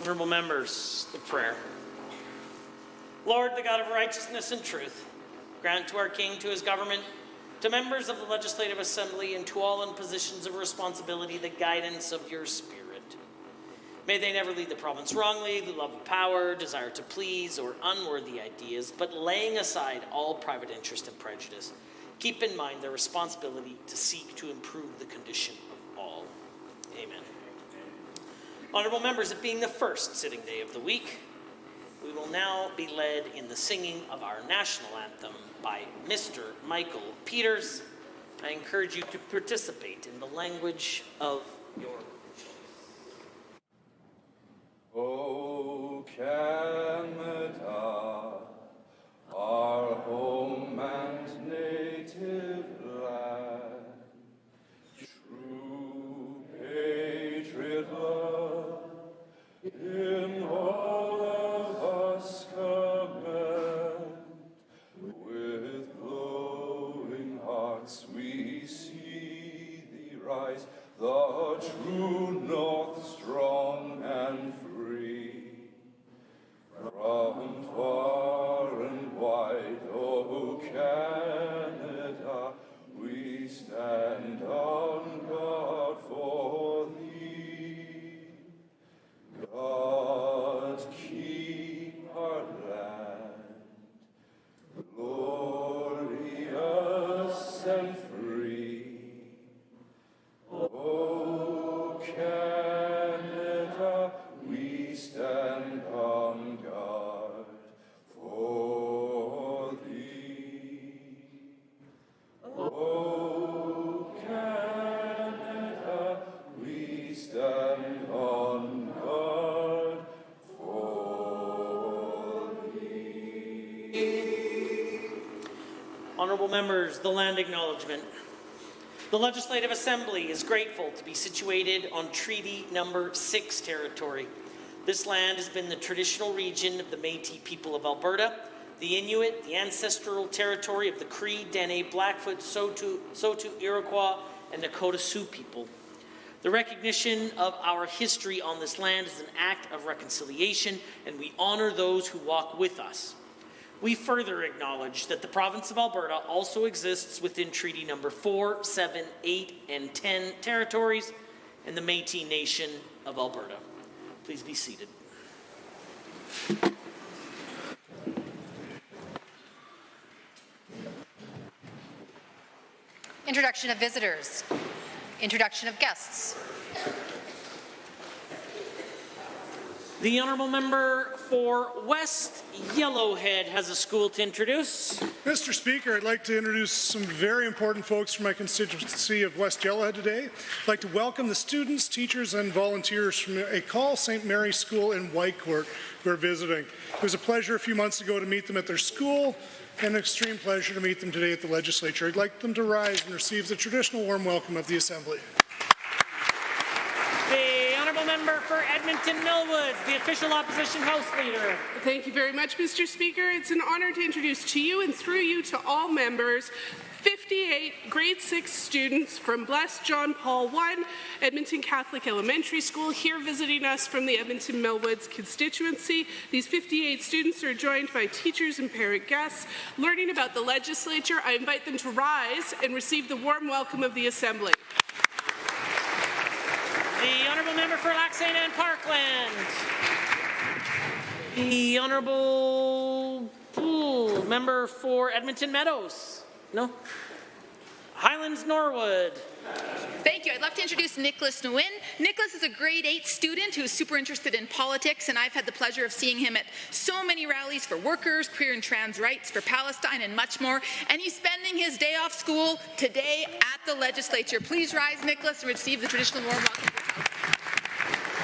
Honourable members, the prayer. Lord, the God of righteousness and truth, grant to our King, to his government, to members of the Legislative Assembly, and to all in positions of responsibility, the guidance of your Spirit. May they never lead the province wrongly, the love of power, desire to please, or unworthy ideas, but laying aside all private interest and prejudice, keep in mind their responsibility to seek to improve the condition of all. Amen. Honourable members, it being the first sitting day of the week, we will now be led in the singing of our national anthem by Mr. Michael Peters. I encourage you to participate in the language of your choice. O Canada, our home and native land, true patriot love in all of us command. With glowing hearts we see thee rise, the true north, strong and free. From far and wide, O Canada, we stand on guard for thee. God, keep our land glorious and free. O Canada, we stand on guard for thee. O Canada, we stand on guard for thee. Honourable members, the land acknowledgement. The Legislative Assembly is grateful to be situated on Treaty Number 6 territory. This land has been the traditional region of the Métis people of Alberta, the Inuit, the ancestral territory of the Cree, Dene, Blackfoot, Saulteaux, Iroquois, and Nakota Sioux people. The recognition of our history on this land is an act of reconciliation, and we honour those who walk with us. We further acknowledge that the province of Alberta also exists within Treaty Number 4, 7, 8, and 10 territories and the Métis Nation of Alberta. Please be seated. Introduction of visitors. Introduction of guests. The Honourable Member for West Yellowhead has a school to introduce. Mr. Speaker, I'd like to introduce some very important folks from my constituency of West Yellowhead today. I'd like to welcome the students, teachers, and volunteers from École St. Mary's School in Whitecourt who are visiting. It was a pleasure a few months ago to meet them at their school, and an extreme pleasure to meet them today at the Legislature. I'd like them to rise and receive the traditional warm welcome of the Assembly. Member for Edmonton Millwoods, the official opposition House Leader. Thank you very much, Mr. Speaker. It's an honour to introduce to you and through you to all members 58 grade 6 students from Blessed John Paul I Edmonton Catholic Elementary School here visiting us from the Edmonton Millwoods constituency. These 58 students are joined by teachers and parent guests learning about the Legislature. I invite them to rise and receive the warm welcome of the Assembly. The Honourable Member for Lac-Saint Anne Parkland. The Honourable Member for Edmonton Meadows. No? Highlands Norwood. Thank you. I'd love to introduce Nicholas Nguyen. Nicholas is a grade 8 student who is super interested in politics, and I've had the pleasure of seeing him at so many rallies for workers, queer and trans rights, for Palestine, and much more. And he's spending his day off school today at the Legislature. Please rise, Nicholas, and receive the traditional warm welcome.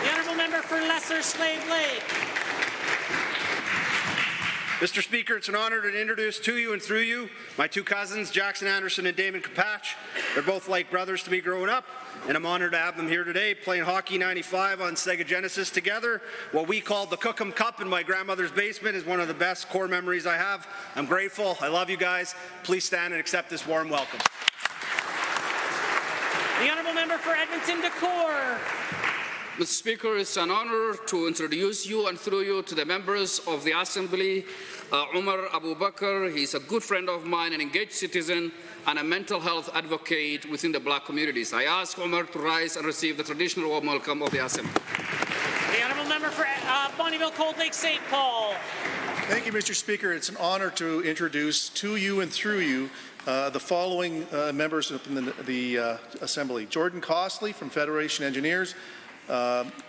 The Honourable Member for Lesser Slave Lake. Mr. Speaker, it's an honor to introduce to you and through you my two cousins, Jackson Anderson and Damon Capatch. They're both like brothers to me growing up, and I'm honored to have them here today playing Hockey 95 on Sega Genesis together. What we called the Cookham Cup in my grandmother's basement is one of the best core memories I have. I'm grateful. I love you guys. Please stand and accept this warm welcome. The Honourable Member for Edmonton Decore. Mr. Speaker, it's an honor to introduce you and through you to the members of the Assembly. Umar Abu Bakr, he's a good friend of mine, an engaged citizen, and a mental health advocate within the Black communities. I ask Umar to rise and receive the traditional warm welcome of the Assembly. The honourable member for Bonnyville, Cold Lake, St. Paul. Thank you, Mr. Speaker. It's an honor to introduce to you and through you the following members in the Assembly. Jordan Costley from Federation Engineers,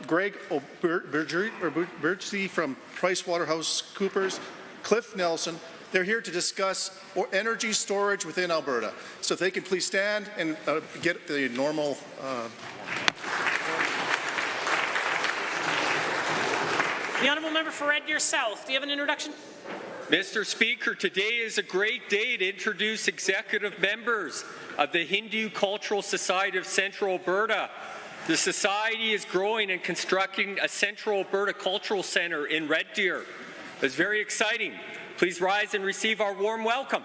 Greg Obertsy from PricewaterhouseCoopers, Cliff Nelson. They're here to discuss energy storage within Alberta. So if they could please stand and get the normal The honourable member for Red Deer South. Do you have an introduction? Mr. Speaker, today is a great day to introduce executive members of the Hindu Cultural Society of Central Alberta. The society is growing and constructing a Central Alberta Cultural Centre in Red Deer. It's very exciting. Please rise and receive our warm welcome.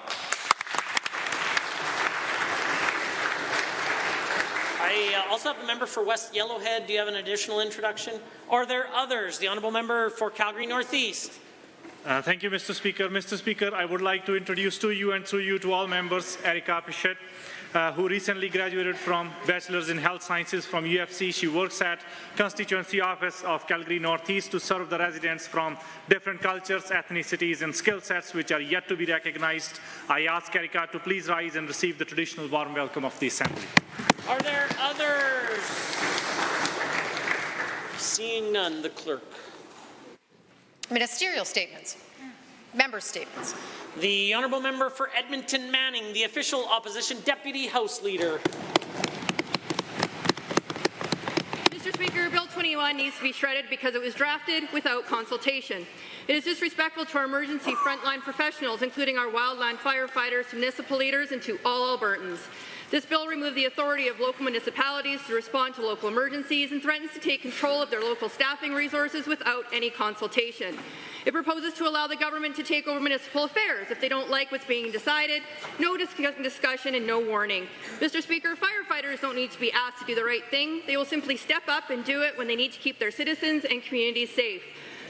I also have a member for West Yellowhead. Do you have an additional introduction? Are there others? The honourable member for Calgary Northeast. Thank you, Mr. Speaker. Mr. Speaker, I would like to introduce to you and through you to all members Erica Pichette, who recently graduated from Bachelor's in Health Sciences from UFC. She works at Constituency Office of Calgary Northeast to serve the residents from different cultures, ethnicities, and skill sets which are yet to be recognized. I ask Erica to please rise and receive the traditional warm welcome of the Assembly. Are there others? Seeing none, the clerk. Ministerial statements. Member statements. The honourable member for Edmonton Manning, the official opposition deputy House Leader. Mr. Speaker, Bill 21 needs to be shredded because it was drafted without consultation. It is disrespectful to our emergency frontline professionals, including our wildland firefighters, municipal leaders, and to all Albertans. This bill removes the authority of local municipalities to respond to local emergencies and threatens to take control of their local staffing resources without any consultation. It proposes to allow the government to take over municipal affairs if they don't like what's being decided, no discussion and no warning. Mr. Speaker, firefighters don't need to be asked to do the right thing. They will simply step up and do it when they need to keep their citizens and communities safe.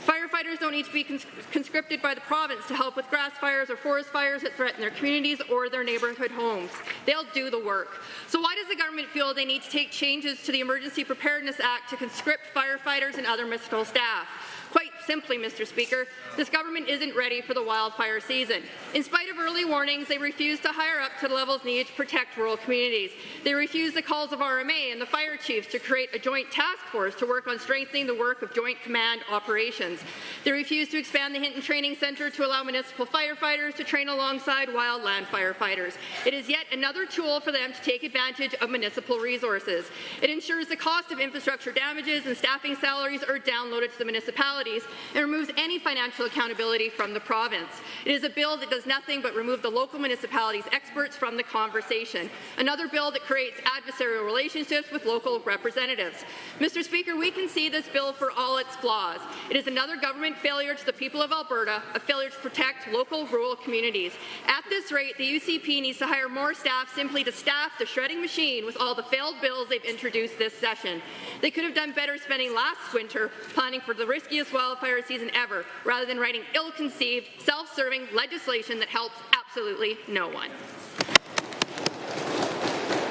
Firefighters don't need to be conscripted by the province to help with grass fires or forest fires that threaten their communities or their neighbourhood homes. They'll do the work. So why does the government feel they need to take changes to the Emergency Preparedness Act to conscript firefighters and other municipal staff? Quite simply, Mr. Speaker, this government isn't ready for the wildfire season. In spite of early warnings, they refuse to hire up to the levels needed to protect rural communities. They refuse the calls of RMA and the fire chiefs to create a joint task force to work on strengthening the work of joint command operations. They refuse to expand the Hinton Training Centre to allow municipal firefighters to train alongside wildland firefighters. It is yet another tool for them to take advantage of municipal resources. It ensures the cost of infrastructure damages and staffing salaries are downloaded to the municipalities and removes any financial accountability from the province. It is a bill that does nothing but remove the local municipalities' experts from the conversation. Another bill that creates adversarial relationships with local representatives. Mr. Speaker, we can see this bill for all its flaws. It is another government failure to the people of Alberta, a failure to protect local rural communities. At this rate, the UCP needs to hire more staff simply to staff the shredding machine with all the failed bills they've introduced this session. They could have done better spending last winter planning for the riskiest wildfire season ever, rather than writing ill-conceived, self-serving legislation that helps absolutely no one.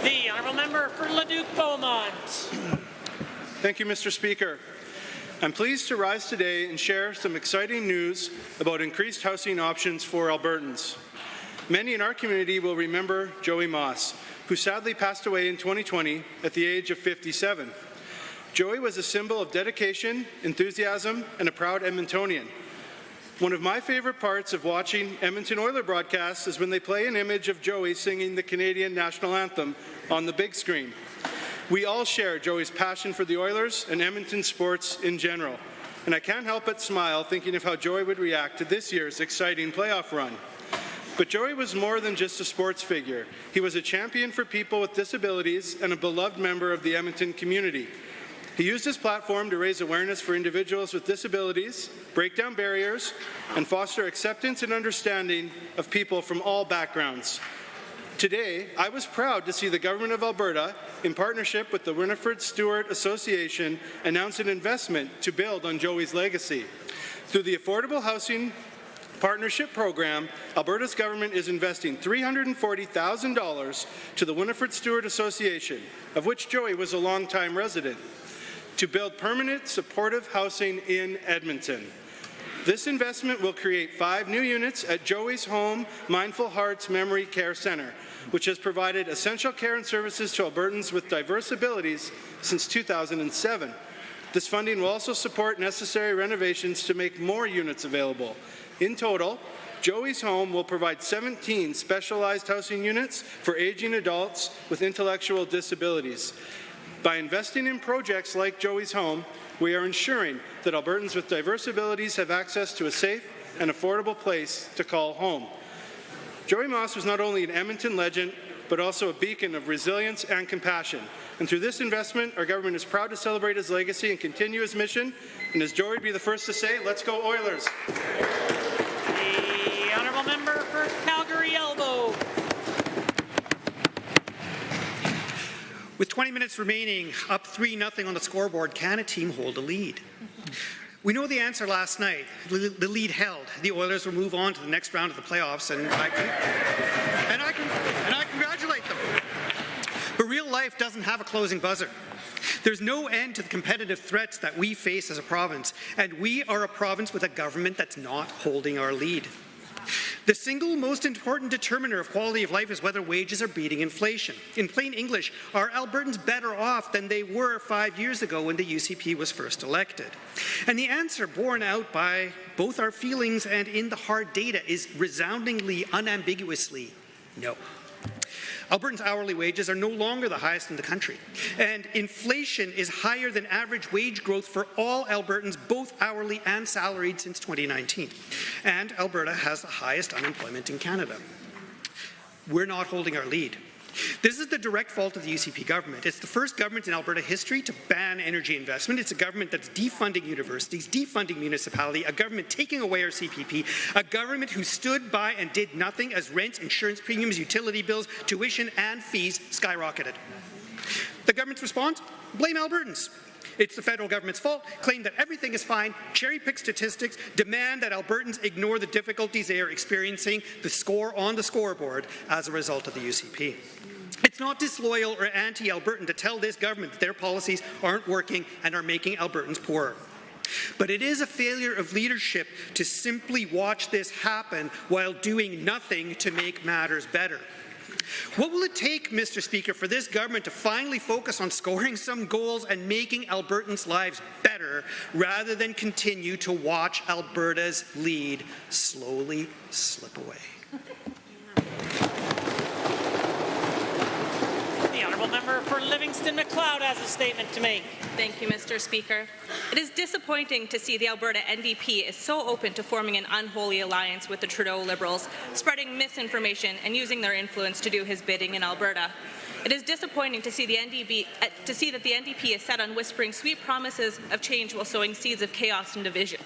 The honourable member for Leduc Beaumont. Thank you, Mr. Speaker. I'm pleased to rise today and share some exciting news about increased housing options for Albertans. Many in our community will remember Joey Moss, who sadly passed away in 2020 at the age of 57. Joey was a symbol of dedication, enthusiasm, and a proud Edmontonian. One of my favorite parts of watching Edmonton Oilers broadcasts is when they play an image of Joey singing the Canadian national anthem on the big screen. We all share Joey's passion for the Oilers and Edmonton sports in general, and I can't help but smile thinking of how Joey would react to this year's exciting playoff run. But Joey was more than just a sports figure. He was a champion for people with disabilities and a beloved member of the Edmonton community. He used his platform to raise awareness for individuals with disabilities, break down barriers, and foster acceptance and understanding of people from all backgrounds. Today, I was proud to see the Government of Alberta, in partnership with the Winifred Stewart Association, announce an investment to build on Joey's legacy. Through the Affordable Housing Partnership Program, Alberta's government is investing $340,000 to the Winifred Stewart Association, of which Joey was a longtime resident, to build permanent supportive housing in Edmonton. This investment will create 5 new units at Joey's Home Mindful Hearts Memory Care Centre, which has provided essential care and services to Albertans with diverse abilities since 2007. This funding will also support necessary renovations to make more units available. In total, Joey's Home will provide 17 specialized housing units for aging adults with intellectual disabilities. By investing in projects like Joey's Home, we are ensuring that Albertans with diverse abilities have access to a safe and affordable place to call home. Joey Moss was not only an Edmonton legend, but also a beacon of resilience and compassion. And through this investment, our government is proud to celebrate his legacy and continue his mission. And as Joey would be the first to say, let's go Oilers. The honourable member for Calgary Elbow. With 20 minutes remaining, up 3-0 on the scoreboard, can a team hold a lead? We know the answer last night. The lead held. The Oilers will move on to the next round of the playoffs, and I congratulate them. But real life doesn't have a closing buzzer. There's no end to the competitive threats that we face as a province, and we are a province with a government that's not holding our lead. The single most important determiner of quality of life is whether wages are beating inflation. In plain English, are Albertans better off than they were 5 years ago when the UCP was first elected? And the answer, borne out by both our feelings and in the hard data, is resoundingly, unambiguously no. Albertans' hourly wages are no longer the highest in the country, and inflation is higher than average wage growth for all Albertans, both hourly and salaried, since 2019. And Alberta has the highest unemployment in Canada. We're not holding our lead. This is the direct fault of the UCP government. It's the first government in Alberta history to ban energy investment. It's a government that's defunding universities, defunding municipality, a government taking away our CPP, a government who stood by and did nothing as rents, insurance premiums, utility bills, tuition and fees skyrocketed. The government's response? Blame Albertans. It's the federal government's fault, claim that everything is fine, cherry-pick statistics, demand that Albertans ignore the difficulties they are experiencing, the score on the scoreboard as a result of the UCP. It's not disloyal or anti-Albertan to tell this government that their policies aren't working and are making Albertans poorer. But it is a failure of leadership to simply watch this happen while doing nothing to make matters better. What will it take, Mr. Speaker, for this government to finally focus on scoring some goals and making Albertans' lives better, rather than continue to watch Alberta's lead slowly slip away? The honourable member for Livingston-McLeod has a statement to make. Thank you, Mr. Speaker. It is disappointing to see the Alberta NDP is so open to forming an unholy alliance with the Trudeau Liberals, spreading misinformation and using their influence to do his bidding in Alberta. It is disappointing to see that the NDP is set on whispering sweet promises of change while sowing seeds of chaos and division.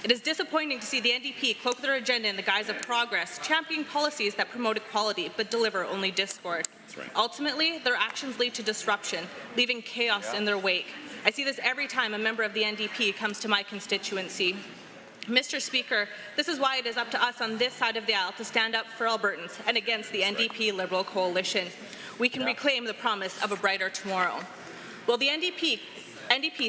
It is disappointing to see the NDP cloak their agenda in the guise of progress, championing policies that promote equality but deliver only discord. Right. Ultimately, their actions lead to disruption, leaving chaos in their wake. I see this every time a member of the NDP comes to my constituency. Mr. Speaker, this is why it is up to us on this side of the aisle to stand up for Albertans and against the NDP Liberal coalition. We can reclaim the promise of a brighter tomorrow. While the NDP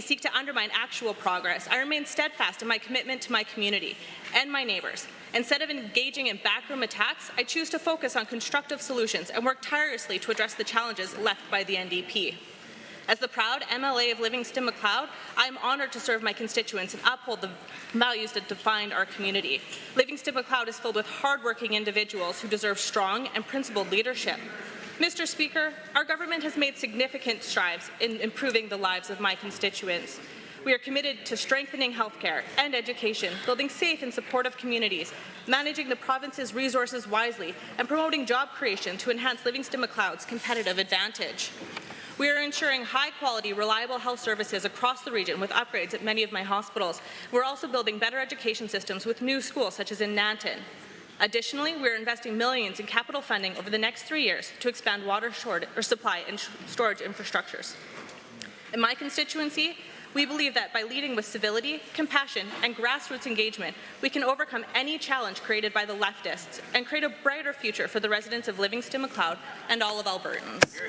seek to undermine actual progress, I remain steadfast in my commitment to my community and my neighbours. Instead of engaging in backroom attacks, I choose to focus on constructive solutions and work tirelessly to address the challenges left by the NDP. As the proud MLA of Livingston-McLeod, I am honoured to serve my constituents and uphold the values that define our community. Livingston-McLeod is filled with hard-working individuals who deserve strong and principled leadership. Mr. Speaker, our government has made significant strides in improving the lives of my constituents. We are committed to strengthening healthcare and education, building safe and supportive communities, managing the province's resources wisely, and promoting job creation to enhance Livingston-McLeod's competitive advantage. We are ensuring high-quality, reliable health services across the region with upgrades at many of my hospitals. We're also building better education systems with new schools, such as in Nanton. Additionally, we are investing millions in capital funding over the next 3 years to expand water supply and storage infrastructures. In my constituency, we believe that by leading with civility, compassion, and grassroots engagement, we can overcome any challenge created by the leftists and create a brighter future for the residents of Livingston-Macleod and all of Albertans.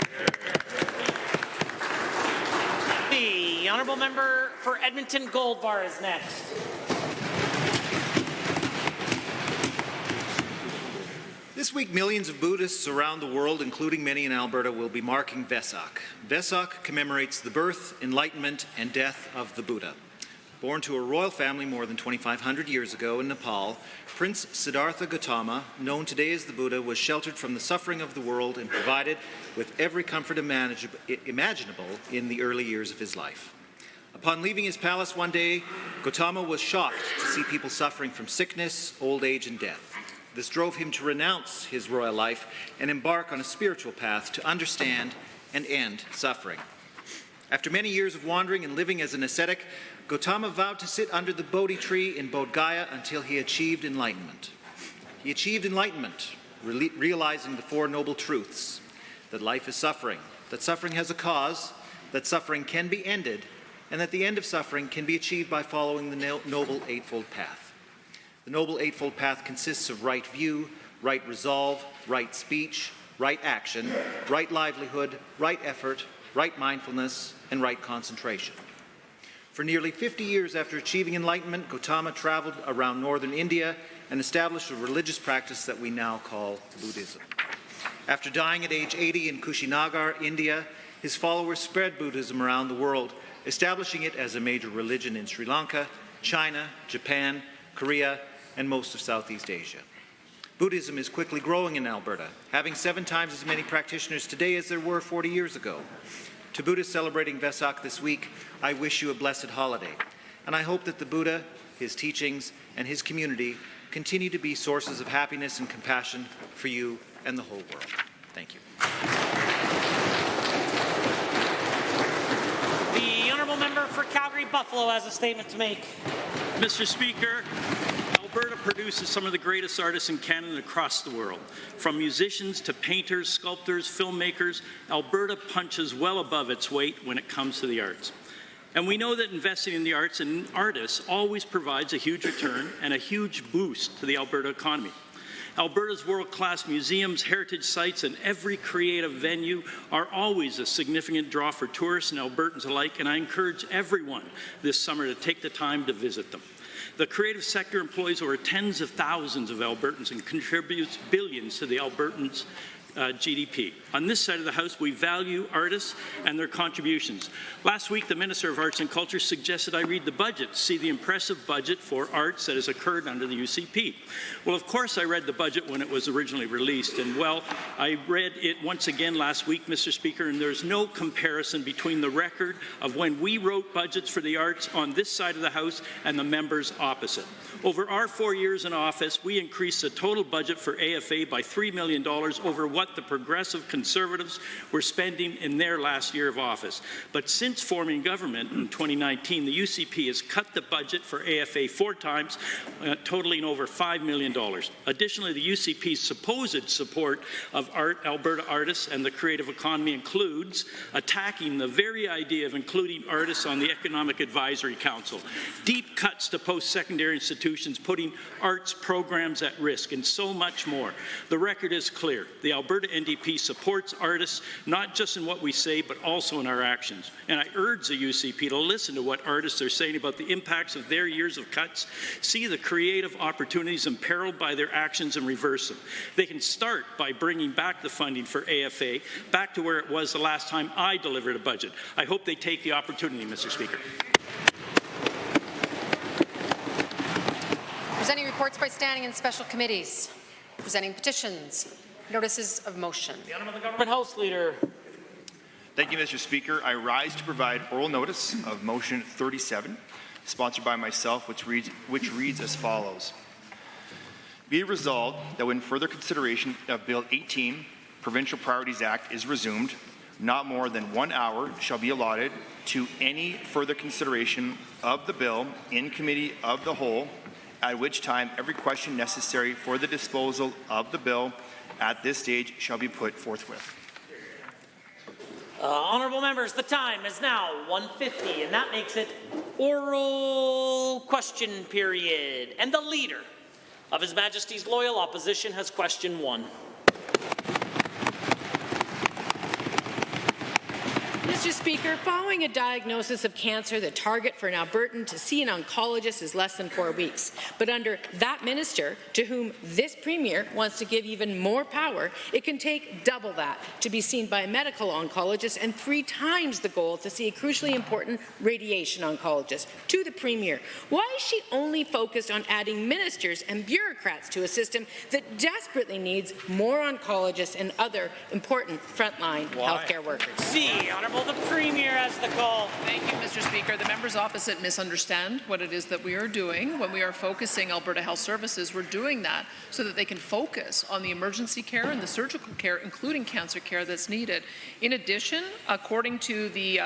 The honourable member for Edmonton Gold Bar is next. This week, millions of Buddhists around the world, including many in Alberta, will be marking Vesak. Vesak commemorates the birth, enlightenment, and death of the Buddha. Born to a royal family more than 2,500 years ago in Nepal, Prince Siddhartha Gautama, known today as the Buddha, was sheltered from the suffering of the world and provided with every comfort imaginable in the early years of his life. Upon leaving his palace one day, Gautama was shocked to see people suffering from sickness, old age, and death. This drove him to renounce his royal life and embark on a spiritual path to understand and end suffering. After many years of wandering and living as an ascetic, Gautama vowed to sit under the Bodhi tree in Bodh Gaya until he achieved enlightenment. He achieved enlightenment, realizing the four noble truths: that life is suffering, that suffering has a cause, that suffering can be ended, and that the end of suffering can be achieved by following the Noble Eightfold Path. The Noble Eightfold Path consists of right view, right resolve, right speech, right action, right livelihood, right effort, right mindfulness, and right concentration. For nearly 50 years after achieving enlightenment, Gautama traveled around northern India and established a religious practice that we now call Buddhism. After dying at age 80 in Kushinagar, India, his followers spread Buddhism around the world, establishing it as a major religion in Sri Lanka, China, Japan, Korea, and most of Southeast Asia. Buddhism is quickly growing in Alberta, having 7 times as many practitioners today as there were 40 years ago. To Buddhists celebrating Vesak this week, I wish you a blessed holiday, and I hope that the Buddha, his teachings, and his community continue to be sources of happiness and compassion for you and the whole world. Thank you. The honourable member for Calgary-Buffalo has a statement to make. Mr. Speaker, Alberta produces some of the greatest artists in Canada and across the world. From musicians to painters, sculptors, filmmakers, Alberta punches well above its weight when it comes to the arts. And we know that investing in the arts and artists always provides a huge return and a huge boost to the Alberta economy. Alberta's world-class museums, heritage sites, and every creative venue are always a significant draw for tourists and Albertans alike, and I encourage everyone this summer to take the time to visit them. The creative sector employs over tens of thousands of Albertans and contributes billions to the Albertans' GDP. On this side of the House, we value artists and their contributions. Last week, the Minister of Arts and Culture suggested I read the budget to see the impressive budget for arts that has occurred under the UCP. Well, of course, I read the budget when it was originally released, and well, I read it once again last week, Mr. Speaker, and there's no comparison between the record of when we wrote budgets for the arts on this side of the House and the members opposite. Over our 4 years in office, we increased the total budget for AFA by $3 million over what the Progressive Conservatives were spending in their last year of office. But since forming government in 2019, the UCP has cut the budget for AFA 4 times, totaling over $5 million. Additionally, the UCP's supposed support of Alberta artists and the creative economy includes attacking the very idea of including artists on the Economic Advisory Council, deep cuts to post-secondary institutions, putting arts programs at risk, and so much more. The record is clear. The Alberta NDP supports artists not just in what we say, but also in our actions. And I urge the UCP to listen to what artists are saying about the impacts of their years of cuts, see the creative opportunities imperiled by their actions, and reverse them. They can start by bringing back the funding for AFA, back to where it was the last time I delivered a budget. I hope they take the opportunity, Mr. Speaker. Presenting reports by standing in special committees. Presenting petitions. Notices of motion. The Honourable Government House Leader. Thank you, Mr. Speaker. I rise to provide oral notice of motion 37, sponsored by myself, which reads as follows. Be it resolved that when further consideration of Bill 18, Provincial Priorities Act, is resumed, not more than 1 hour shall be allotted to any further consideration of the bill in Committee of the Whole, at which time every question necessary for the disposal of the bill at this stage shall be put forthwith. Honourable members, the time is now 1:50, and that makes it oral question period. And the Leader of His Majesty's Loyal Opposition has question 1. Mr. Speaker, following a diagnosis of cancer, the target for an Albertan to see an oncologist is less than 4 weeks. But under that minister, to whom this Premier wants to give even more power, it can take double that to be seen by a medical oncologist and 3 times the goal to see a crucially important radiation oncologist. To the Premier, why is she only focused on adding ministers and bureaucrats to a system that desperately needs more oncologists and other important frontline healthcare workers? The Honourable the Premier has the call. Thank you, Mr. Speaker. The members opposite misunderstand what it is that we are doing. When we are focusing Alberta Health Services, we're doing that so that they can focus on the emergency care and the surgical care, including cancer care that's needed. In addition, according to the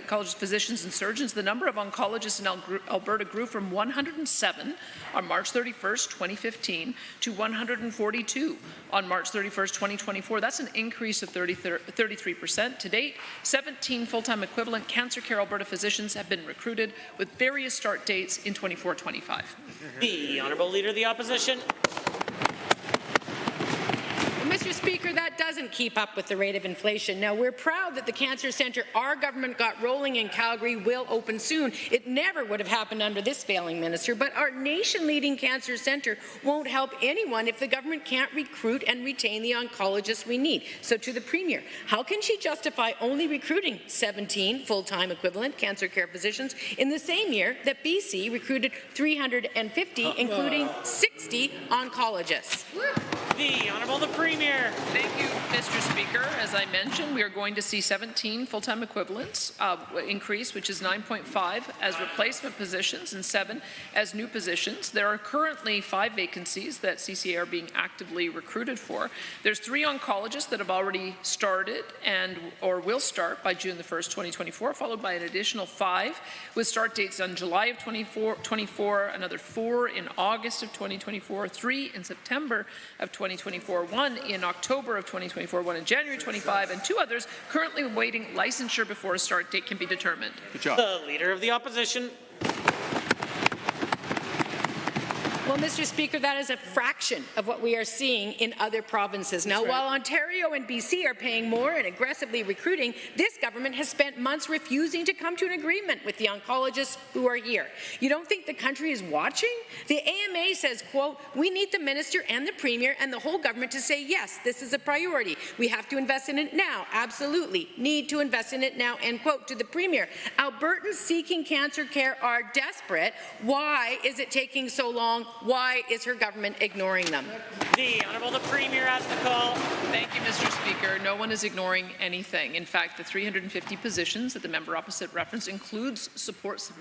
College of Physicians and Surgeons, the number of oncologists in Alberta grew from 107 on March 31st, 2015 to 142 on March 31st, 2024. That's an increase of 33%. To date, 17 full-time equivalent cancer care Alberta physicians have been recruited with various start dates in 24-25. The Honourable Leader of the Opposition. Mr. Speaker, that doesn't keep up with the rate of inflation. Now, we're proud that the cancer centre our government got rolling in Calgary will open soon. It never would have happened under this failing minister, but our nation-leading cancer centre won't help anyone if the government can't recruit and retain the oncologists we need. So to the Premier, how can she justify only recruiting 17 full-time equivalent cancer care physicians in the same year that BC recruited 350, including 60 oncologists? The Honourable the Premier. Thank you, Mr. Speaker. As I mentioned, we are going to see 17 full-time equivalents increase, which is 9.5 as replacement positions and 7 as new positions. There are currently 5 vacancies that CCA are being actively recruited for. There's 3 oncologists that have already started or will start by June the 1st, 2024, followed by an additional 5 with start dates on July of 2024, another 4 in August of 2024, 3 in September of 2024, 1 in October of 2024, 1 in January 25, and 2 others currently awaiting licensure before a start date can be determined. Good job. The Leader of the Opposition. Well, Mr. Speaker, that is a fraction of what we are seeing in other provinces. Now, while Ontario and BC are paying more and aggressively recruiting, this government has spent months refusing to come to an agreement with the oncologists who are here. You don't think the country is watching? The AMA says, quote, we need the minister and the Premier and the whole government to say, yes, this is a priority. We have to invest in it now. Absolutely. Need to invest in it now, end quote. To the Premier, Albertans seeking cancer care are desperate. Why is it taking so long? Why is her government ignoring them? The Honourable the Premier has the call. Thank you, Mr. Speaker. No one is ignoring anything. In fact, the 350 positions that the member opposite referenced includes support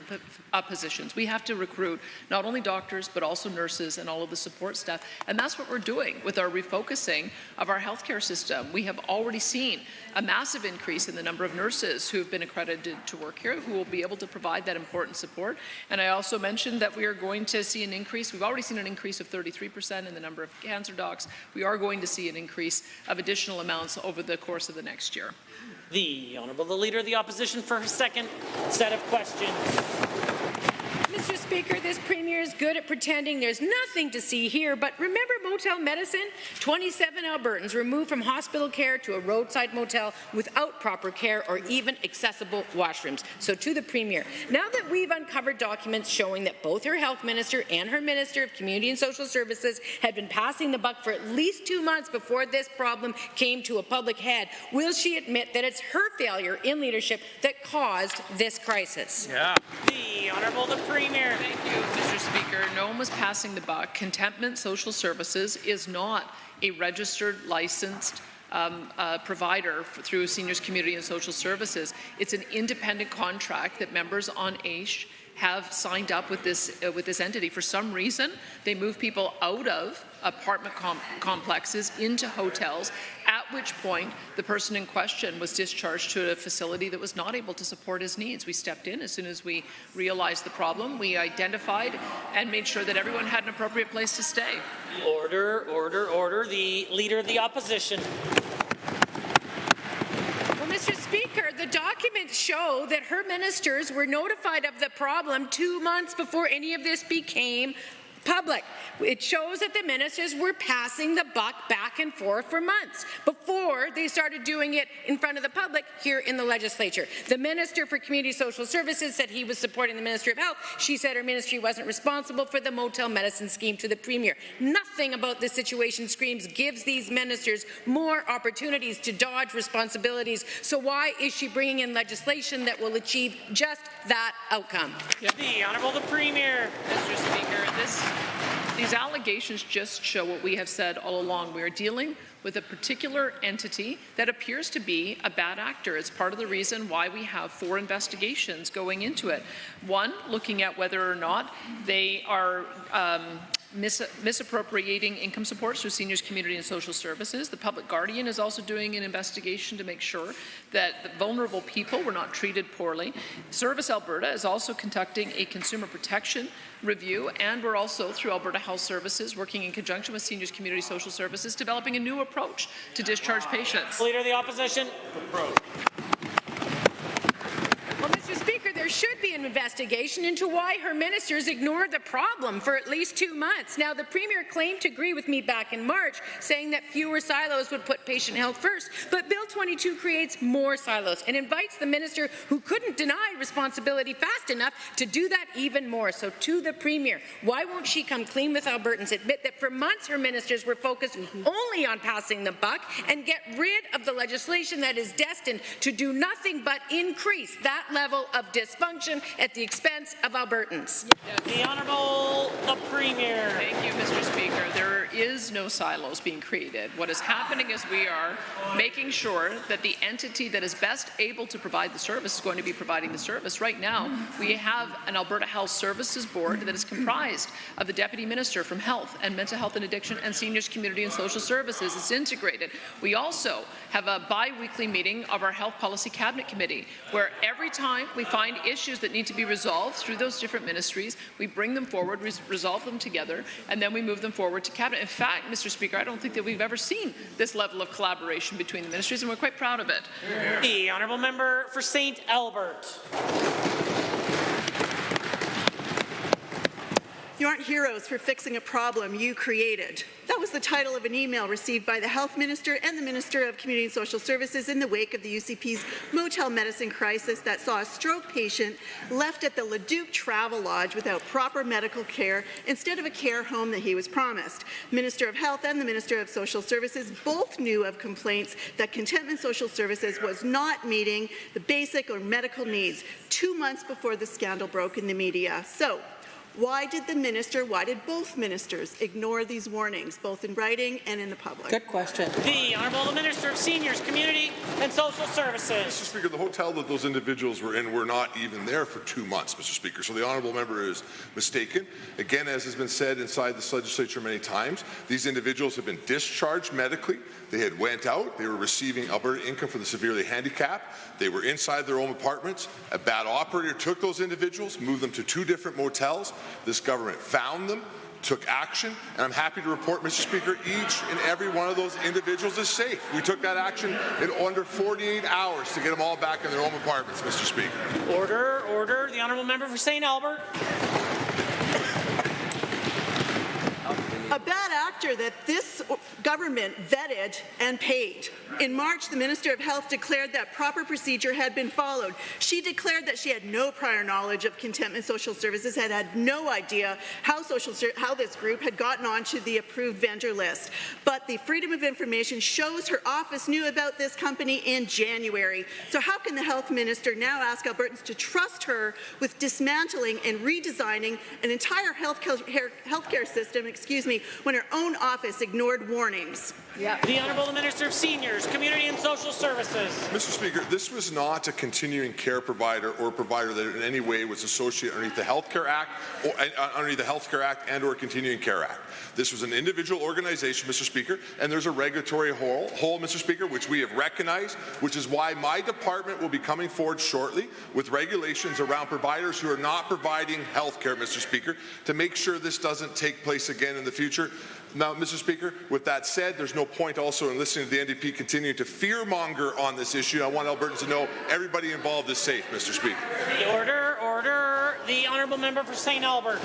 positions. We have to recruit not only doctors but also nurses and all of the support staff, and that's what we're doing with our refocusing of our healthcare system. We have already seen a massive increase in the number of nurses who have been accredited to work here, who will be able to provide that important support. And I also mentioned that we are going to see an increase. We've already seen an increase of 33% in the number of cancer docs. We are going to see an increase of additional amounts over the course of the next year. The Honourable the Leader of the Opposition for her second set of questions. Mr. Speaker, this Premier is good at pretending there's nothing to see here, but remember motel medicine? 27 Albertans were moved from hospital care to a roadside motel without proper care or even accessible washrooms. So to the Premier, now that we've uncovered documents showing that both her health minister and her Minister of Community and Social Services had been passing the buck for at least 2 months before this problem came to a public head, will she admit that it's her failure in leadership that caused this crisis? Yeah. The Honourable the Premier. Thank you, Mr. Speaker. No one was passing the buck. Contentment Social Services is not a registered, licensed provider through Seniors Community and Social Services. It's an independent contract that members on AISH have signed up with this entity. For some reason, they move people out of apartment complexes into hotels, at which point the person in question was discharged to a facility that was not able to support his needs. We stepped in as soon as we realized the problem. We identified and made sure that everyone had an appropriate place to stay. Order, order, order. The Leader of the Opposition. Well, Mr. Speaker, the documents show that her ministers were notified of the problem 2 months before any of this became public. It shows that the ministers were passing the buck back and forth for months before they started doing it in front of the public here in the legislature. The Minister for Community Social Services said he was supporting the Ministry of Health. She said her ministry wasn't responsible for the motel medicine scheme to the Premier. Nothing about this situation screams gives these ministers more opportunities to dodge responsibilities. So why is she bringing in legislation that will achieve just that outcome? The Honourable the Premier. Mr. Speaker, these allegations just show what we have said all along. We are dealing with a particular entity that appears to be a bad actor. It's part of the reason why we have 4 investigations going into it. One, looking at whether or not they are misappropriating income supports through Seniors, Community and Social Services. The Public Guardian is also doing an investigation to make sure that the vulnerable people were not treated poorly. Service Alberta is also conducting a consumer protection review, and we're also, through Alberta Health Services, working in conjunction with Seniors, Community Social Services, developing a new approach to discharge patients. Leader of the Opposition. Well, Mr. Speaker, there should be an investigation into why her ministers ignored the problem for at least 2 months. Now, the Premier claimed to agree with me back in March, saying that fewer silos would put patient health first, but Bill 22 creates more silos and invites the minister who couldn't deny responsibility fast enough to do that even more. So to the Premier, why won't she come clean with Albertans, admit that for months her ministers were focused only on passing the buck, and get rid of the legislation that is destined to do nothing but increase that level of dysfunction at the expense of Albertans? The Honourable the Premier. Thank you, Mr. Speaker. There is no silos being created. What is happening is we are making sure that the entity that is best able to provide the service is going to be providing the service. Right now, we have an Alberta Health Services Board that is comprised of the Deputy Minister from Health and Mental Health and Addiction and Seniors, Community and Social Services. It's integrated. We also have a bi-weekly meeting of our Health Policy Cabinet Committee, where every time we find issues that need to be resolved through those different ministries, we bring them forward, resolve them together, and then we move them forward to Cabinet. In fact, Mr. Speaker, I don't think that we've ever seen this level of collaboration between the ministries, and we're quite proud of it. The Honourable Member for St. Albert. You aren't heroes for fixing a problem you created. That was the title of an email received by the Health Minister and the Minister of Community and Social Services in the wake of the UCP's motel medicine crisis that saw a stroke patient left at the Leduc Travel Lodge without proper medical care instead of a care home that he was promised. Minister of Health and the Minister of Social Services both knew of complaints that Contentment Social Services was not meeting the basic or medical needs 2 months before the scandal broke in the media. So, why did both ministers ignore these warnings, both in writing and in the public? Good question. The Honourable Minister of Seniors, Community and Social Services. Mr. Speaker, the hotel that those individuals were in were not even there for 2 months, Mr. Speaker, so the honourable member is mistaken. Again, as has been said inside this legislature many times, these individuals have been discharged medically. They had went out. They were receiving Alberta income for the severely handicapped. They were inside their own apartments. A bad operator took those individuals, moved them to 2 different motels. This government found them, took action, and I'm happy to report, Mr. Speaker, each and every one of those individuals is safe. We took that action in under 48 hours to get them all back in their own apartments, Mr. Speaker. Order, order. The Honourable Member for St. Albert. A bad actor that this government vetted and paid. In March, the Minister of Health declared that proper procedure had been followed. She declared that she had no prior knowledge of Contentment Social Services, had no idea how this group had gotten onto the approved vendor list. But the Freedom of Information shows her office knew about this company in January. So how can the Health Minister now ask Albertans to trust her with dismantling and redesigning an entire healthcare system, when her own own office ignored warnings. The Honourable Minister of Seniors, Community and Social Services. Mr. Speaker, this was not a continuing care provider or provider that in any way was associated underneath the Healthcare Act and/or Continuing Care Act. This was an individual organization, Mr. Speaker, and there's a regulatory hole, Mr. Speaker, which we have recognized, which is why my department will be coming forward shortly with regulations around providers who are not providing health care, Mr. Speaker, to make sure this doesn't take place again in the future. Now, Mr. Speaker, with that said, there's no point also in listening to the NDP continuing to fearmonger on this issue. I want Albertans to know everybody involved is safe, Mr. Speaker. Order, order. The Honourable Member for St. Albert.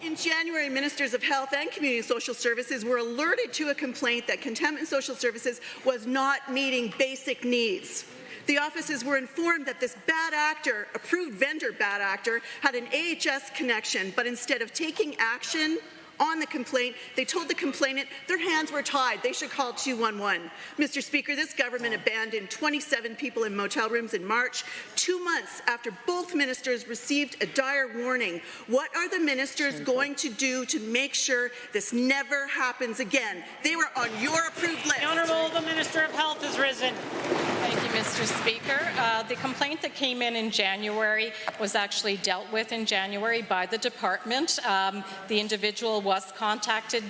In January, Ministers of Health and Community and Social Services were alerted to a complaint that Contentment Social Services was not meeting basic needs. The offices were informed that this bad actor, approved vendor bad actor, had an AHS connection, but instead of taking action on the complaint, they told the complainant their hands were tied. They should call 211. Mr. Speaker, this government abandoned 27 people in motel rooms in March, 2 months after both ministers received a dire warning. What are the ministers going to do to make sure this never happens again? They were on your approved list. The Honourable the Minister of Health has risen. Thank you, Mr. Speaker. The complaint that came in January was actually dealt with in January by the department. The individual was contacted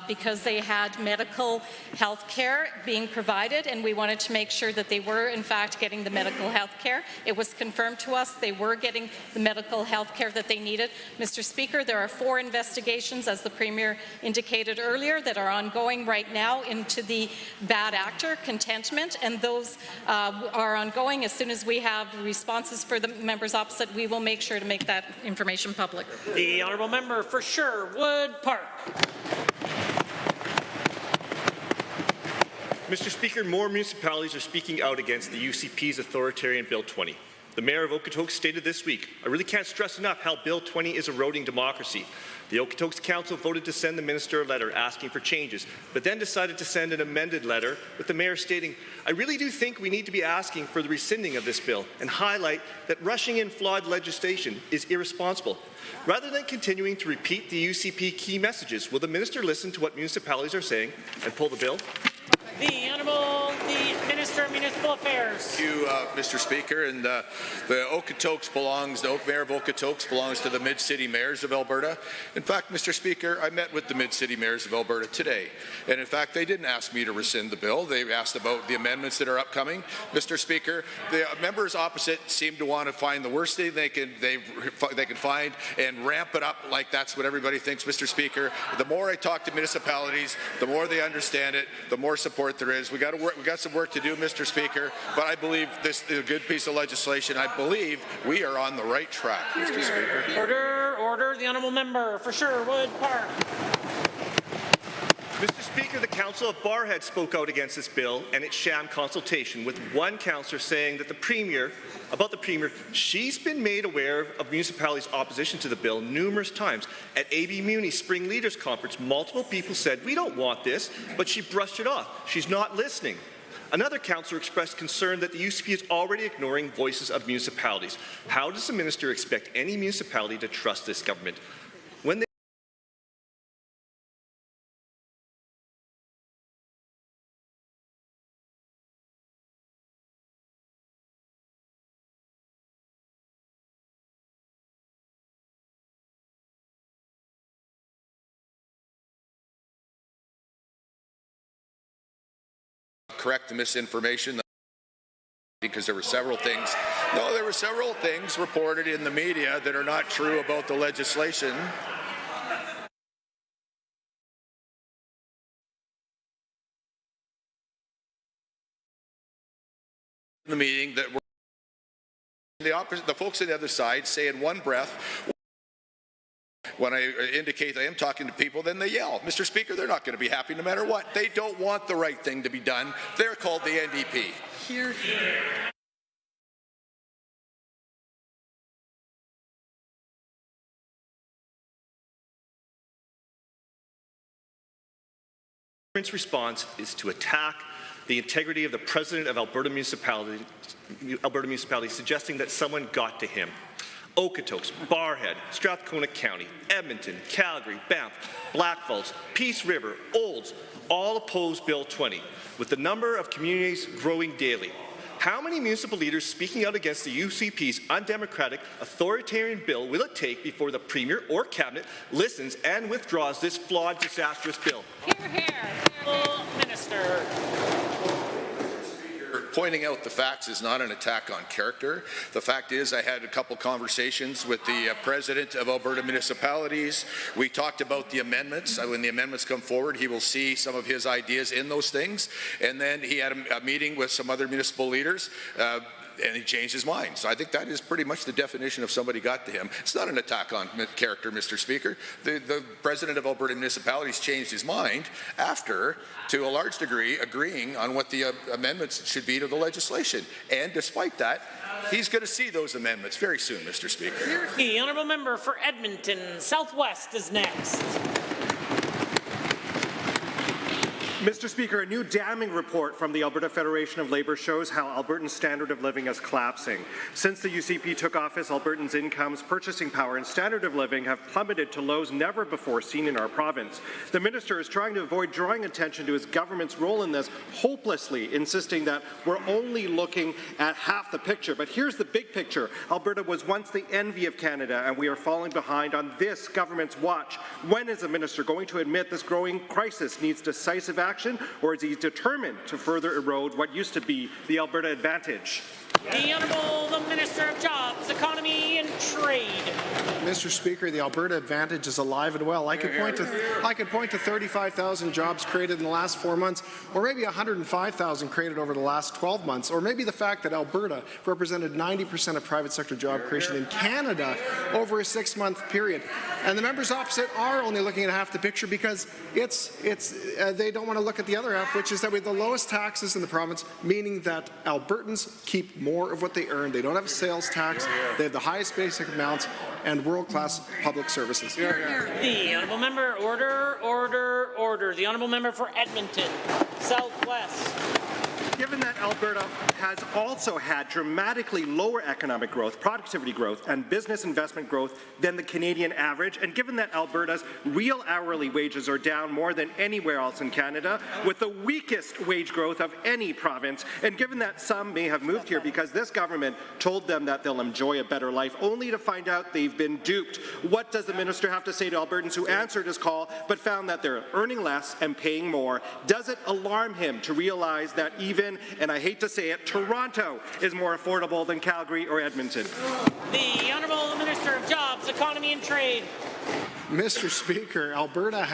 because they had medical health care being provided, and we wanted to make sure that they were, in fact, getting the medical health care. It was confirmed to us they were getting the medical health care that they needed. Mr. Speaker, there are 4 investigations, as the Premier indicated earlier, that are ongoing right now into the bad actor, Contentment, and those are ongoing. As soon as we have responses for the members opposite, we will make sure to make that information public. The Honourable Member for Sherwood Park. Mr. Speaker, more municipalities are speaking out against the UCP's authoritarian Bill 20. The Mayor of Okotoks stated this week, "I really can't stress enough how Bill 20 is eroding democracy." The Okotoks Council voted to send the minister a letter asking for changes, but then decided to send an amended letter with the Mayor stating, "I really do think we need to be asking for the rescinding of this bill and highlight that rushing in flawed legislation is irresponsible." Rather than continuing to repeat the UCP key messages, will the minister listen to what municipalities are saying and pull the bill? The Honourable the Minister of Municipal Affairs. Thank you, Mr. Speaker. And the Mayor of Okotoks belongs to the Mid-City Mayors of Alberta. In fact, Mr. Speaker, I met with the Mid-City Mayors of Alberta today. And in fact, they didn't ask me to rescind the bill. They asked about the amendments that are upcoming. Mr. Speaker, the members opposite seem to want to find the worst thing they can find and ramp it up like that's what everybody thinks, Mr. Speaker. The more I talk to municipalities, the more they understand it, the more support there is. We got some work to do, Mr. Speaker, but I believe this is a good piece of legislation. I believe we are on the right track, Mr. Speaker. Order, order. The Honourable Member for Sherwood Park. Mr. Speaker, the Council of Barrhead spoke out against this bill and its sham consultation, with one councillor saying that the Premier, she's been made aware of municipalities' opposition to the bill numerous times. At AB Muni's Spring Leaders Conference, multiple people said, "We don't want this," but she brushed it off. She's not listening. Another councillor expressed concern that the UCP is already ignoring voices of municipalities. How does the minister expect any municipality to trust this government when they correct the misinformation? Because there were several things. No, there were several things reported in the media that are not true about the legislation. In the meeting that were the folks on the other side say in one breath, when I indicate I am talking to people, then they yell. Mr. Speaker, they're not going to be happy no matter what. They don't want the right thing to be done. They're called the NDP. Hear, hear. The government's response is to attack the integrity of the president of Alberta Municipality, suggesting that someone got to him. Okotoks, Barrhead, Strathcona County, Edmonton, Calgary, Banff, Blackfalds, Peace River, Olds, all oppose Bill 20, with the number of communities growing daily. How many municipal leaders speaking out against the UCP's undemocratic, authoritarian bill will it take before the Premier or Cabinet listens and withdraws this flawed, disastrous bill? Hear, hear. Minister. Pointing out the facts is not an attack on character. The fact is I had a couple conversations with the president of Alberta Municipalities. We talked about the amendments. When the amendments come forward, he will see some of his ideas in those things. And then he had a meeting with some other municipal leaders. And he changed his mind. So I think that is pretty much the definition of somebody got to him. It's not an attack on character, Mr. Speaker. The president of Alberta Municipalities changed his mind after, to a large degree, agreeing on what the amendments should be to the legislation. And despite that, he's going to see those amendments very soon, Mr. Speaker. The honourable member for Edmonton Southwest is next. Mr. Speaker, a new damning report from the Alberta Federation of Labour shows how Albertans' standard of living is collapsing. Since the UCP took office, Albertans' incomes, purchasing power and standard of living have plummeted to lows never before seen in our province. The minister is trying to avoid drawing attention to his government's role in this, hopelessly insisting that we're only looking at half the picture. But here's the big picture. Alberta was once the envy of Canada, and we are falling behind on this government's watch. When is the minister going to admit this growing crisis needs decisive action? Or is he determined to further erode what used to be the Alberta advantage? The Honourable the Minister of Jobs, Economy and Trade. Mr. Speaker, the Alberta advantage is alive and well. I could point to 35,000 jobs created in the last 4 months, or maybe 105,000 created over the last 12 months, or maybe the fact that Alberta represented 90% of private sector job creation in Canada over a 6-month period. And the members opposite are only looking at half the picture because they don't want to look at the other half, which is that we have the lowest taxes in the province, meaning that Albertans keep more of what they earn. They don't have a sales tax. They have the highest basic amounts and world-class public services. The honourable member, order. The honourable member for Edmonton Southwest. Given that Alberta has also had dramatically lower economic growth, productivity growth, and business investment growth than the Canadian average, and given that Alberta's real hourly wages are down more than anywhere else in Canada, with the weakest wage growth of any province, and given that some may have moved here because this government told them that they'll enjoy a better life, only to find out they've been duped, what does the minister have to say to Albertans who answered his call but found that they're earning less and paying more? Does it alarm him to realize that even, and I hate to say it, Toronto is more affordable than Calgary or Edmonton? The Honourable Minister of Jobs, Economy and Trade. Mr. Speaker, Alberta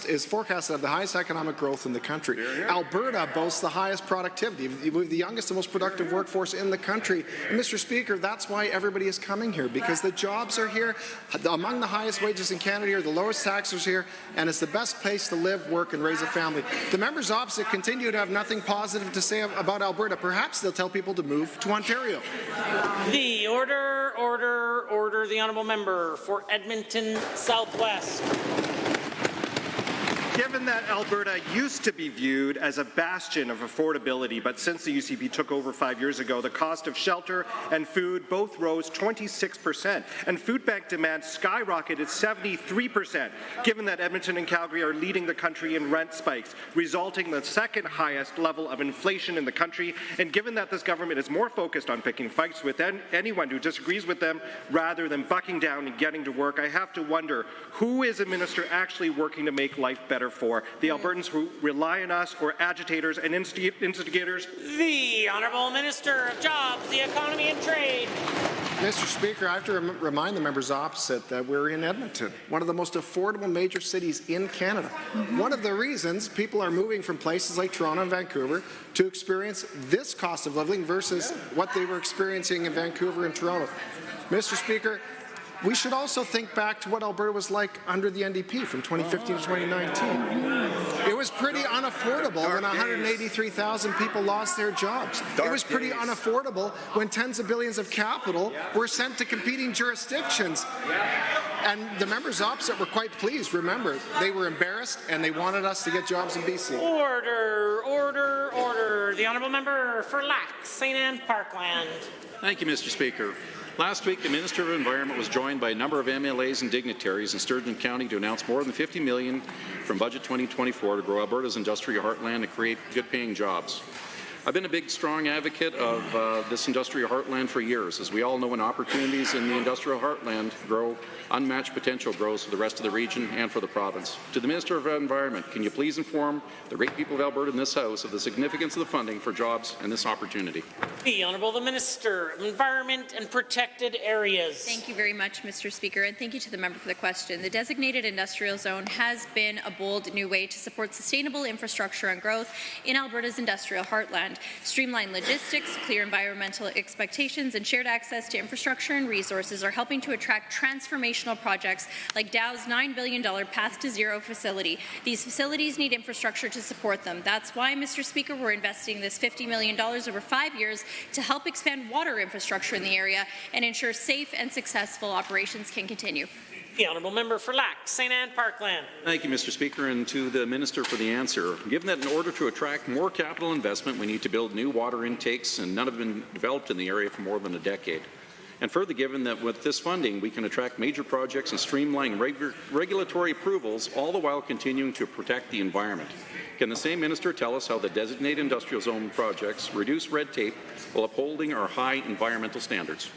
is forecast to have the highest economic growth in the country. Alberta boasts the highest productivity. We have the youngest and most productive workforce in the country. And Mr. Speaker, that's why everybody is coming here, because the jobs are here, among the highest wages in Canada here, the lowest taxes here, and it's the best place to live, work, and raise a family. The members opposite continue to have nothing positive to say about Alberta. Perhaps they'll tell people to move to Ontario. The order. The honourable member for Edmonton Southwest. Given that Alberta used to be viewed as a bastion of affordability, but since the UCP took over 5 years ago, the cost of shelter and food both rose 26%, and food bank demand skyrocketed 73%, given that Edmonton and Calgary are leading the country in rent spikes, resulting in the second highest level of inflation in the country, and given that this government is more focused on picking fights with anyone who disagrees with them rather than bucking down and getting to work, I have to wonder, who is a minister actually working to make life better for? The Albertans who rely on us, or agitators and instigators? The Honourable Minister of Jobs, the Economy and Trade. Mr. Speaker, I have to remind the members opposite that we're in Edmonton, one of the most affordable major cities in Canada. One of the reasons people are moving from places like Toronto and Vancouver to experience this cost of living versus what they were experiencing in Vancouver and Toronto. Mr. Speaker, we should also think back to what Alberta was like under the NDP from 2015 to 2019. It was pretty unaffordable when 183,000 people lost their jobs. It was pretty unaffordable when tens of billions of capital were sent to competing jurisdictions. And the members opposite were quite pleased. Remember, they were embarrassed and they wanted us to get jobs in BC. Order. The Honourable Member for Lac, St. Anne Parkland. Thank you, Mr. Speaker. Last week, the Minister of Environment was joined by a number of MLAs and dignitaries in Sturgeon County to announce more than $50 million from Budget 2024 to grow Alberta's industrial heartland and create good-paying jobs. I've been a big, strong advocate of this industrial heartland for years. As we all know, when opportunities in the industrial heartland grow, unmatched potential grows for the rest of the region and for the province. To the Minister of Environment, can you please inform the great people of Alberta in this House of the significance of the funding for jobs and this opportunity? The Honourable the Minister of Environment and Protected Areas. Thank you very much, Mr. Speaker, and thank you to the member for the question. The designated industrial zone has been a bold new way to support sustainable infrastructure and growth in Alberta's industrial heartland. Streamlined logistics, clear environmental expectations, and shared access to infrastructure and resources are helping to attract transformational projects like Dow's $9 billion Path to Zero facility. These facilities need infrastructure to support them. That's why, Mr. Speaker, we're investing this $50 million over 5 years to help expand water infrastructure in the area and ensure safe and successful operations can continue. The Honourable Member for Lac, St. Anne Parkland. Thank you, Mr. Speaker, and to the Minister for the answer. Given that in order to attract more capital investment, we need to build new water intakes, and none have been developed in the area for more than a decade. And further, given that with this funding, we can attract major projects and streamline regulatory approvals, all the while continuing to protect the environment. Can the same minister tell us how the designated industrial zone projects reduce red tape while upholding our high environmental standards?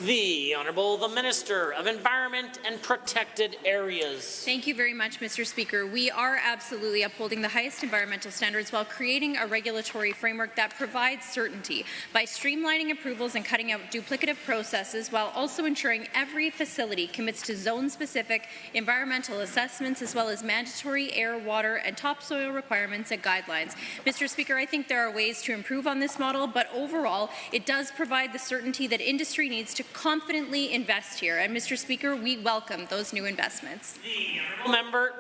The Honourable the Minister of Environment and Protected Areas. Thank you very much, Mr. Speaker. We are absolutely upholding the highest environmental standards while creating a regulatory framework that provides certainty by streamlining approvals and cutting out duplicative processes while also ensuring every facility commits to zone-specific environmental assessments as well as mandatory air, water, and topsoil requirements and guidelines. Mr. Speaker, I think there are ways to improve on this model, but overall, it does provide the certainty that industry needs to confidently invest here. And Mr. Speaker, we welcome those new investments. The Honourable Member.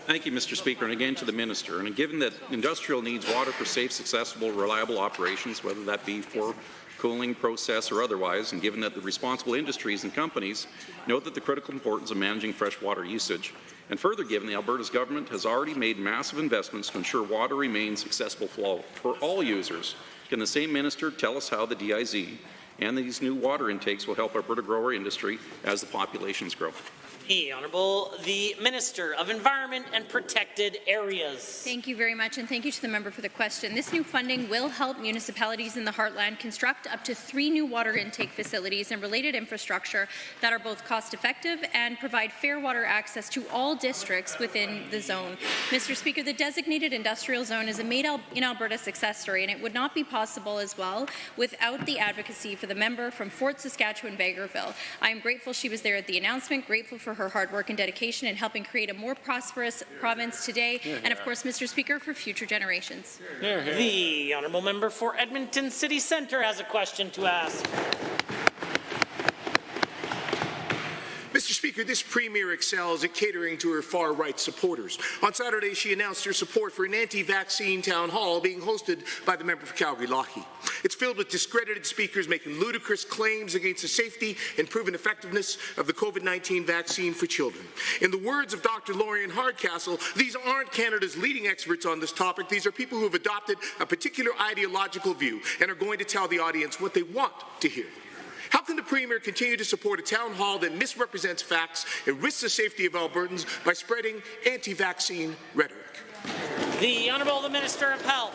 Thank you, Mr. Speaker, and again to the Minister. And given that industrial needs water for safe, accessible, reliable operations, whether that be for cooling, process, or otherwise, and given that the responsible industries and companies note that the critical importance of managing freshwater usage, and further given the Alberta's government has already made massive investments to ensure water remains accessible for all users, can the same minister tell us how the DIZ and these new water intakes will help Alberta grow our industry as the populations grow? The Honourable the Minister of Environment and Protected Areas. Thank you very much, and thank you to the member for the question. This new funding will help municipalities in the heartland construct up to 3 new water intake facilities and related infrastructure that are both cost-effective and provide fair water access to all districts within the zone. Mr. Speaker, the designated industrial zone is a Made in Alberta success story, and it would not be possible as well without the advocacy for the member from Fort Saskatchewan, Vegreville. I am grateful she was there at the announcement, grateful for her hard work and dedication in helping create a more prosperous province today, and of course, Mr. Speaker, for future generations. The Honourable Member for Edmonton City Centre has a question to ask. Mr. Speaker, this Premier excels at catering to her far-right supporters. On Saturday, she announced her support for an anti-vaccine town hall being hosted by the member for Calgary-Lochie. It's filled with discredited speakers making ludicrous claims against the safety and proven effectiveness of the COVID-19 vaccine for children. In the words of Dr. Lorian Hardcastle, these aren't Canada's leading experts on this topic. These are people who have adopted a particular ideological view and are going to tell the audience what they want to hear. How can the Premier continue to support a town hall that misrepresents facts and risks the safety of Albertans by spreading anti-vaccine rhetoric? The Honourable the Minister of Health.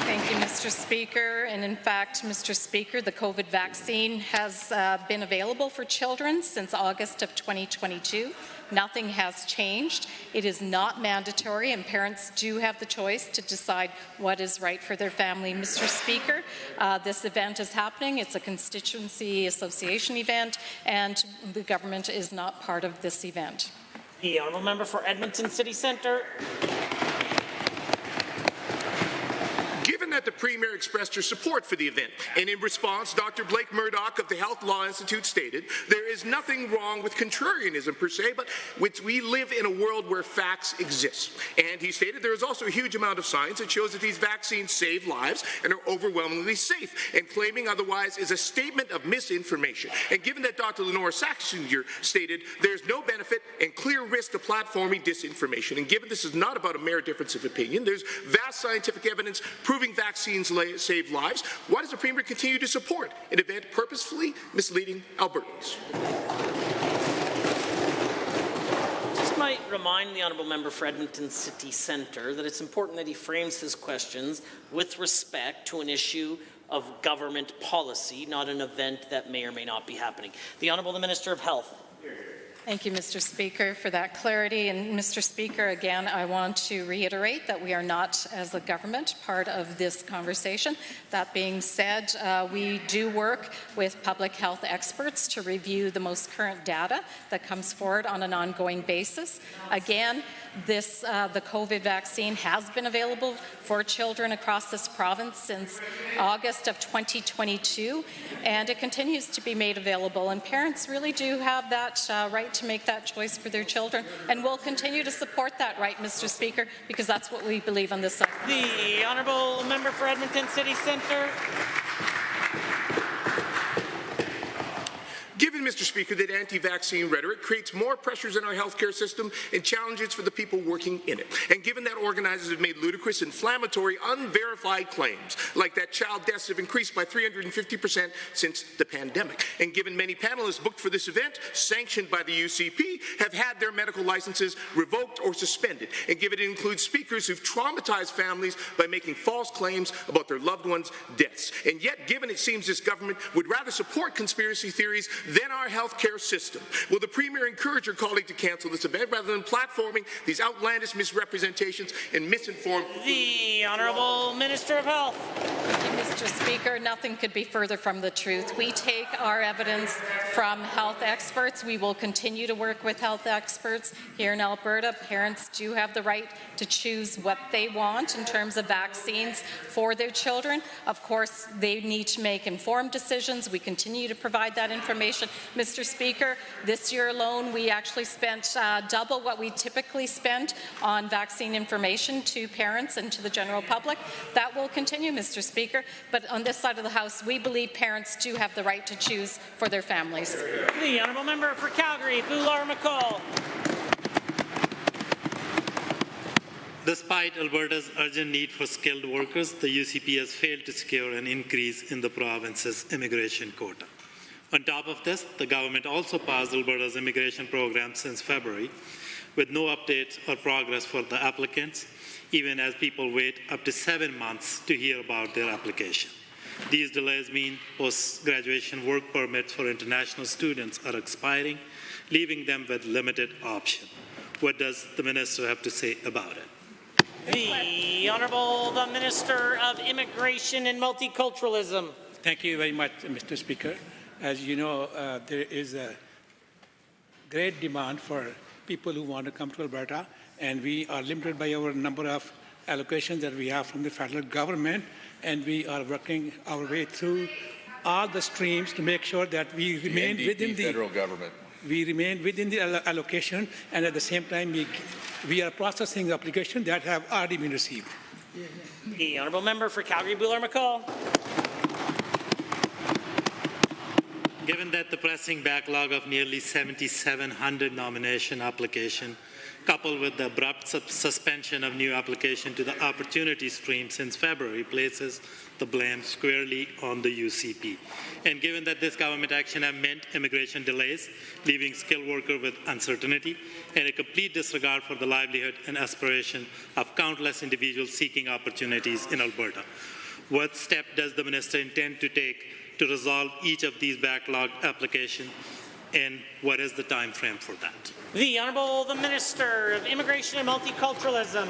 Thank you, Mr. Speaker. And in fact, Mr. Speaker, the COVID vaccine has been available for children since August of 2022. Nothing has changed. It is not mandatory, and parents do have the choice to decide what is right for their family. Mr. Speaker, this event is happening. It's a constituency association event, and the government is not part of this event. The Honourable Member for Edmonton City Centre. Given that the Premier expressed her support for the event, and in response, Dr. Blake Murdoch of the Health Law Institute stated, there is nothing wrong with contrarianism per se, but we live in a world where facts exist. And he stated there is also a huge amount of science that shows that these vaccines save lives and are overwhelmingly safe, and claiming otherwise is a statement of misinformation. And given that Dr. Lenore Saxinger stated there's no benefit and clear risk to platforming disinformation, and given this is not about a mere difference of opinion, there's vast scientific evidence proving vaccines vaccines save lives, why does the Premier continue to support an event purposefully misleading Albertans? Just might remind the honourable member for Edmonton City Centre that it's important that he frames his questions with respect to an issue of government policy, not an event that may or may not be happening. The Honourable the Minister of Health. Thank you, Mr. Speaker, for that clarity. And Mr. Speaker, again, I want to reiterate that we are not, as a government, part of this conversation. That being said, we do work with public health experts to review the most current data that comes forward on an ongoing basis. Again, the COVID vaccine has been available for children across this province since August of 2022, and it continues to be made available. And parents really do have that right to make that choice for their children, and we'll continue to support that right, Mr. Speaker, because that's what we believe on this side. The honourable member for Edmonton City Centre. Given, Mr. Speaker, that anti-vaccine rhetoric creates more pressures in our healthcare system and challenges for the people working in it, and given that organizers have made ludicrous, inflammatory, unverified claims, like that child deaths have increased by 350% since the pandemic, and given many panelists booked for this event, sanctioned by the UCP, have had their medical licenses revoked or suspended, and given it includes speakers who've traumatized families by making false claims about their loved ones' deaths, and yet given it seems this government would rather support conspiracy theories than our healthcare system, will the Premier encourage her colleague to cancel this event rather than platforming these outlandish misrepresentations and misinformed? The Honourable Minister of Health. Mr. Speaker, nothing could be further from the truth. We take our evidence from health experts. We will continue to work with health experts here in Alberta. Parents do have the right to choose what they want in terms of vaccines for their children. Of course, they need to make informed decisions. We continue to provide that information. Mr. Speaker, this year alone, we actually spent double what we typically spend on vaccine information to parents and to the general public. That will continue, Mr. Speaker, but on this side of the House, we believe parents do have the right to choose for their families. The honourable member for Calgary, Boular-McCall. Despite Alberta's urgent need for skilled workers, the UCP has failed to secure an increase in the province's immigration quota. On top of this, the government also paused Alberta's immigration program since February, with no updates or progress for the applicants, even as people wait up to 7 months to hear about their application. These delays mean post-graduation work permits for international students are expiring, leaving them with limited option. What does the minister have to say about it? The Honourable the Minister of Immigration and Multiculturalism. Thank you very much, Mr. Speaker. As you know, there is a great demand for people who want to come to Alberta, and we are limited by our number of allocations that we have from the federal government, and we are working our way through all the streams to make sure that we remain within the federal government. We remain within the allocation, and at the same time, we are processing applications that have already been received. The honourable member for Calgary, Boular-McCall. Given that the pressing backlog of nearly 7,700 nomination applications, coupled with the abrupt suspension of new application to the opportunity stream since February, places the blame squarely on the UCP. And given that this government action has meant immigration delays, leaving skilled workers with uncertainty, and a complete disregard for the livelihood and aspiration of countless individuals seeking opportunities in Alberta, what step does the minister intend to take to resolve each of these backlogged applications, and what is the time frame for that? The Honourable the Minister of Immigration and Multiculturalism.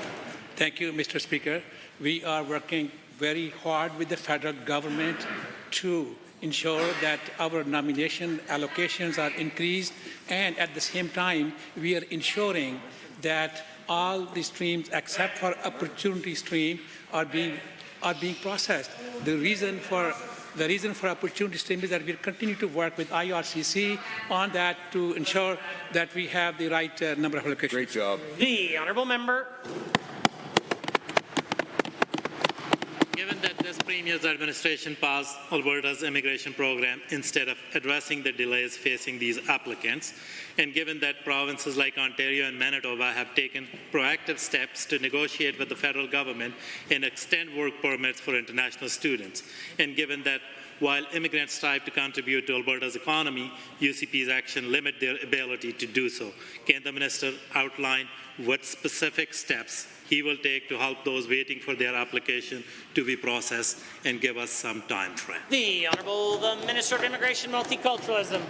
Thank you, Mr. Speaker. We are working very hard with the federal government to ensure that our nomination allocations are increased, and at the same time, we are ensuring that all the streams except for opportunity stream are being processed. The reason for opportunity stream is that we continue to work with IRCC on that to ensure that we have the right number of allocations. Great job. The honourable member. Given that this this Premier's administration passed Alberta's immigration program instead of addressing the delays facing these applicants, and given that provinces like Ontario and Manitoba have taken proactive steps to negotiate with the federal government and extend work permits for international students, and given that while immigrants strive to contribute to Alberta's economy, UCP's action limit their ability to do so. Can the minister outline what specific steps he will take to help those waiting for their application to be processed and give us some time frame? The Honourable the Minister of Immigration Multiculturalism.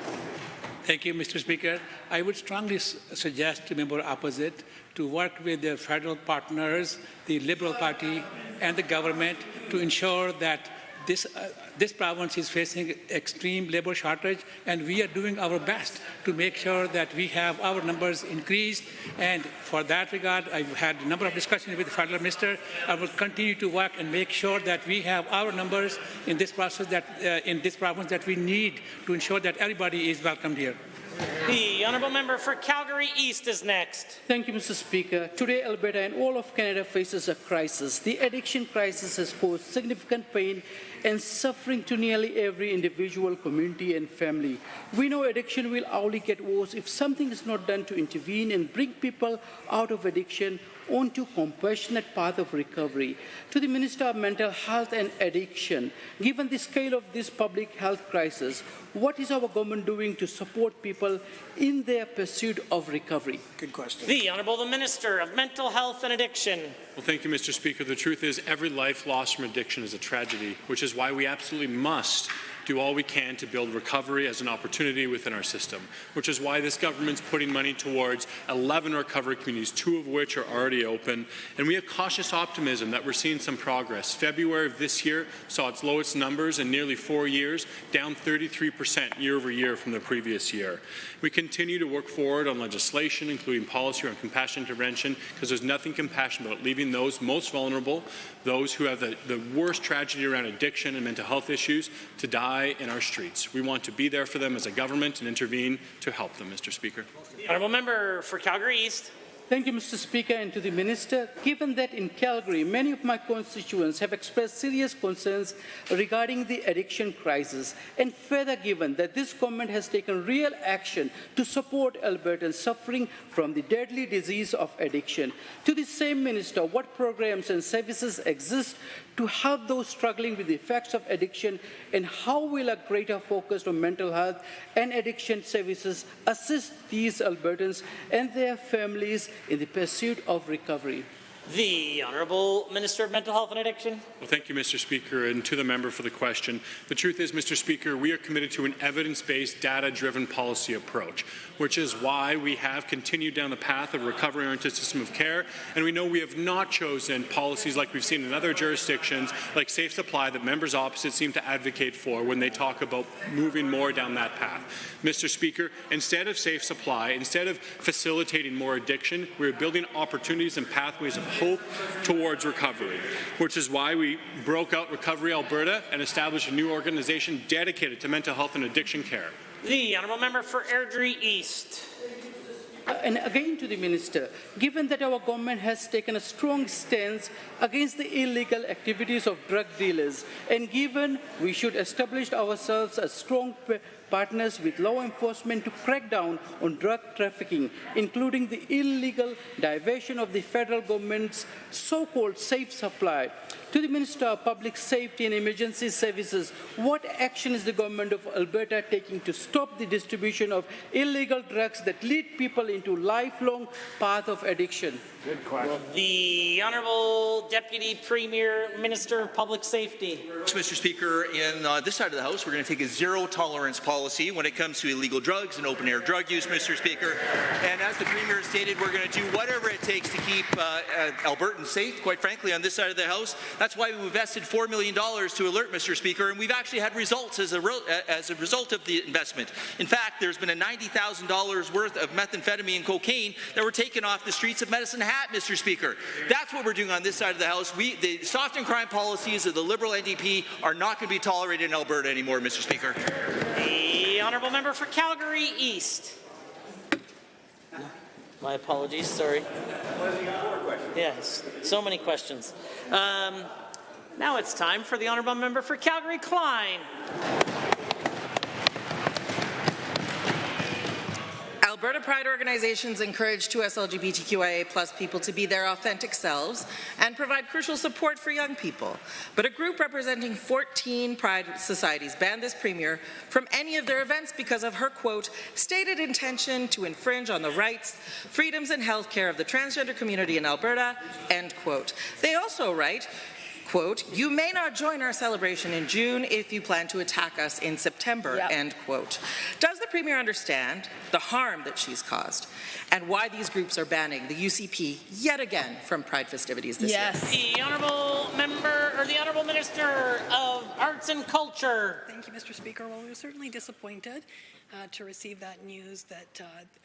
Thank you, Mr. Speaker. I would strongly suggest to member opposite to work with their federal partners, the Liberal Party and the government to ensure that this province is facing extreme labor shortage, and we are doing our best to make sure that we have our numbers increased. And for that regard, I've had a number of discussions with the federal minister. I will continue to work and make sure that we have our numbers in this process, in this province, that we need to ensure that everybody is welcomed here. The Honourable Member for Calgary East is next. Thank you, Mr. Speaker. Today, Alberta and all of Canada faces a crisis. The addiction crisis has caused significant pain and suffering to nearly every individual, community and family. We know addiction will only get worse if something is not done to intervene and bring people out of addiction onto compassionate path of recovery. To the Minister of Mental Health and Addiction, given the scale of this public health crisis, what is our government doing to support people in their pursuit of recovery? Good question. The Honourable the Minister of Mental Health and Addiction. Well, thank you, Mr. Speaker. The truth is every life lost from addiction is a tragedy, which is why we absolutely must do all we can to build recovery as an opportunity within our system, which is why this government's putting money towards 11 recovery communities, 2 of which are already open. And we have cautious optimism that we're seeing some progress. February of this year saw its lowest numbers in nearly 4 years, down 33% year over year from the previous year. We continue to work forward on legislation, including policy on compassionate intervention, because there's nothing compassionate about leaving those most vulnerable, those who have the worst tragedy around addiction and mental health issues, to die in our streets. We want to be there for them as a government and intervene to help them, Mr. Speaker. The Honourable Member for Calgary East. Thank you, Mr. Speaker, and to the Minister. Given that in Calgary, many of my constituents have expressed serious concerns regarding the addiction crisis, and further given that this government has taken real action to support Albertans suffering from the deadly disease of addiction, to the same Minister, what programs and services exist to help those struggling with the effects of addiction, and how will a greater focus on mental health and addiction services assist these Albertans and their families in the pursuit of recovery? The Honourable Minister of Mental Health and Addiction. Well, thank you, Mr. Speaker, and to the member for the question. The truth is, Mr. Speaker, we are committed to an evidence-based, data-driven policy approach, which is why we have continued down the path of recovery-oriented system of care, and we know we have not chosen policies like we've seen in other jurisdictions, like safe supply, that members opposite seem to advocate for when they talk about moving more down that path. Mr. Speaker, instead of safe supply, instead of facilitating more addiction, we are building opportunities and pathways of hope towards recovery, which is why we broke out Recovery Alberta and established a new organization dedicated to mental health and addiction care. The Honourable Member for Airdrie East. And again to the Minister, given that our government has taken a strong stance against the illegal activities of drug dealers, and given we should establish ourselves as strong partners with law enforcement to crack down on drug trafficking, including the illegal diversion of the federal government's so-called safe supply. To the Minister of Public Safety and Emergency Services, what action is the government of Alberta taking to stop the distribution of illegal drugs that lead people into lifelong path of addiction? Good question. The Honourable Deputy Premier, Minister of Public Safety. Mr. Speaker, in this side of the House, we're going to take a zero-tolerance policy when it comes to illegal drugs and open-air drug use, Mr. Speaker. And as the Premier stated, we're going to do whatever it takes to keep Albertans safe, quite frankly, on this side of the House. That's why we invested $4 million to alert, Mr. Speaker, and we've actually had results as a result of the investment. In fact, there's been a $90,000 worth of methamphetamine and cocaine that were taken off the streets of Medicine Hat, Mr. Speaker. That's what we're doing on this side of the House. The soft and crime policies of the Liberal NDP are not going to be tolerated in Alberta anymore, Mr. Speaker. The Honourable Member for Calgary East. My apologies, sorry. Yes, so many questions. Now it's time for the honourable member for Calgary Klein. Alberta Pride organizations encourage 2S LGBTQIA+ people to be their authentic selves and provide crucial support for young people. But a group representing 14 Pride societies banned this premier from any of their events because of her, quote, stated intention to infringe on the rights, freedoms, and health care of the transgender community in Alberta, end quote. They also write, quote, you may not join our celebration in June if you plan to attack us in September, end quote. Does the Premier understand the harm that she's caused and why these groups are banning the UCP yet again from Pride festivities this year? The honourable member, or the honourable Minister of Arts and Culture. Thank you, Mr. Speaker. Well, we're certainly disappointed to receive that news that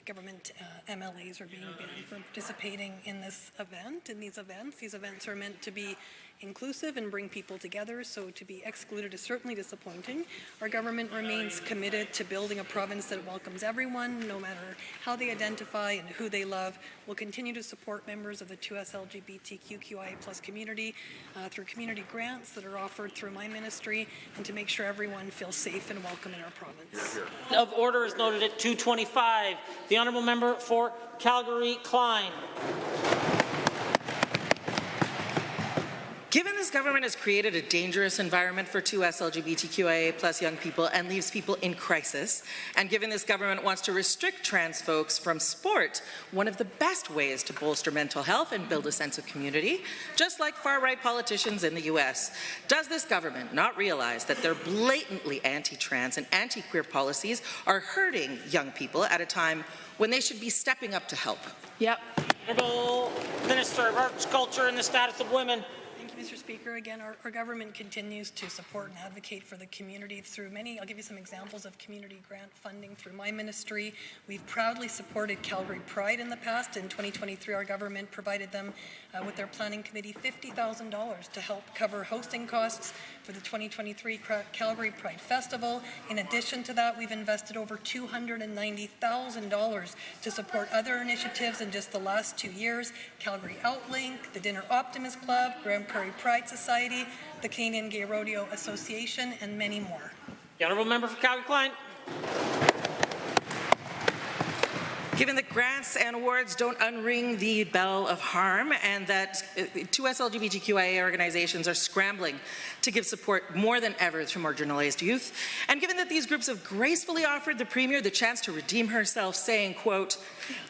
government MLAs are being banned from participating in this event, in these events. These events are meant to be inclusive and bring people together, so to be excluded is certainly disappointing. Our government remains committed to building a province that welcomes everyone, no matter how they identify and who they love. We'll continue to support members of the 2S LGBTQIA+ community through community grants that are offered through my ministry, and to make sure everyone feels safe and welcome in our province. Of order is noted at 2:25. The honourable member for Calgary Klein. Given this government has created a dangerous environment for 2S LGBTQIA+ young people and leaves people in crisis, and given this government wants to restrict trans folks from sport, one of the best ways to bolster mental health and build a sense of community, just like far-right politicians in the US, does this government not realize that their blatantly anti-trans and anti-queer policies are hurting young people at a time when they should be stepping up to help? Honourable Minister of Arts, Culture and the Status of Women. Mr. Speaker, again, our government continues to support and advocate for the community through many, I'll give you some examples of community grant funding through my ministry. We've proudly supported Calgary Pride in the past. In 2023, our government provided them with their planning committee $50,000 to help cover hosting costs for the 2023 Calgary Pride Festival. In addition to that, we've invested over $290,000 to support other initiatives in just the last 2 years: Calgary Outlink, the Dinner Optimist Club, Grand Prairie Pride Society, the Canadian Gay Rodeo Association, and many more. The honourable member for Calgary Klein. Given that grants and awards don't unring the bell of harm, and that 2S LGBTQIA organizations are scrambling to give support more than ever through marginalized youth, and given that these groups have gracefully offered the Premier the chance to redeem herself, saying, quote,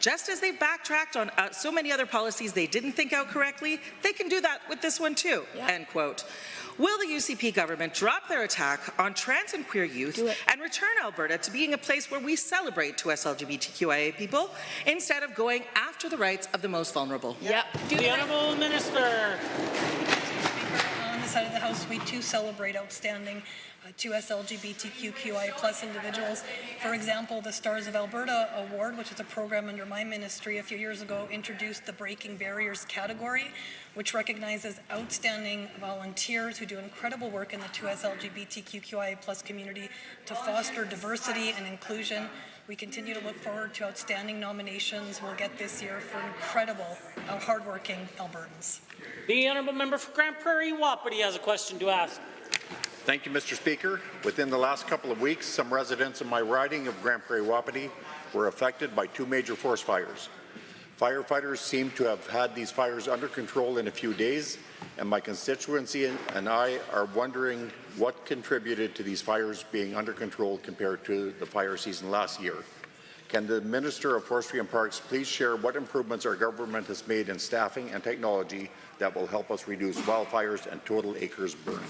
just as they've backtracked on so many other policies they didn't think out correctly, they can do that with this one too, end quote. Will the UCP government drop their attack on trans and queer youth and return Alberta to being a place where we celebrate 2S LGBTQIA people instead of going after the rights of the most vulnerable? The honourable Minister. On the side of the House, we too celebrate outstanding 2S LGBTQIA+ individuals. For example, the Stars of Alberta Award, which is a program under my ministry a few years ago, introduced the Breaking Barriers category, which recognizes outstanding volunteers who do incredible work in the 2S LGBTQIA+ community to foster diversity and inclusion. We continue to look forward to outstanding nominations we'll get this year for incredible, hardworking Albertans. The honourable member for Grand Prairie Wapiti has a question to ask. Thank you, Mr. Speaker. Within the last couple of weeks, some residents in my riding of Grand Prairie Wapiti were affected by 2 major forest fires. Firefighters seem to have had these fires under control in a few days, and my constituency and I are wondering what contributed to these fires being under control compared to the fire season last year. Can the Minister of Forestry and Parks please share what improvements our government has made in staffing and technology that will help us reduce wildfires and total acres burned?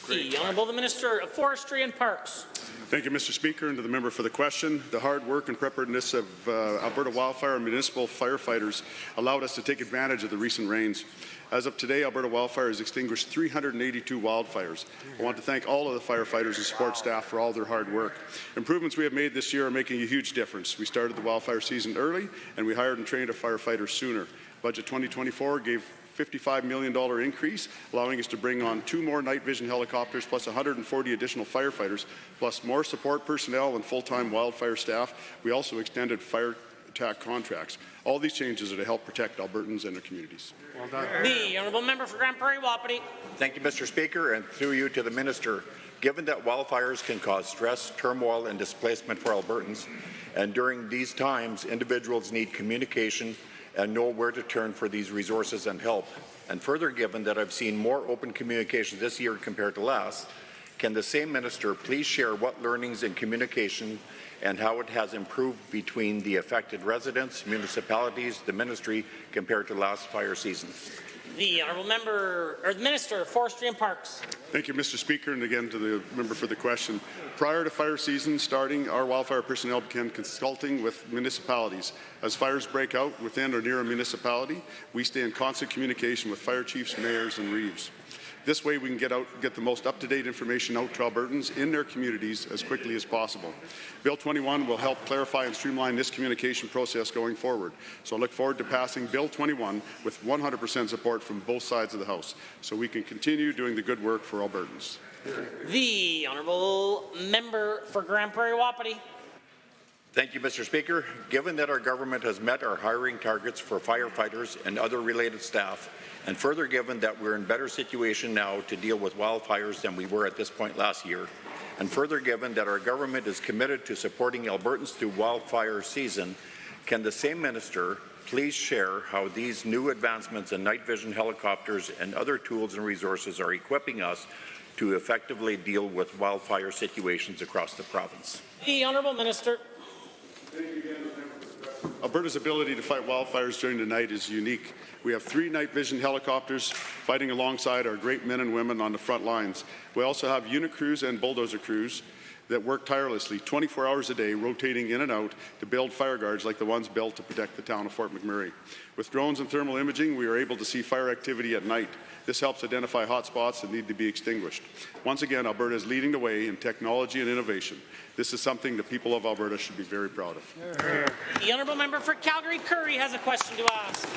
The Honourable the Minister of Forestry and Parks. Thank you, Mr. Speaker, and to the member for the question. The hard work and preparedness of Alberta wildfire and municipal firefighters allowed us to take advantage of the recent rains. As of today, Alberta Wildfire has extinguished 382 wildfires. I want to thank all of the firefighters and support staff for all their hard work. Improvements we have made this year are making a huge difference. We started the wildfire season early, and we hired and trained our firefighters sooner. Budget 2024 gave $55 million increase, allowing us to bring on 2 more night vision helicopters, plus 140 additional firefighters, plus more support personnel and full-time wildfire staff. We also extended fire TAC contracts. All these changes are to help protect Albertans and their communities. Well done. The Honourable Member for Grand Prairie Wapiti. Thank you, Mr. Speaker, and through you to the Minister. Given that wildfires can cause stress, turmoil, and displacement for Albertans, and during these times, individuals need communication and know where to turn for these resources and help. And further, given that I've seen more open communications this year compared to last, can the same minister please share what learnings in communication and how it has improved between the affected residents, municipalities, the ministry compared to last fire season? The Honourable Member, or the Minister of Forestry and Parks. Thank you, Mr. Speaker, and again to the member for the question. Prior to fire season starting, our wildfire personnel began consulting with municipalities. As fires break out within or near a municipality, we stay in constant communication with fire chiefs, mayors, and reeves. This way we can get the most up-to-date information out to Albertans in their communities as quickly as possible. Bill 21 will help clarify and streamline this communication process going forward. So I look forward to passing Bill 21 with 100% support from both sides of the House so we can continue doing the good work for Albertans. The Honourable Member for Grand Prairie Wapiti. Thank you, Mr. Speaker. Given that our government has met our hiring targets for firefighters and other related staff, and further given that we're in better situation now to deal with wildfires than we were at this point last year, and further given that our government is committed to supporting Albertans through wildfire season, can the same minister please share how these new advancements in night vision helicopters and other tools and resources are equipping us to effectively deal with wildfire situations across the province? The Honourable Minister. Alberta's ability to fight wildfires during the night is unique. We have 3 night vision helicopters fighting alongside our great men and women on the front lines. We also have unit crews and bulldozer crews that work tirelessly 24 hours a day, rotating in and out to build fire guards like the ones built to protect the town of Fort McMurray. With drones and thermal imaging, we are able to see fire activity at night. This helps identify hot spots that need to be extinguished. Once again, Alberta is leading the way in technology and innovation. This is something the people of Alberta should be very proud of. The Honourable Member for Calgary-Curry has a question to ask.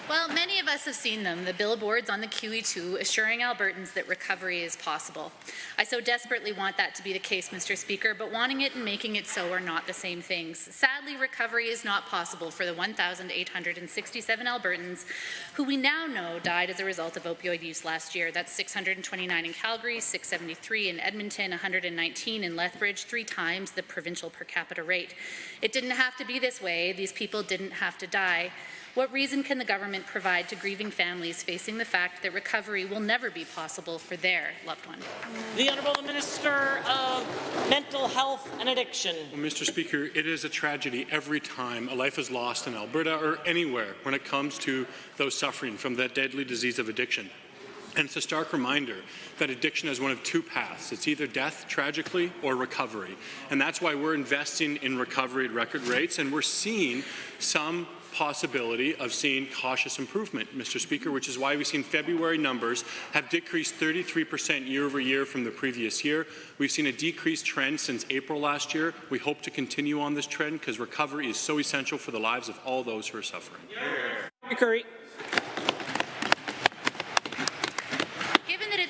Well, many of us have seen them, the billboards on the QE2 assuring Albertans that recovery is possible. I so desperately want that to be the case, Mr. Speaker, but wanting it and making it so are not the same things. Sadly, recovery is not possible for the 1,867 Albertans who we now know died as a result of opioid use last year. That's 629 in Calgary, 673 in Edmonton, 119 in Lethbridge, 3 times the provincial per capita rate. It didn't have to be this way. These people didn't have to die. What reason can the government provide to grieving families facing the fact that recovery will never be possible for their loved one? The Honourable Minister of Mental Health and Addiction. Well, Mr. Speaker, it is a tragedy every time a life is lost in Alberta or anywhere when it comes to those suffering from that deadly disease of addiction. And it's a stark reminder that addiction has one of 2 paths. It's either death, tragically, or recovery. And that's why we're investing in recovery at record rates, and we're seeing some possibility of seeing cautious improvement, Mr. Speaker, which is why we've seen February numbers have decreased 33% year over year from the previous year. We've seen a decreased trend since April last year. We hope to continue on this trend because recovery is so essential for the lives of all those who are suffering. Curry.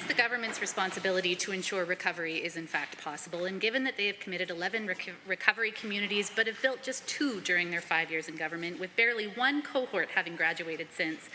The government's responsibility to ensure recovery is in fact possible, and given that they have committed 11 recovery communities but have built just 2 during their 5 years in government, with barely 1 cohort having graduated since,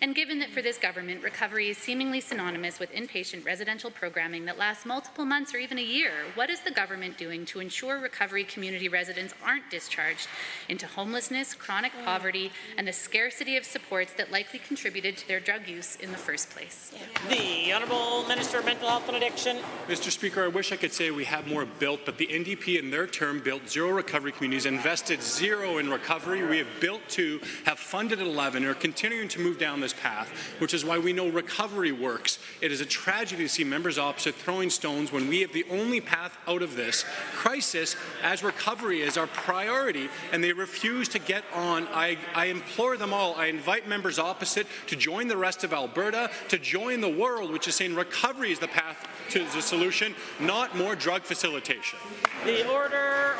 and given that for this government recovery is seemingly synonymous with inpatient residential programming that lasts multiple months or even a year, what is the government doing to ensure recovery community residents aren't discharged into homelessness, chronic poverty, and the scarcity of supports that likely contributed to their drug use in the first place? The Honourable Minister of Mental Health and Addiction. Mr. Speaker, I wish I could say we have more built, but the NDP in their term built 0 recovery communities, invested 0 in recovery. We have built 2, have funded 11, and are continuing to move down this path, which is why we know recovery works. It is a tragedy to see members opposite throwing stones when we have the only path out of this crisis as recovery is our priority, and they refuse to get on. I implore them all, I invite members opposite to join the rest of Alberta, to join the world, which is saying recovery is the path to the solution, not more drug facilitation. The order.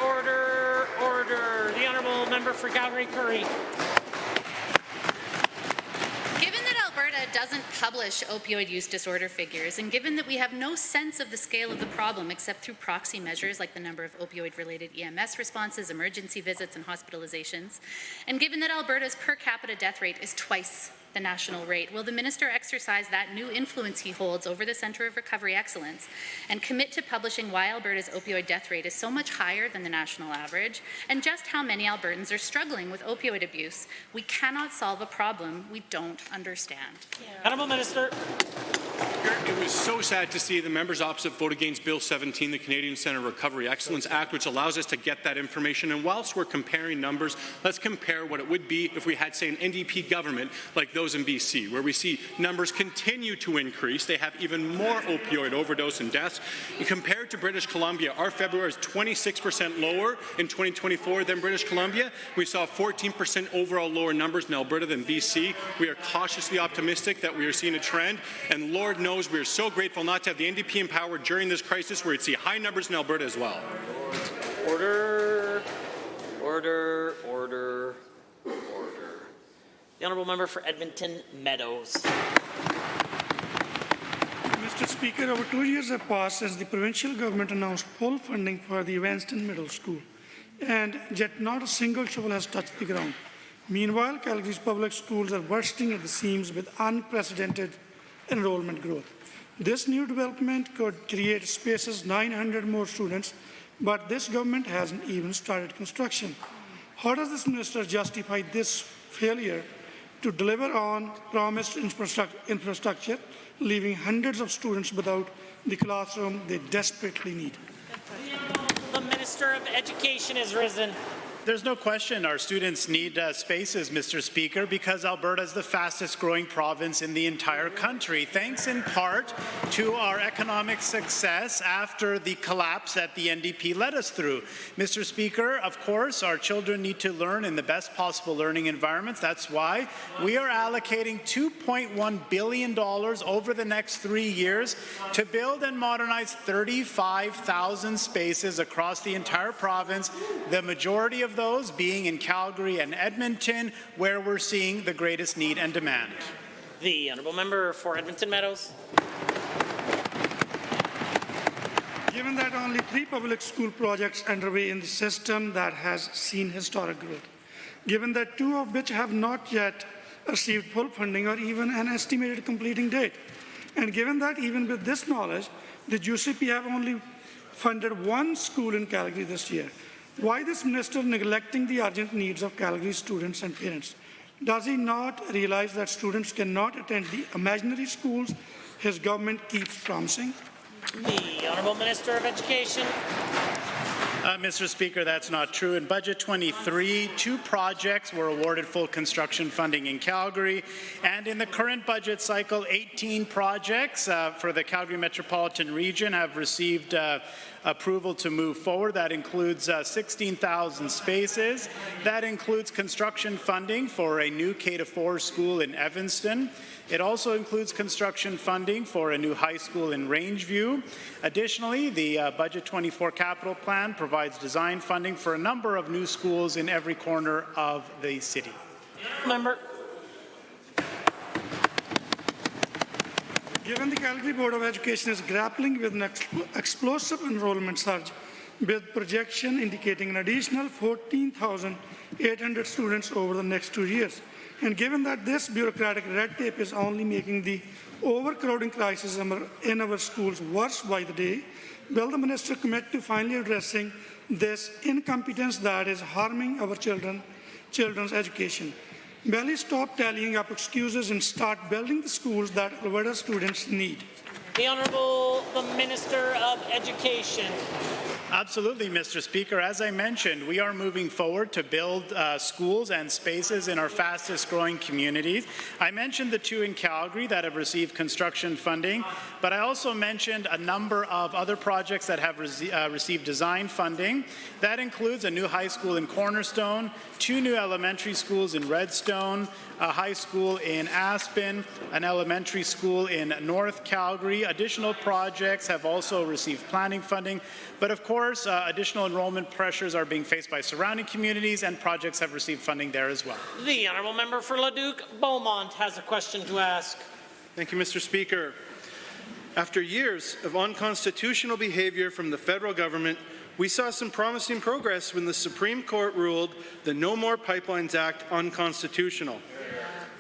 The Honourable Member for Calgary-Curry. Given that Alberta doesn't publish opioid use disorder figures, and given that we have no sense of the scale of the problem except through proxy measures like the number of opioid-related EMS responses, emergency visits, and hospitalizations, and given that Alberta's per capita death rate is twice the national rate, will the minister exercise that new influence he holds over the Centre of Recovery Excellence and commit to publishing why Alberta's opioid death rate is so much higher than the national average and just how many Albertans are struggling with opioid abuse? We cannot solve a problem we don't understand. Honourable Minister. It was so sad to see the members opposite vote against Bill 17, the Canadian Centre Recovery Excellence Act, which allows us to get that information. And whilst we're comparing numbers, let's compare what it would be if we had, say, an NDP government like those in BC, where we see numbers continue to increase. They have even more opioid overdose and deaths. And compared to British Columbia, our February is 26% lower in 2024 than British Columbia. We saw 14% overall lower numbers in Alberta than BC. We are cautiously optimistic that we are seeing a trend, and Lord knows we are so grateful not to have the NDP in power during this crisis, where you'd see high numbers in Alberta as well. Order. The honourable member for Edmonton Meadows. Mr. Speaker, over 2 years have passed since the provincial government announced full funding for the Evanston Middle School, and yet not a single shovel has touched the ground. Meanwhile, Calgary's public schools are bursting at the seams with unprecedented enrollment growth. This new development could create spaces 900 more students, but this government hasn't even started construction. How does this minister justify this failure to deliver on promised infrastructure, leaving hundreds of students without the classroom they desperately need? The Minister of Education has risen. There's no question our students need spaces, Mr. Speaker, because Alberta is the fastest growing province in the entire country, thanks in part to our economic success after the collapse that the NDP led us through. Mr. Speaker, of course, our children need to learn in the best possible learning environments. That's why we are allocating $2.1 billion over the next 3 years to build and modernize 35,000 spaces across the entire province, the majority of those being in Calgary and Edmonton, where we're seeing the greatest need and demand. The honourable member for Edmonton Meadows. Given that only 3 public school projects underway in the system that has seen historic growth, given that 2 of which have not yet received full funding or even an estimated completing date, and given that even with this knowledge, the UCP have only funded 1 school in Calgary this year, why this minister neglecting the urgent needs of Calgary students and parents? Does he not realize that students cannot attend the imaginary schools his government keeps promising? The Honourable Minister of Education. Mr. Speaker, that's not true. In Budget 23, 2 projects were awarded full construction funding in Calgary, and in the current budget cycle, 18 projects for the Calgary Metropolitan Region have received approval to move forward. That includes 16,000 spaces. That includes construction funding for a new K-4 school in Evanston. It also includes construction funding for a new high school in Rangeview. Additionally, the Budget 24 capital plan provides design funding for a number of new schools in every corner of the city. Member. Given the Calgary Board of Education is grappling with an explosive enrollment surge, with projection indicating an additional 14,800 students over the next 2 years, and given that this bureaucratic red tape is only making the overcrowding crisis in our schools worse by the day, will the minister commit to finally addressing this incompetence that is harming our children's education? Will he stop tallying up excuses and start building the schools that Alberta students need? The Honourable Minister of Education. Absolutely, Mr. Speaker. As I mentioned, we are moving forward to build schools and spaces in our fastest growing communities. I mentioned the 2 in Calgary that have received construction funding, but I also mentioned a number of other projects that have received design funding. That includes a new high school in Cornerstone, 2 new elementary schools in Redstone, a high school in Aspen, an elementary school in North Calgary. Additional projects have also received planning funding, but of course, course, additional enrollment pressures are being faced by surrounding communities, and projects have received funding there as well. The honourable member for Leduc Beaumont has a question to ask. Thank you, Mr. Speaker. After years of unconstitutional behavior from the federal government, we saw some promising progress when the Supreme Court ruled the No More Pipelines Act unconstitutional.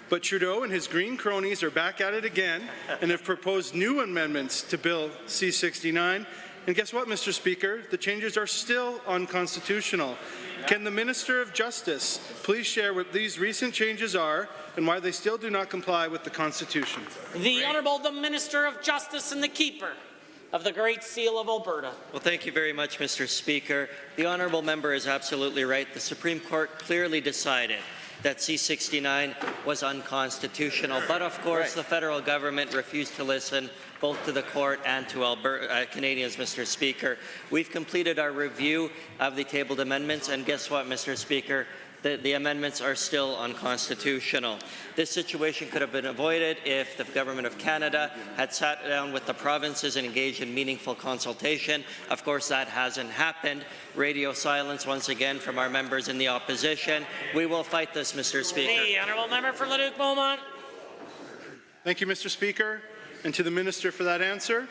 But Trudeau and his green cronies are back at it again and have proposed new amendments to Bill C-69. And guess what, Mr. Speaker? The changes are still unconstitutional. Can the Minister of Justice please share what these recent changes are and why they still do not comply with the Constitution? The Honourable the Minister of Justice and the Keeper of the Great Seal of Alberta. Well, thank you very much, Mr. Speaker. The honourable member is absolutely right. The Supreme Court clearly decided that C-69 was unconstitutional. But of course, the federal government refused to listen both to the court and to Alberta, Canadians, Mr. Speaker. We've completed our review of the tabled amendments, and guess what, Mr. Speaker? The amendments are still unconstitutional. This situation could have been avoided if the Government of Canada had sat down with the provinces and engaged in meaningful consultation. Of course, that hasn't happened. Radio silence once again from our members in the opposition. We will fight this, Mr. Speaker. The honourable member for Leduc Beaumont. Thank you, Mr. Speaker, and to the Minister for that answer.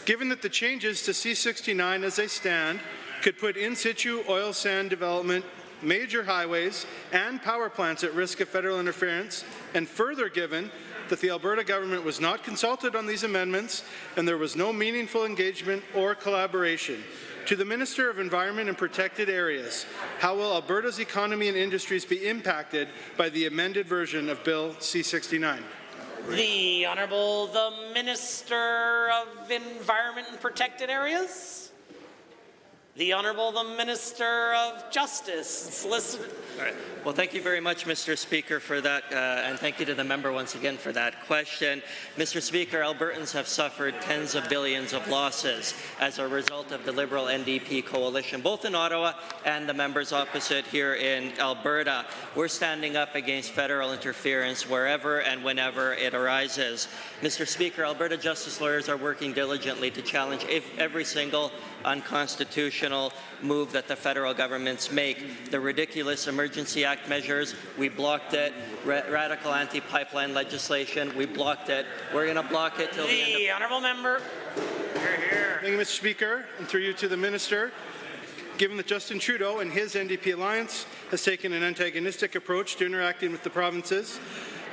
Given that the changes to C-69 as they stand could put in situ oil sand development, major highways and power plants at risk of federal interference, and further given that the Alberta government was not consulted on these amendments and there was no meaningful engagement or collaboration. To the Minister of Environment and Protected Areas, how will Alberta's economy and industries be impacted by the amended version of Bill C-69? The Honourable the Minister of Environment and Protected Areas. The Honourable the Minister of Justice. Solicitor. All right. Well, thank you very much, Mr. Speaker, for that, and thank you to the member once again for that question. Mr. Speaker, Albertans have suffered tens of billions of losses as a result of the Liberal NDP coalition, both in Ottawa and the members opposite here in Alberta. We're standing up against federal interference wherever and whenever it arises. Mr. Speaker, Alberta justice lawyers are working diligently to challenge every single unconstitutional move that the federal governments make. The ridiculous Emergency Act measures, we blocked it. Radical anti-pipeline legislation, we blocked it. We're going to block it till the end of... The honourable member. Thank you, Mr. Speaker, and through you to the Minister. Given that Justin Trudeau and his NDP alliance has taken an antagonistic approach to interacting with the provinces,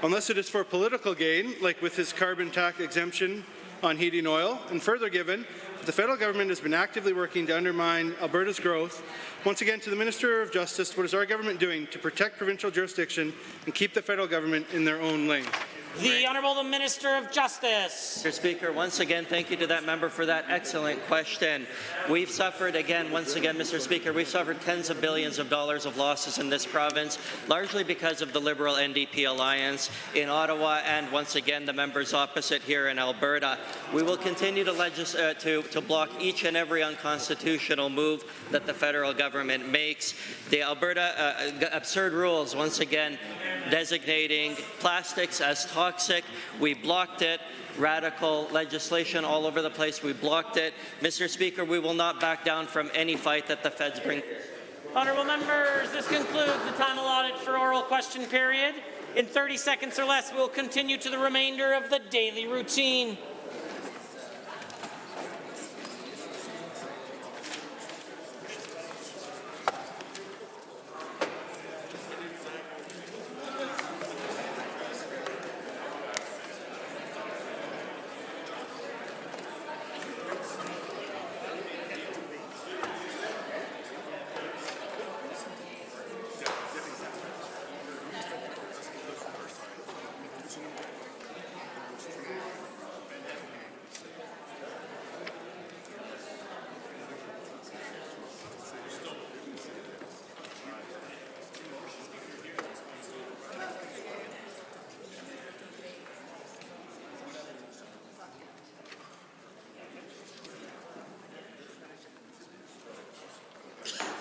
unless it is for political gain, like with his carbon tax exemption on heating oil, and further given the federal government has been actively working to undermine Alberta's growth. Once again, to the Minister of Justice, what is our government doing to protect provincial jurisdiction and keep the federal government in their own lane? The Honourable the Minister of Justice. Mr. Speaker, once again, thank you to that member for that excellent question. We've suffered once again, Mr. Speaker, we've suffered tens of billions of dollars of losses in this province, largely because of the Liberal NDP alliance in Ottawa and once again the members opposite here in Alberta. We will continue to block each and every unconstitutional move that the federal government makes. The Alberta absurd rules, once again, designating plastics as toxic. We blocked it. Radical legislation all over the place. We blocked it. Mr. Speaker, we will not back down from any fight that the feds bring. Honourable members, this concludes the time allotted for oral question period. In 30 seconds or less, we'll continue to the remainder of the daily routine.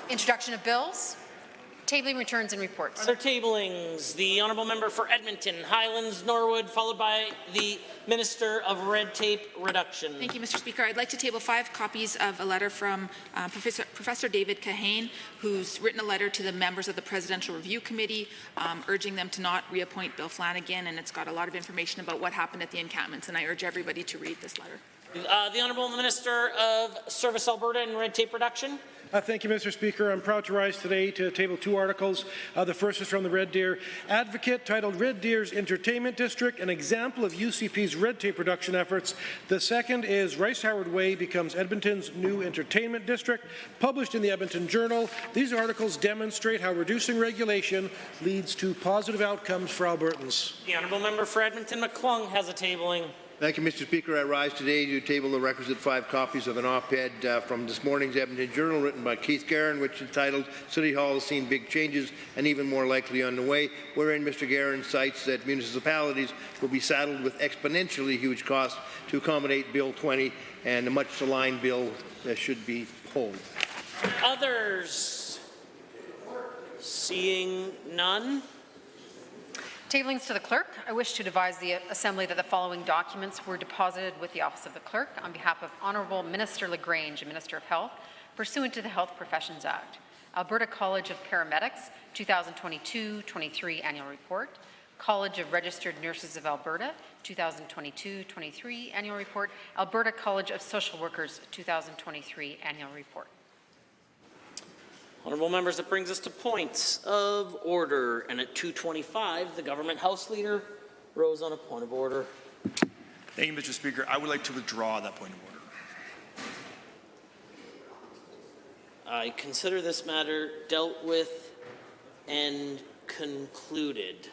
Introduction of bills. Tabling returns and reports. Other tablings. The Honourable Member for Edmonton, Highlands, Norwood, followed by the Minister of Red Tape Reduction. Thank you, Mr. Speaker. I'd like to table 5 copies of a letter from Professor David Kahane, who's written a letter to the members of the Presidential Review Committee urging them to not reappoint Bill Flanagan, and it's got a lot of information about what happened at the encampments, and I urge everybody to read this letter. The Honourable Minister of Service Alberta and Red Tape Reduction. Thank you, Mr. Speaker. I'm proud to rise today to table 2 articles. The first is from the Red Deer Advocate, titled Red Deer's Entertainment District, an example of UCP's red tape reduction efforts. The second is Rice Howard Way becomes Edmonton's new entertainment district, published in the Edmonton Journal. These articles demonstrate how reducing regulation leads to positive outcomes for Albertans. The Honourable Member for Edmonton McClung has a tabling. Thank you, Mr. Speaker. I rise today to table the requisite 5 copies of an op-ed from this morning's Edmonton Journal written by Keith Guerin, which is entitled City Hall has seen big changes and even more likely on the way, wherein Mr. Guerin cites that municipalities will be saddled with exponentially huge costs to accommodate Bill 20 and a much-maligned bill that should be pulled. Others? Seeing none. Tablings to the Clerk. I wish to advise the Assembly that the following documents were deposited with the Office of the Clerk on behalf of Honourable Minister LaGrange, Minister of Health, pursuant to the Health Professions Act. Alberta College of Paramedics 2022-23 Annual Report. College of Registered Nurses of Alberta 2022-23 Annual Report. Alberta College of Social Workers 2023 Annual Report. Honourable members, that brings us to points of order. And at 2:25, the Government House Leader rose on a point of order. Thank you, Mr. Speaker. I would like to withdraw that point of order. I consider this matter dealt with and concluded.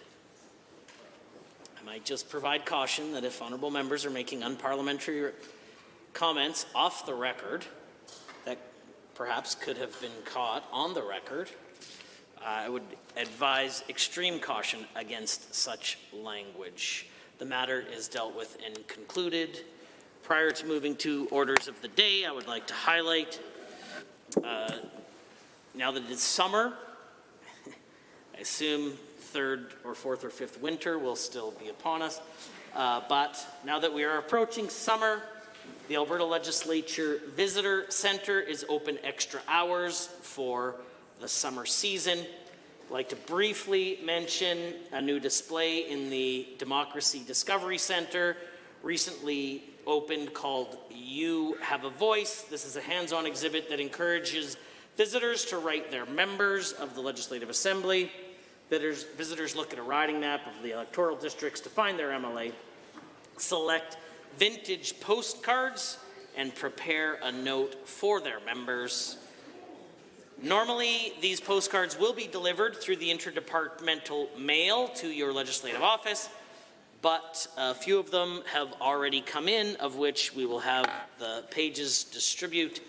I might just provide caution that if honourable members are making unparliamentary comments off the record, that perhaps could have been caught on the record, I would advise extreme caution against such language. The matter is dealt with and concluded. Prior to moving to orders of the day, I would like to highlight, now that it's summer, I assume 3rd or 4th or 5th winter will still be upon us, but now that we are approaching summer, the Alberta Legislature Visitor Centre is open extra hours for the summer season. I'd like to briefly mention a new display in the Democracy Discovery Centre, recently opened, called You Have a Voice. This is a hands-on exhibit that encourages visitors to write their members of the Legislative Assembly. Visitors look at a riding map of the electoral districts to find their MLA, select vintage postcards, and prepare a note for their members. Normally, these postcards will be delivered through the interdepartmental mail to your legislative office, but a few of them have already come in, of which we will have the pages distribute.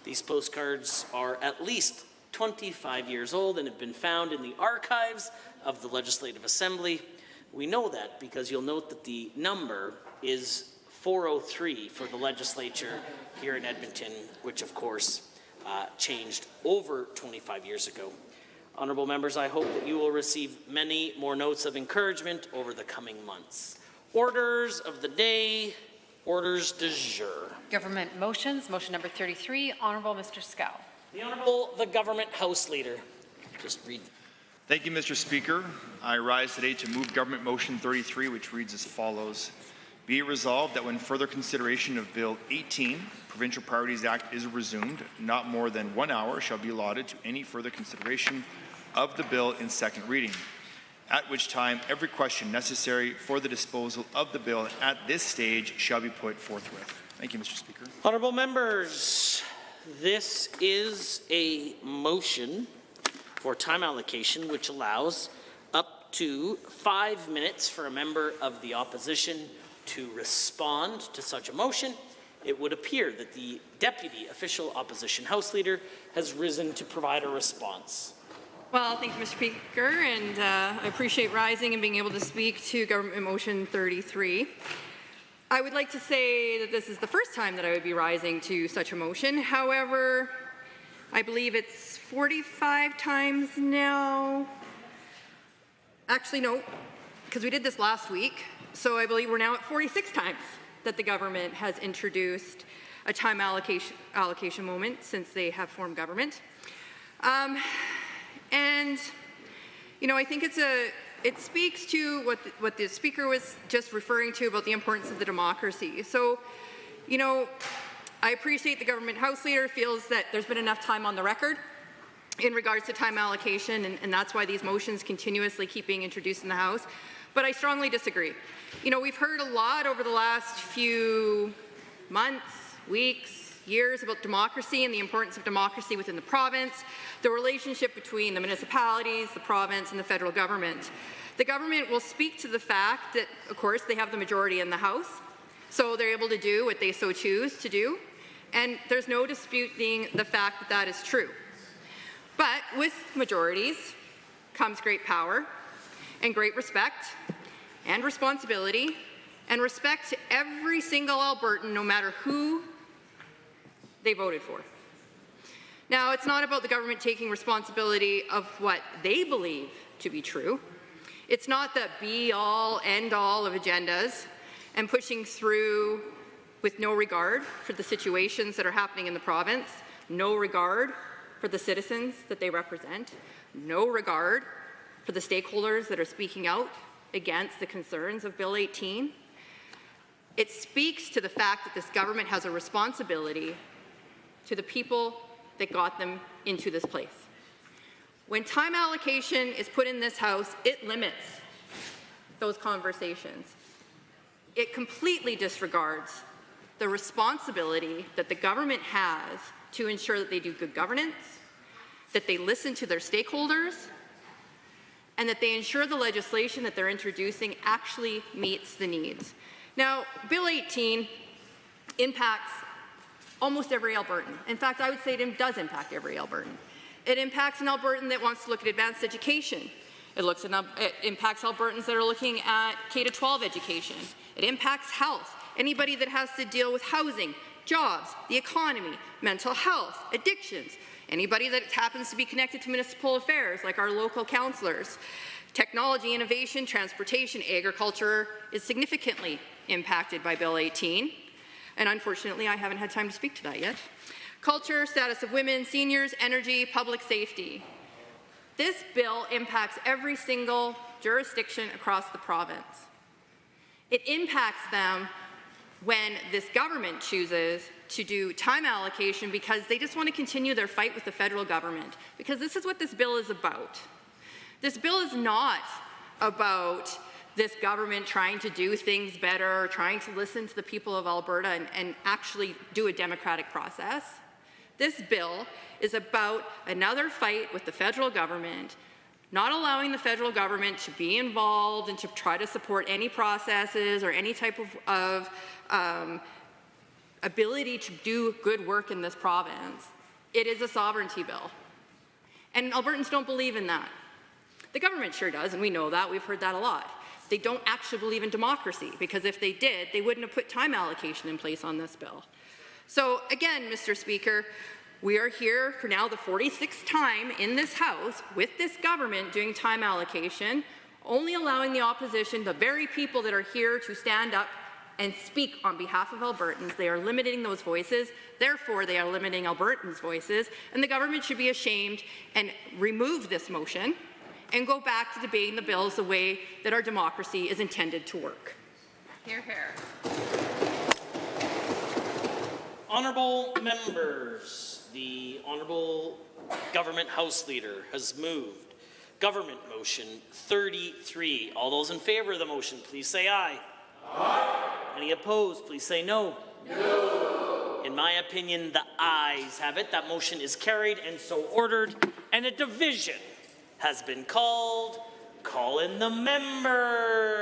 These postcards are at least 25 years old and have been found in the archives of the Legislative Assembly. We know that because you'll note that the number is 403 for the legislature here in Edmonton, which of course changed over 25 years ago. Honourable members, I hope that you will receive many more notes of encouragement over the coming months. Orders of the day, orders du jour. Government motions. Motion number 33, Honourable Mr. Scow. The Honourable the Government House Leader. Just read. Thank you, Mr. Speaker. I rise today to move Government Motion 33, which reads as follows. Be it resolved that when further consideration of Bill 18, Provincial Priorities Act, is resumed, not more than 1 hour shall be allotted to any further consideration of the bill in second reading, at which time every question necessary for the disposal of the bill at this stage shall be put forthwith. Thank you, Mr. Speaker. Honourable members, this is a motion for time allocation which allows up to 5 minutes for a member of the opposition to respond to such a motion. It would appear that the Deputy Official Opposition House Leader has risen to provide a response. Well, thank you, Mr. Speaker, and I appreciate rising and being able to speak to Government Motion 33. I would like to say that this is the first time that I would be rising to such a motion. However, I believe it's 45 times now. Actually, no, because we did this last week. So I believe we're now at 46 times that the government has introduced a time allocation moment since they have formed government. And, you know, I think it speaks to what the Speaker was just referring to about the importance of the democracy. So, you know, I appreciate the government House Leader feels that there's been enough time on the record in regards to time allocation, and that's why these motions continuously keep being introduced in the House. But I strongly disagree. You know, we've heard a lot over the last few months, weeks, years about democracy and the importance of democracy within the province, the relationship between the municipalities, the province, and the federal government. The government will speak to the fact that, of course, they have the majority in the House, so they're able to do what they so choose to do, and there's no disputing the fact that that is true. But with majorities comes great power and great respect and responsibility and respect to every single Albertan, no matter who they voted for. Now, it's not about the government taking responsibility of what they believe to be true. It's not the be-all, end-all of agendas and pushing through with no regard for the situations that are happening in the province, no regard for the citizens that they represent, no regard for the stakeholders that are speaking out against the concerns of Bill 18. It speaks to the fact that this government has a responsibility to the people that got them into this place. When time allocation is put in this House, it limits those conversations. It completely disregards the responsibility that the government has to ensure that they do good governance, that they listen to their stakeholders, and that they ensure the legislation that they're introducing actually meets the needs. Now, Bill 18 impacts almost every Albertan. In fact, I would say it does impact every Albertan. It impacts an Albertan that wants to look at advanced education. It impacts Albertans that are looking at K-12 education. It impacts health. Anybody that has to deal with housing, jobs, the economy, mental health, addictions. Anybody that happens to be connected to municipal affairs, like our local councillors. Technology, innovation, transportation, agriculture is significantly impacted by Bill 18. And unfortunately, I haven't had time to speak to that yet. Culture, status of women, seniors, energy, public safety. This bill impacts every single jurisdiction across the province. It impacts them when this government chooses to do time allocation because they just want to continue their fight with the federal government. Because this is what this bill is about. This bill is not about this government trying to do things better, trying to listen to the people of Alberta and actually do a democratic process. This bill is about another fight with the federal government, not allowing the federal government to be involved and to try to support any processes or any type of ability to do good work in this province. It is a sovereignty bill. And Albertans don't believe in that. The government sure does, and we know that. We've heard that a lot. They don't actually believe in democracy, because if they did, they wouldn't have put time allocation in place on this bill. So again, Mr. Speaker, we are here for now the 46th time in this House with this government doing time allocation, only allowing the opposition, the very people that are here to stand up and speak on behalf of Albertans. They are limiting those voices. Therefore, they are limiting Albertans' voices. And the government should be ashamed and remove this motion and go back to debating the bills the way that our democracy is intended to work. Hear, hear. Honourable members, the Honourable Government House Leader has moved Government Motion 33. All those in favour of the motion, please say aye. Aye. Any opposed, please say no. No. In my opinion, the ayes have it. That motion is carried and so ordered, and a division has been called. Call in the members.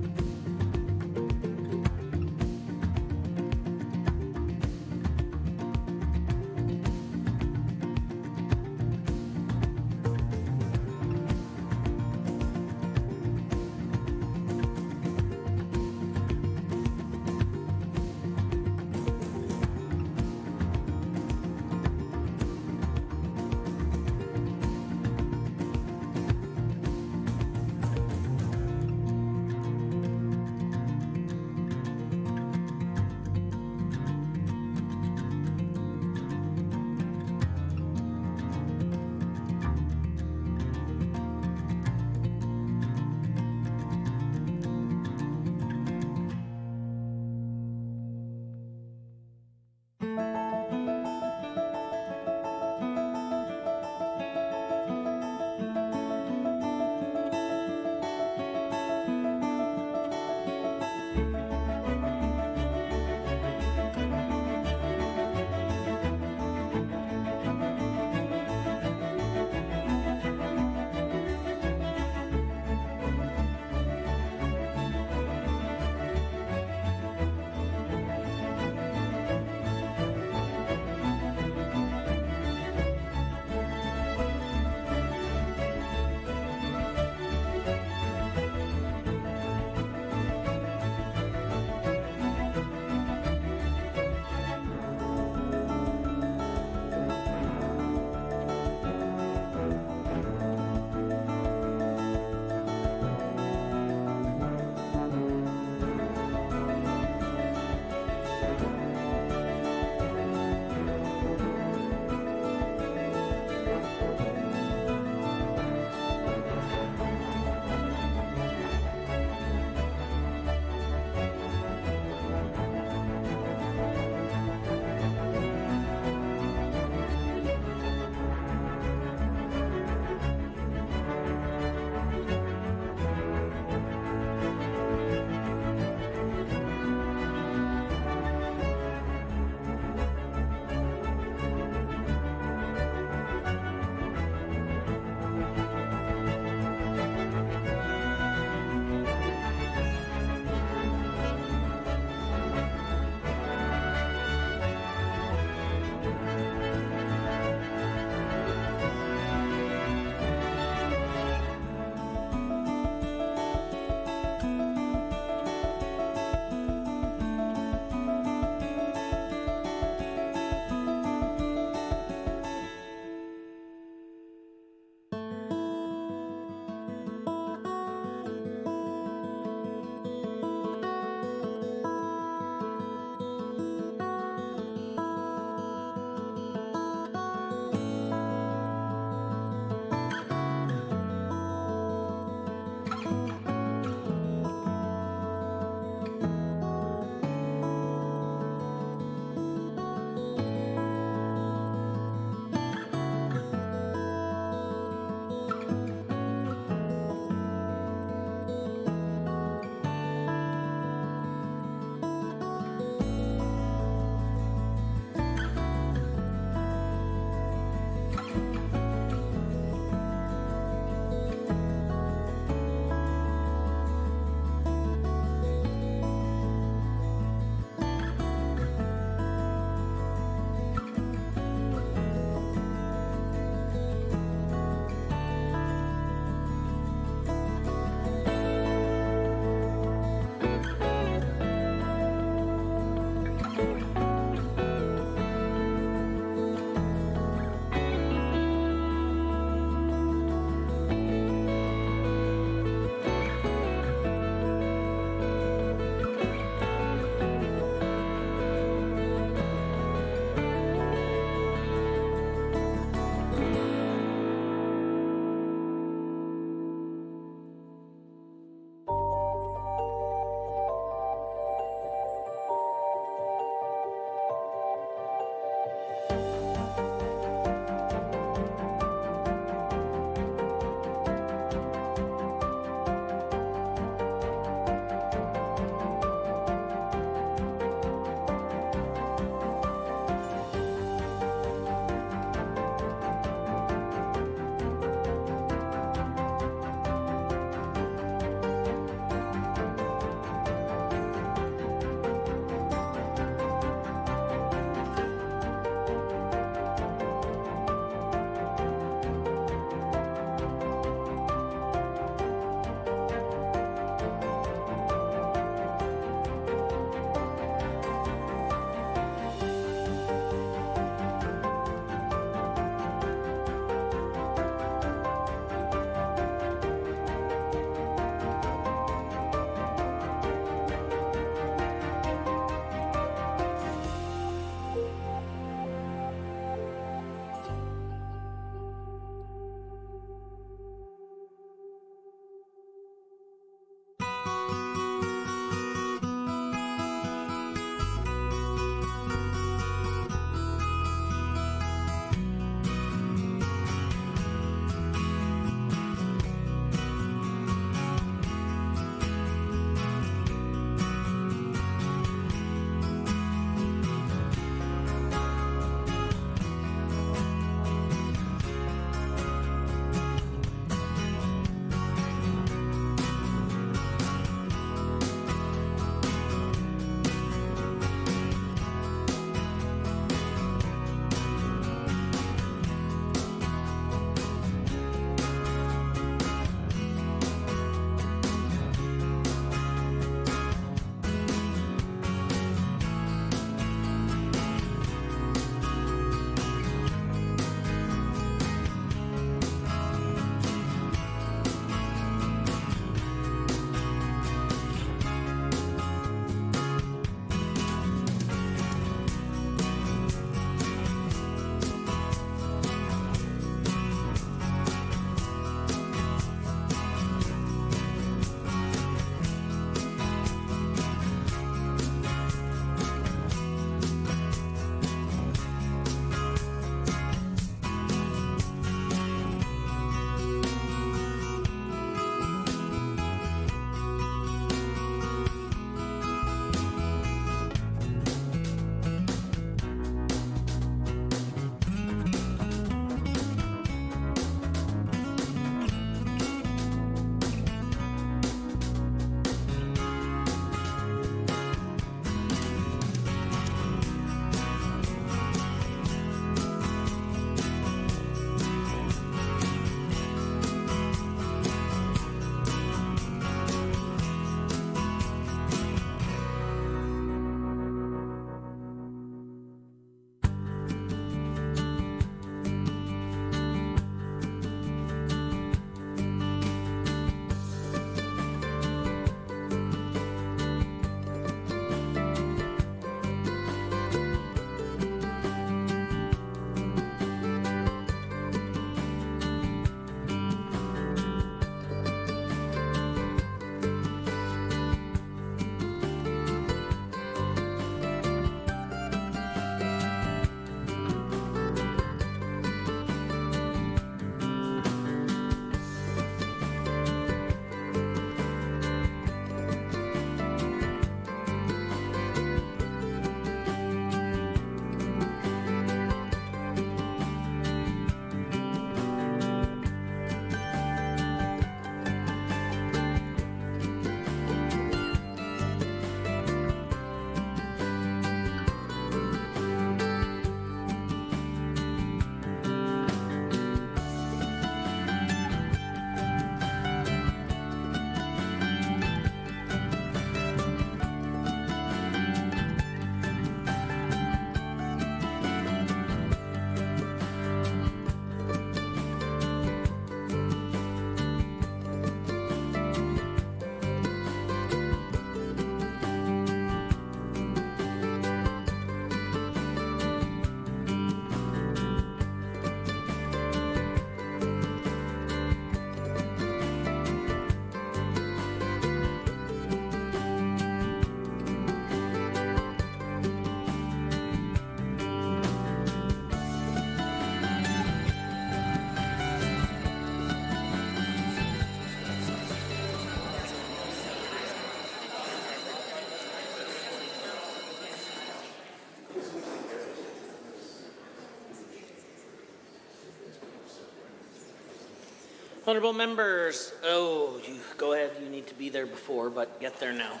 Honourable members, oh, you go ahead, you need to be there before, but get there now.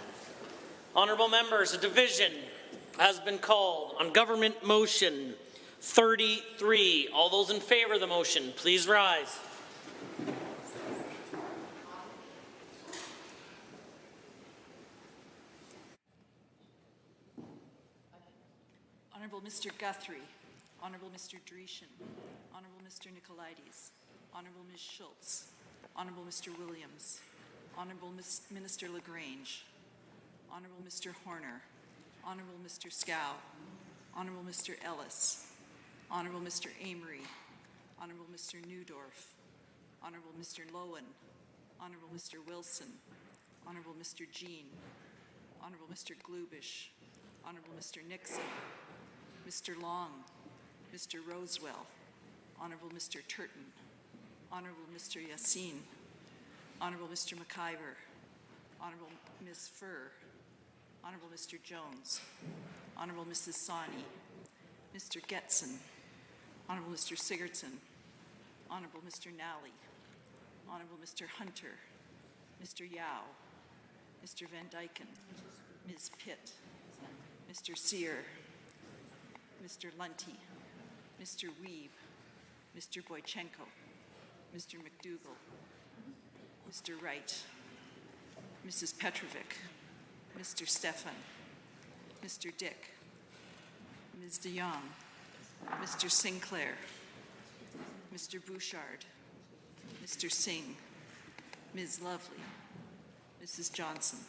Honourable members, a division has been called on Government Motion 33. All those in favour of the motion, please rise. Honourable Mr. Guthrie, Honourable Mr. Dreeshen, Honourable Mr. Nicolaides, Honourable Ms. Schultz, Honourable Mr. Williams, Honourable Minister LaGrange, Honourable Mr. Horner, Honourable Mr. Scow, Honourable Mr. Ellis, Honourable Mr. Amory, Honourable Mr. Newdorf, Honourable Mr. Lowen, Honourable Mr. Wilson, Honourable Mr. Jean, Honourable Mr. Glubish, Honourable Mr. Nixon, Mr. Long, Mr. Rosewell, Honourable Mr. Turton, Honourable Mr. Yassin, Honourable Mr. McIver, Honourable Ms. Furr, Honourable Mr. Jones, Honourable Mrs. Sawney, Mr. Getson, Honourable Mr. Sigurdsson, Honourable Mr. Nally, Honourable Mr. Hunter, Mr. Yao, Mr. Van Dyken, Ms. Pitt, Mr. Sear, Mr. Lunty, Mr. Weeb, Mr. Boychenko, Mr. McDougall, Mr. Wright, Mrs. Petrovic, Mr. Stefan, Mr. Dick, Ms. de Jong, Mr. Sinclair, Mr. Bouchard, Mr. Singh, Ms. Lovely, Mrs. Johnson.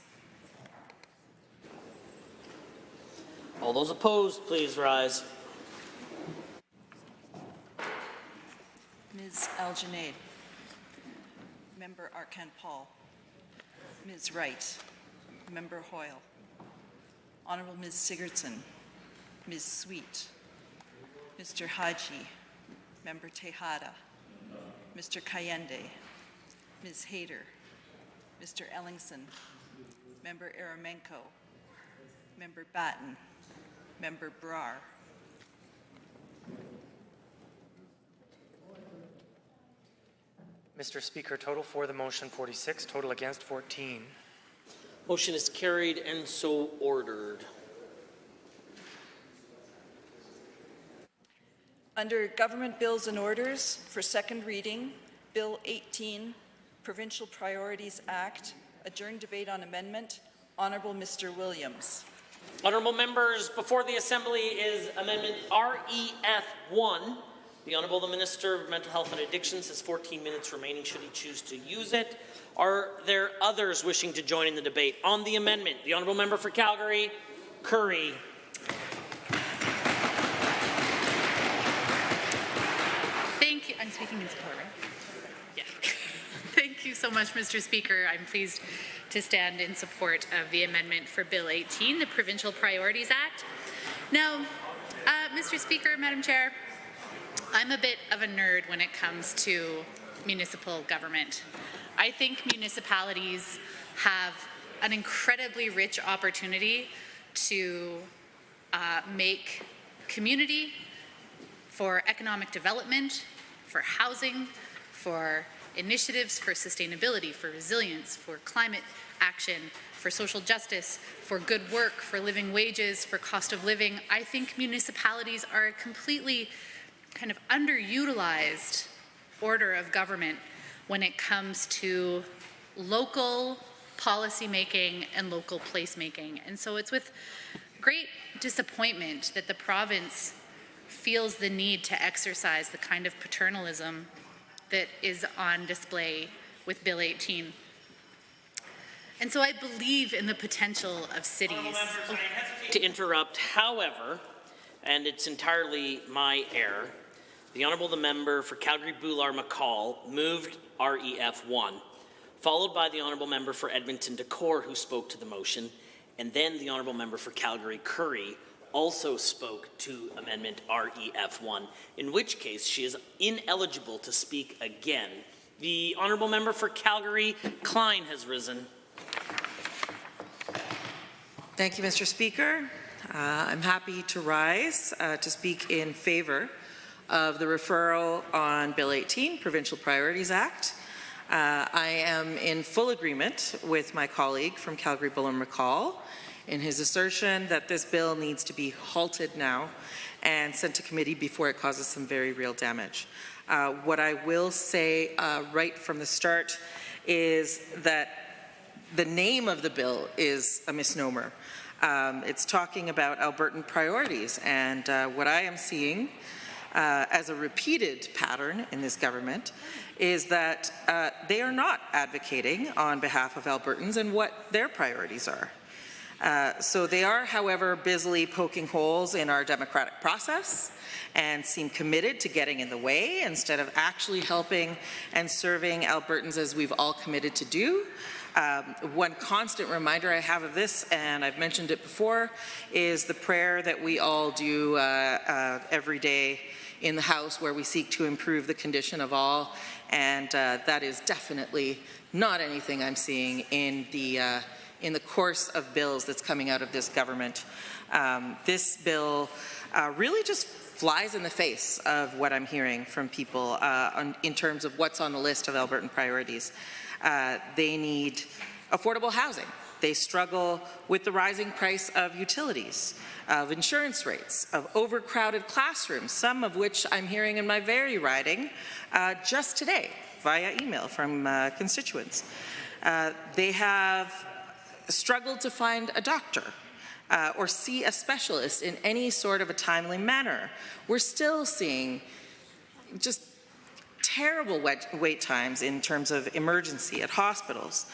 All those opposed, please rise. Ms. Al-Junaid, Member Arkan Paul, Ms. Wright, Member Hoyle, Honourable Ms. Sigurdsson, Ms. Sweet, Mr. Haji, Member Tejada, Mr. Kayende, Ms. Hayter, Mr. Ellingson, Member Aramenko, Member Batten, Member Brar. Mr. Speaker, total for the motion 46, total against 14. Motion is carried and so ordered. Under Government Bills and Orders for second reading, Bill 18, Provincial Priorities Act, adjourned debate on amendment, Honourable Mr. Williams. Honourable members, before the Assembly is Amendment REF1. The Honourable the Minister of Mental Health and Addictions has 14 minutes remaining should he choose to use it. Are there others wishing to join in the debate on the amendment? The Honourable Member for Calgary, Curry. Thank you. I'm speaking in support, right? Yeah. Thank you so much, Mr. Speaker. I'm pleased to stand in support of the amendment for Bill 18, the Provincial Priorities Act. Now, Mr. Speaker, Madam Chair, I'm a bit of a nerd when it comes to municipal government. I think municipalities have an incredibly rich opportunity to make community, for economic development, for housing, for initiatives for sustainability, for resilience, for climate action, for social justice, for good work, for living wages, for cost of living. I think municipalities are a completely kind of underutilized order of government when it comes to local policy making and local placemaking. And so it's with great disappointment that the province feels the need to exercise the kind of paternalism that is on display with Bill 18. And so I believe in the potential of cities. To interrupt, however, and it's entirely my error, the Honourable the Member for Calgary-Boular-McCall moved REF1, followed by the Honourable Member for Edmonton-Decore who spoke to the motion, and then the Honourable Member for Calgary-Curry also spoke to Amendment REF1, in which case she is ineligible to speak again. The Honourable Member for Calgary, Klein, has risen. Thank you, Mr. Speaker. I'm happy to rise to speak in favour of the referral on Bill 18, Provincial Priorities Act. I am in full agreement with my colleague from Calgary Bullen McCall in his assertion that this bill needs to be halted now and sent to committee before it causes some very real damage. What I will say right from the start is that the name of the bill is a misnomer. It's talking about Albertan priorities, and what I am seeing as a repeated pattern in this government is that they are not advocating on behalf of Albertans and what their priorities are. So they are, however, busily poking holes in our democratic process and seem committed to getting in the way instead of actually helping and serving Albertans as we've all committed to do. One constant reminder I have of this, and I've mentioned it before, is the prayer that we all do every day in the House, where we seek to improve the condition of all, and that is definitely not anything I'm seeing in the course of bills that's coming out of this government. This bill really just flies in the face of what I'm hearing from people in terms of what's on the list of Albertan priorities. They need affordable housing. They struggle with the rising price of utilities, of insurance rates, of overcrowded classrooms, some of which I'm hearing in my very riding just today via email from constituents. They have struggled to find a doctor or see a specialist in any sort of a timely manner. We're still seeing just terrible wait times in terms of emergency at hospitals.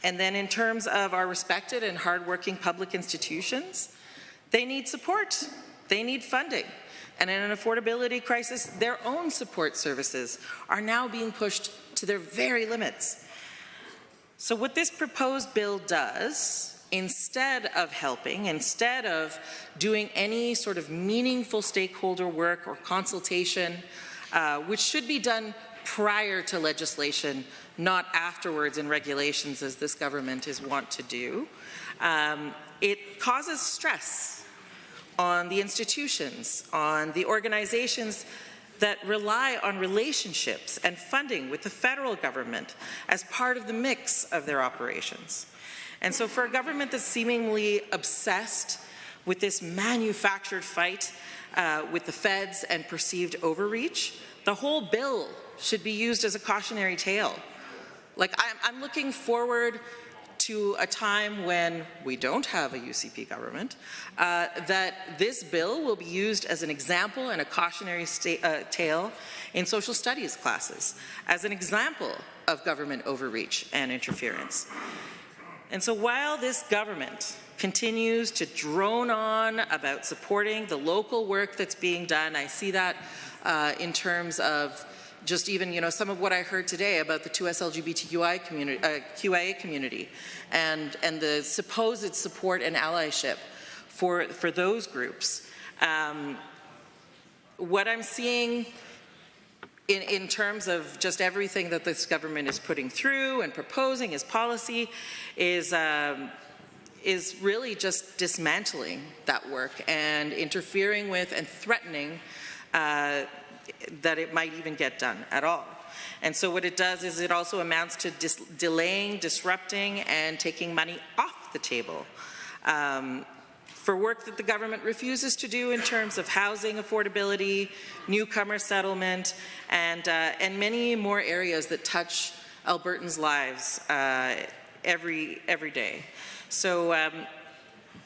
And then in terms of our respected and hardworking public institutions, they need support, they need funding. And in an affordability crisis, their own support services are now being pushed to their very limits. So what this proposed bill does, instead of helping, instead of doing any sort of meaningful stakeholder work or consultation, which should be done prior to legislation, not afterwards in regulations as this government is wont to do, it causes stress on the institutions, on the organizations that rely on relationships and funding with the federal government as part of the mix of their operations. And so for a government that's seemingly obsessed with this manufactured fight with the feds and perceived overreach, the whole bill should be used as a cautionary tale. Like, I'm looking forward to a time when we don't have a UCP government, that this bill will be used as an example and a cautionary tale in social studies classes, as an example of government overreach and interference. And so while this government continues to drone on about supporting the local work that's being done, I see that in terms of just even, some of what I heard today about the 2S LGBTQI community, QIA community, and the supposed support and allyship for those groups. What I'm seeing in terms of just everything that this government is putting through and proposing as policy is really just dismantling that work and interfering with and threatening that it might even get done at all. And so what it does is it also amounts to delaying, disrupting, and taking money off the table for work that the government refuses to do in terms of housing affordability, newcomer settlement, and many more areas that touch Albertans' lives every day. So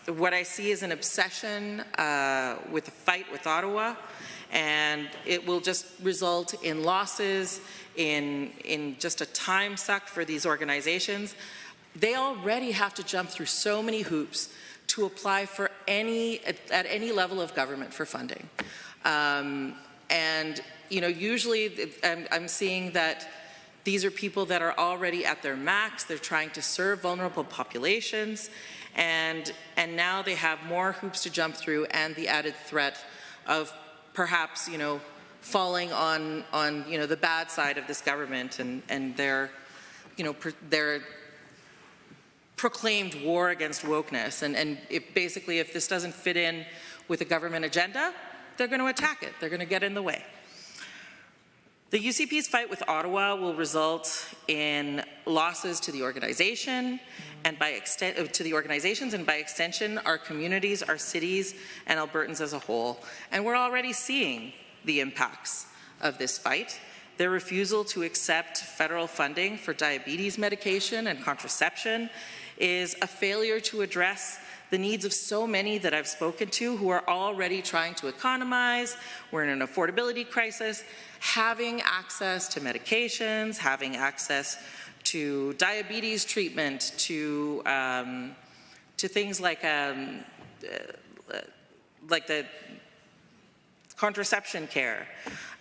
what I see is an obsession with a fight with Ottawa, and it will just result in losses, in just a time suck for these organizations. They already have to jump through so many hoops to apply for at any level of government for funding. And usually I'm seeing that these are people that are already at their max. They're trying to serve vulnerable populations, and now they have more hoops to jump through, and the added threat of perhaps falling on the bad side of this government and their proclaimed war against wokeness, and if this doesn't fit in with a government agenda, they're going to attack it. They're going to get in the way. The UCP's fight with Ottawa will result in losses to the organization and by extension our communities, our cities, and Albertans as a whole. And we're already seeing the impacts of this fight. Their refusal to accept federal funding for diabetes medication and contraception is a failure to address the needs of so many that I've spoken to who are already trying to economize. We're in an affordability crisis. Having access to medications, having access to diabetes treatment, to things like the contraception care,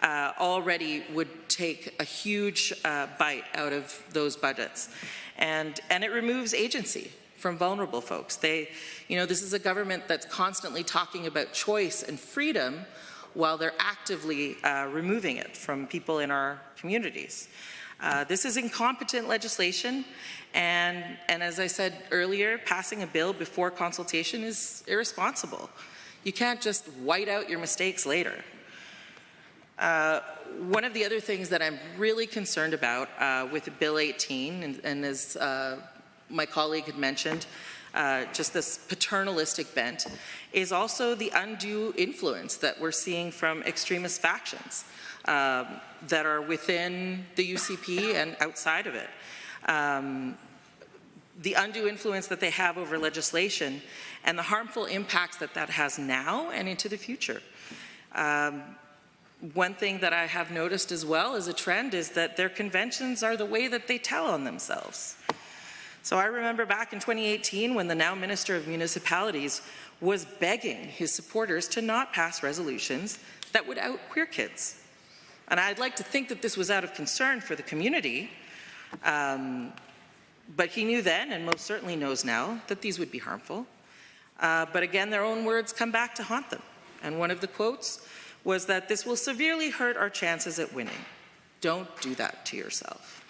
already would take a huge bite out of those budgets. And it removes agency from vulnerable folks. This is a government that's constantly talking about choice and freedom while they're actively removing it from people in our communities. This is incompetent legislation, and as I said earlier, passing a bill before consultation is irresponsible. You can't just white out your mistakes later. One of the other things that I'm really concerned about with Bill 18, and as my colleague had mentioned, just this paternalistic bent, is also the undue influence that we're seeing from extremist factions that are within the UCP and outside of it. The undue influence that they have over legislation and the harmful impacts that that has now and into the future. One thing that I have noticed as well as a trend is that their conventions are the way that they tell on themselves. So I remember back in 2018 when the now Minister of Municipalities was begging his supporters to not pass resolutions that would out queer kids. And I'd like to think that this was out of concern for the community, but he knew then, and most certainly knows now, that these would be harmful. But again, their own words come back to haunt them. And one of the quotes was that this will severely hurt our chances at winning. Don't do that to yourself.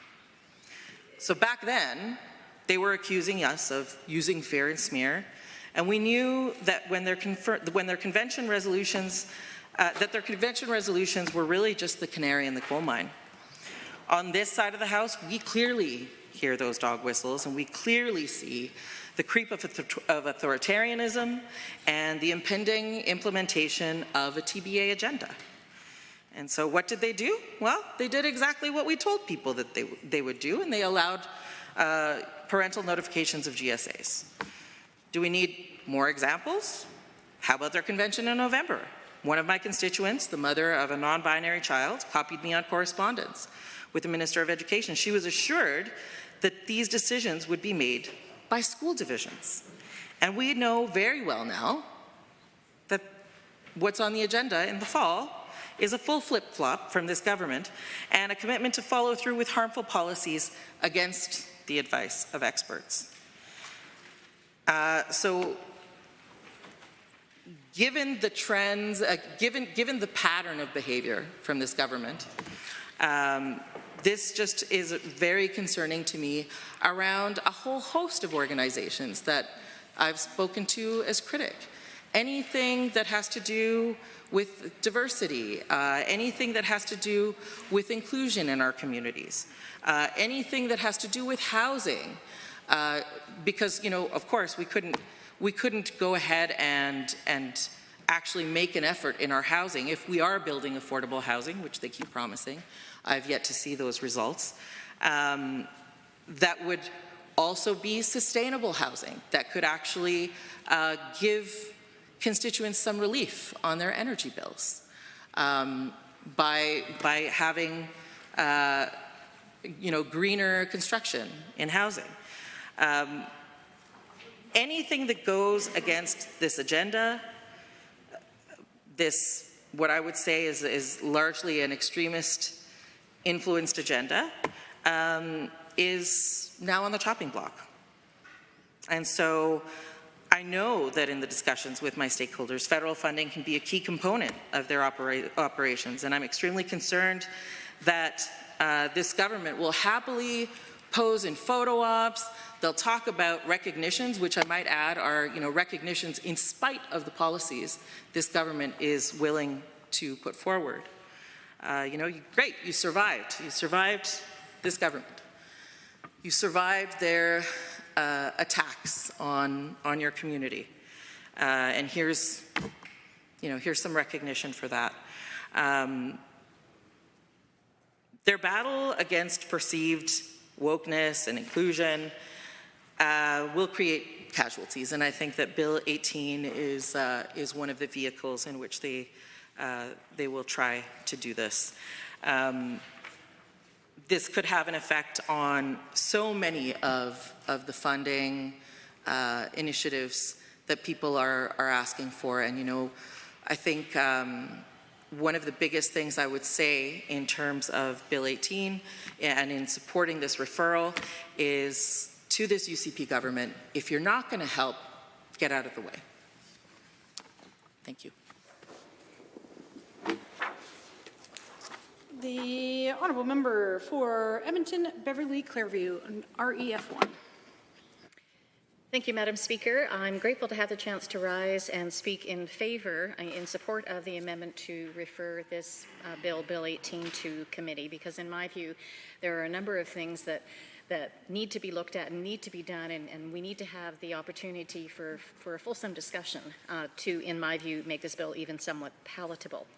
So back then, they were accusing us of using fear and smear, and we knew that when their convention resolutions were really just the canary in the coal mine. On this side of the House, we clearly hear those dog whistles, and we clearly see the creep of authoritarianism and the impending implementation of a TBA agenda. And so what did they do? Well, they did exactly what we told people that they would do, and they allowed parental notifications of GSAs. Do we need more examples? How about their convention in November? One of my constituents, the mother of a non-binary child, copied me on correspondence with the Minister of Education. She was assured that these decisions would be made by school divisions. And we know very well now that what's on the agenda in the fall is a full flip-flop from this government and a commitment to follow through with harmful policies against the advice of experts. So given the trends, given the pattern of behavior from this government, this just is very concerning to me around a whole host of organizations that I've spoken to as critic. Anything that has to do with diversity, anything that has to do with inclusion in our communities, anything that has to do with housing, because, of course, we couldn't go ahead and actually make an effort in our housing if we are building affordable housing, which they keep promising. I've yet to see those results. That would also be sustainable housing that could actually give constituents some relief on their energy bills by having greener construction in housing. Anything that goes against this agenda, what I would say is largely an extremist influenced agenda, is now on the chopping block. And so I know that in the discussions with my stakeholders, federal funding can be a key component of their operations, and I'm extremely concerned that this government will happily pose in photo ops. They'll talk about recognitions, which I might add are recognitions in spite of the policies this government is willing to put forward. great, you survived. You survived this government. You survived their attacks on your community. And here's some recognition for that. Their battle against perceived wokeness and inclusion will create casualties, and I think that Bill 18 is one of the vehicles in which they will try to do this. This could have an effect on so many of the funding initiatives that people are asking for, and I think one of the biggest things I would say in terms of Bill 18 and in supporting this referral is to this UCP government, if you're not going to help, get out of the way. Thank you. The honourable member for Edmonton, Beverly Clairview, REF1. Thank you, Madam Speaker. I'm grateful to have the chance to rise and speak in favour, in support of the amendment to refer this Bill 18 to committee, because in my view, there are a number of things that need to be looked at and need to be done, and we need to have the opportunity for a fulsome discussion to, in my view, make this bill even somewhat palatable.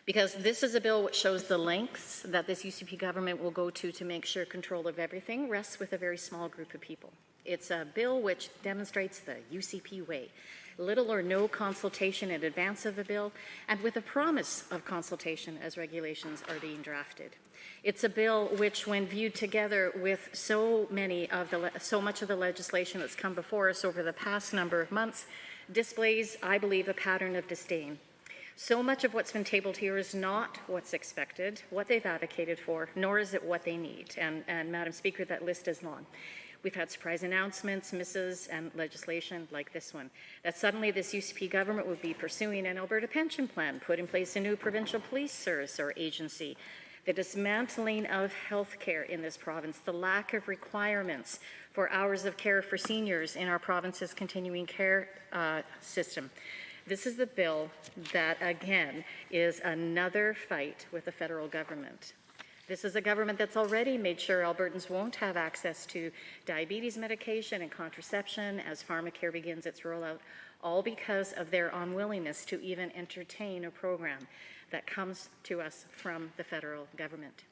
Because this is a bill which shows the lengths that this UCP government will go to make sure control of everything rests with a very small group of people. It's a bill which demonstrates the UCP way. Little or no consultation in advance of the bill, and with a promise of consultation as regulations are being drafted. It's a bill which, when viewed together with so much of the legislation that's come before us over the past number of months, displays, I believe, a pattern of disdain. So much of what's been tabled here is not what's expected, what they've advocated for, nor is it what they need. And Madam Speaker, that list is long. We've had surprise announcements, misses, and legislation like this one, that suddenly this UCP government would be pursuing an Alberta pension plan, put in place a new provincial police service or agency, the dismantling of health care in this province, the lack of requirements for hours of care for seniors in our province's continuing care system. This is the bill that, again, is another fight with the federal government. This is a government that's already made sure Albertans won't have access to diabetes medication and contraception as pharmacare begins its rollout, all because of their unwillingness to even entertain a program that comes to us from the federal government.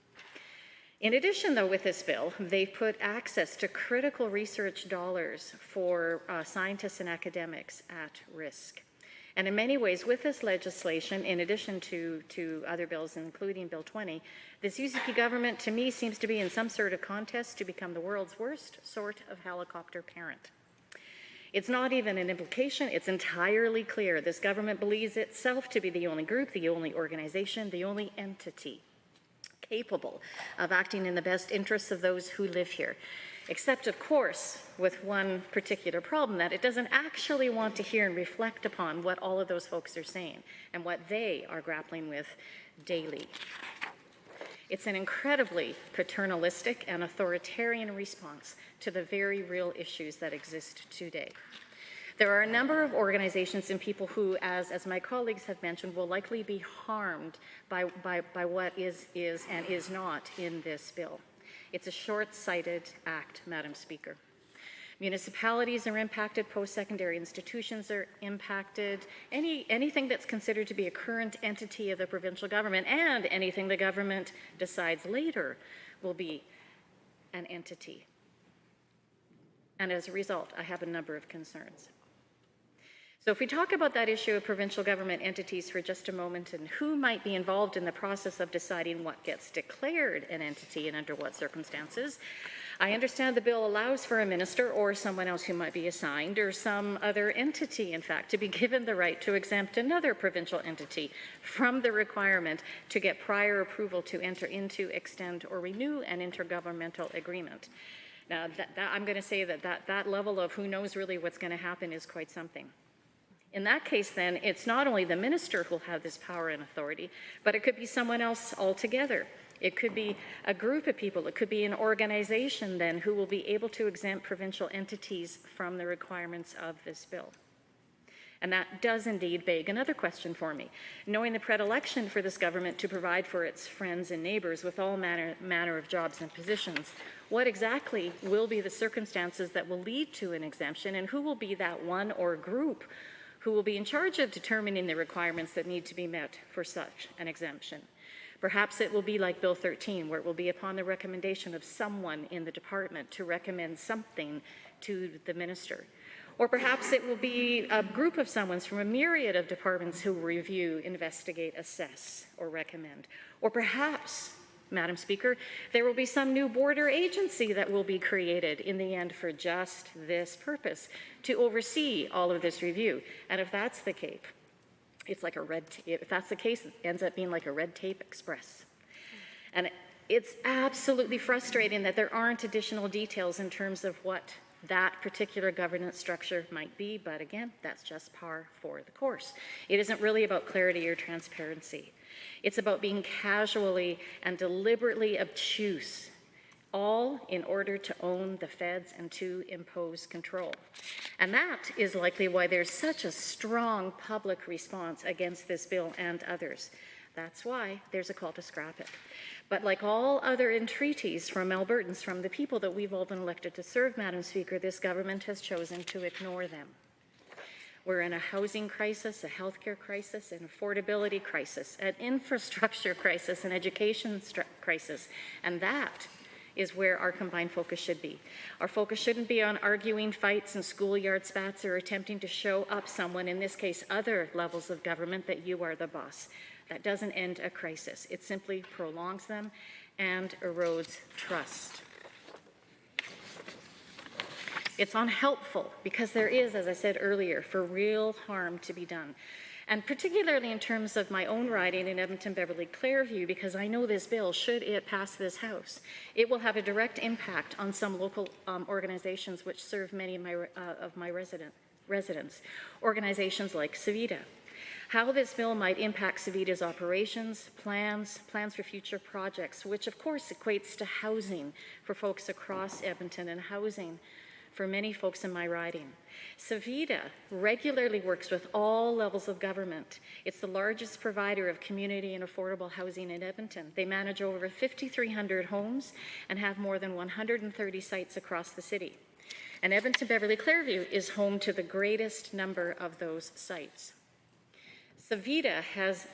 In addition, though, with this bill, they've put access to critical research dollars for scientists and academics at risk. And in many ways, with this legislation, in addition to other bills, including Bill 20, this UCP government, to me, seems to be in some sort of contest to become the world's worst sort of helicopter parent. It's not even an implication, it's entirely clear. This government believes itself to be the only group, the only organization, the only entity capable of acting in the best interests of those who live here. Except, of course, with one particular problem, that it doesn't actually want to hear and reflect upon what all of those folks are saying and what they are grappling with daily. It's an incredibly paternalistic and authoritarian response to the very real issues that exist today. There are a number of organizations and people who, as my colleagues have mentioned, will likely be harmed by what is and is not in this bill. It's a short-sighted act, Madam Speaker. Municipalities are impacted, post-secondary institutions are impacted, anything that's considered to be a current entity of the provincial government, and anything the government decides later will be an entity. And as a result, I have a number of concerns. So if we talk about that issue of provincial government entities for just a moment and who might be involved in the process of deciding what gets declared an entity and under what circumstances, I understand the bill allows for a minister or someone else who might be assigned or some other entity, in fact, to be given the right to exempt another provincial entity from the requirement to get prior approval to enter into, extend, or renew an intergovernmental agreement. Now, I'm going to say that level of who knows really what's going to happen is quite something. In that case, then, it's not only the minister who'll have this power and authority, but it could be someone else altogether. It could be a group of people. It could be an organization, then, who will be able to exempt provincial entities from the requirements of this bill. And that does indeed beg another question for me. Knowing the predilection for this government to provide for its friends and neighbors with all manner of jobs and positions, what exactly will be the circumstances that will lead to an exemption, and who will be that one or group who will be in charge of determining the requirements that need to be met for such an exemption? Perhaps it will be like Bill 13, where it will be upon the recommendation of someone in the department to recommend something to the minister. Or perhaps it will be a group of someone from a myriad of departments who will review, investigate, assess, or recommend. Or perhaps, Madam Speaker, there will be some new border agency that will be created in the end for just this purpose, to oversee all of this review. And if that's the case, it's like if that's the case, it ends up being like a red tape express. And it's absolutely frustrating that there aren't additional details in terms of what that particular governance structure might be, but again, that's just par for the course. It isn't really about clarity or transparency. It's about being casually and deliberately obtuse, all in order to own the feds and to impose control. And that is likely why there's such a strong public response against this bill and others. That's why there's a call to scrap it. But like all other entreaties from Albertans, from the people that we've all been elected to serve, Madam Speaker, this government has chosen to ignore them. We're in a housing crisis, a healthcare crisis, an affordability crisis, an infrastructure crisis, an education crisis, and that is where our combined focus should be. Our focus shouldn't be on arguing fights and schoolyard spats or attempting to show up someone, in this case other levels of government, that you are the boss. That doesn't end a crisis. It simply prolongs them and erodes trust. It's unhelpful because there is, as I said earlier, for real harm to be done. And particularly in terms of my own riding in Edmonton, Beverly, Clairview, because I know this bill, should it pass this House, it will have a direct impact on some local organizations which serve many of my residents. Organizations like Savita. How this bill might impact Savita's operations, plans for future projects, which of course equates to housing for folks across Edmonton and housing for many folks in my riding. Savita regularly works with all levels of government. It's the largest provider of community and affordable housing in Edmonton. They manage over 5,300 homes and have more than 130 sites across the city. And Edmonton Beverly Clairview is home to the greatest number of those sites. Savita has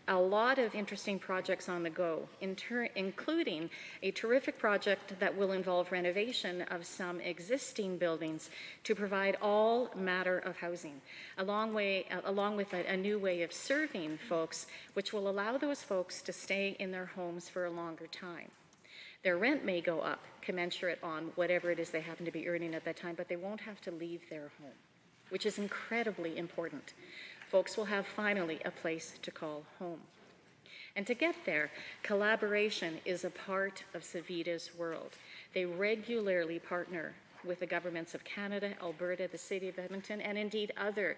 a lot of interesting projects on the go, including a terrific project that will involve renovation of some existing buildings to provide all matter of housing, along with a new way of serving folks, which will allow those folks to stay in their homes for a longer time. Their rent may go up, commensurate on whatever it is they happen to be earning at that time, but they won't have to leave their home, which is incredibly important. Folks will have finally a place to call home. And to get there, collaboration is a part of Savita's world. They regularly partner with the governments of Canada, Alberta, the City of Edmonton, and indeed other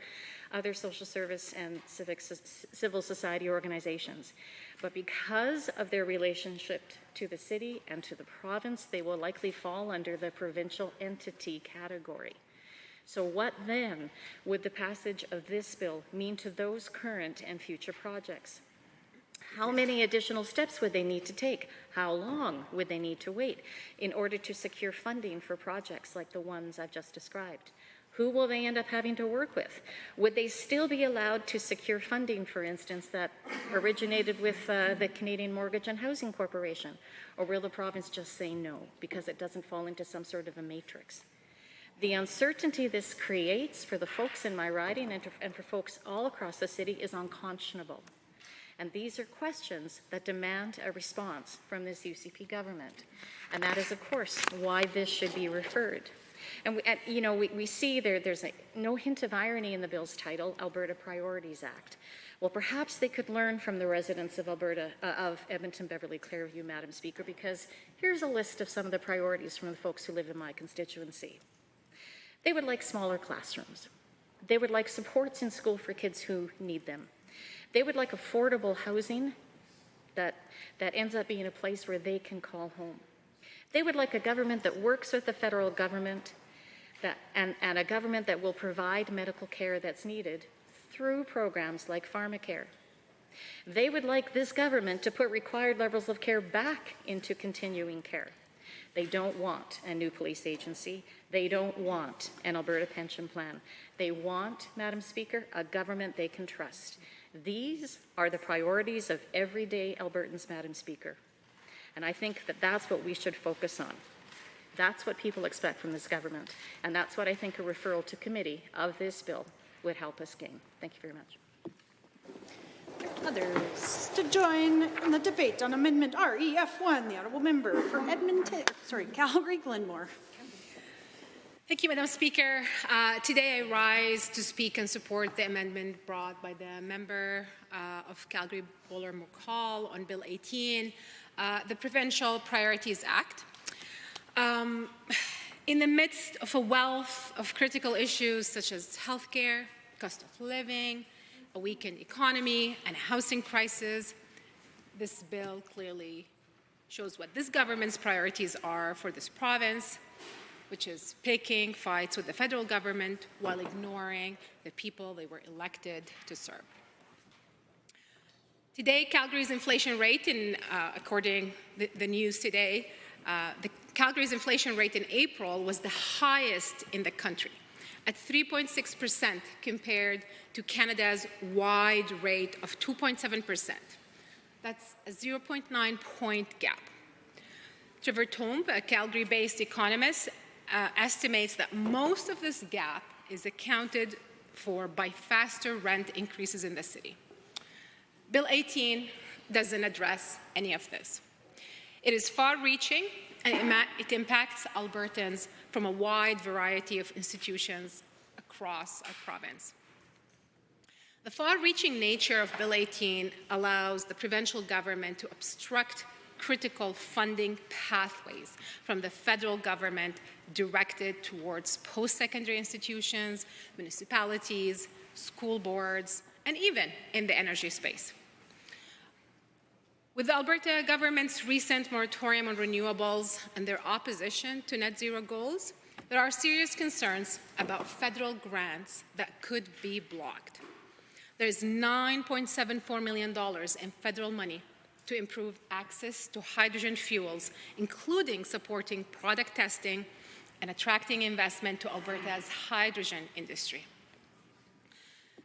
social service and civil society organizations. But because of their relationship to the city and to the province, they will likely fall under the provincial entity category. So what then would the passage of this bill mean to those current and future projects? How many additional steps would they need to take? How long would they need to wait in order to secure funding for projects like the ones I've just described? Who will they end up having to work with? Would they still be allowed to secure funding, for instance, that originated with the Canadian Mortgage and Housing Corporation? Or will the province just say no because it doesn't fall into some sort of a matrix? The uncertainty this creates for the folks in my riding and for folks all across the city is unconscionable. And these are questions that demand a response from this UCP government. And that is, of course, why this should be referred. And we see there's no hint of irony in the bill's title, Alberta Priorities Act. Well, perhaps they could learn from the residents of Alberta, of Edmonton, Beverly, Clairview, Madam Speaker, because here's a list of some of the priorities from the folks who live in my constituency. They would like smaller classrooms. They would like supports in school for kids who need them. They would like affordable housing that ends up being a place where they can call home. They would like a government that works with the federal government and a government that will provide medical care that's needed through programs like pharmacare. They would like this government to put required levels of care back into continuing care. They don't want a new police agency. They don't want an Alberta pension plan. They want, Madam Speaker, a government they can trust. These are the priorities of everyday Albertans, Madam Speaker. And I think that that's what we should focus on. That's what people expect from this government. And that's what I think a referral to committee of this bill would help us gain. Thank you very much. Others to join in the debate on Amendment REF1, the Honourable Member for Calgary Glenmore. Thank you, Madam Speaker. Today I rise to speak and support the amendment brought by the member of Calgary Bowler-McCall on Bill 18, the Provincial Priorities Act. In the midst of a wealth of critical issues such as healthcare, cost of living, a weakened economy, and a housing crisis, this bill clearly shows what this government's priorities are for this province, which is picking fights with the federal government while ignoring the people they were elected to serve. Today, Calgary's inflation rate, according to the news today, Calgary's inflation rate in April was the highest in the country, at 3.6% compared to Canada's wide rate of 2.7%. That's a 0.9 point gap. Trevor Tombe, a Calgary-based economist, estimates that most of this gap is accounted for by faster rent increases in the city. Bill 18 doesn't address any of this. It is far-reaching, and it impacts Albertans from a wide variety of institutions across our province. The far-reaching nature of Bill 18 allows the provincial government to obstruct critical funding pathways from the federal government directed towards post-secondary institutions, municipalities, school boards, and even in the energy space. With the Alberta government's recent moratorium on renewables and their opposition to net zero goals, there are serious concerns about federal grants that could be blocked. There's $9.74 million in federal money to improve access to hydrogen fuels, including supporting product testing and attracting investment to Alberta's hydrogen industry.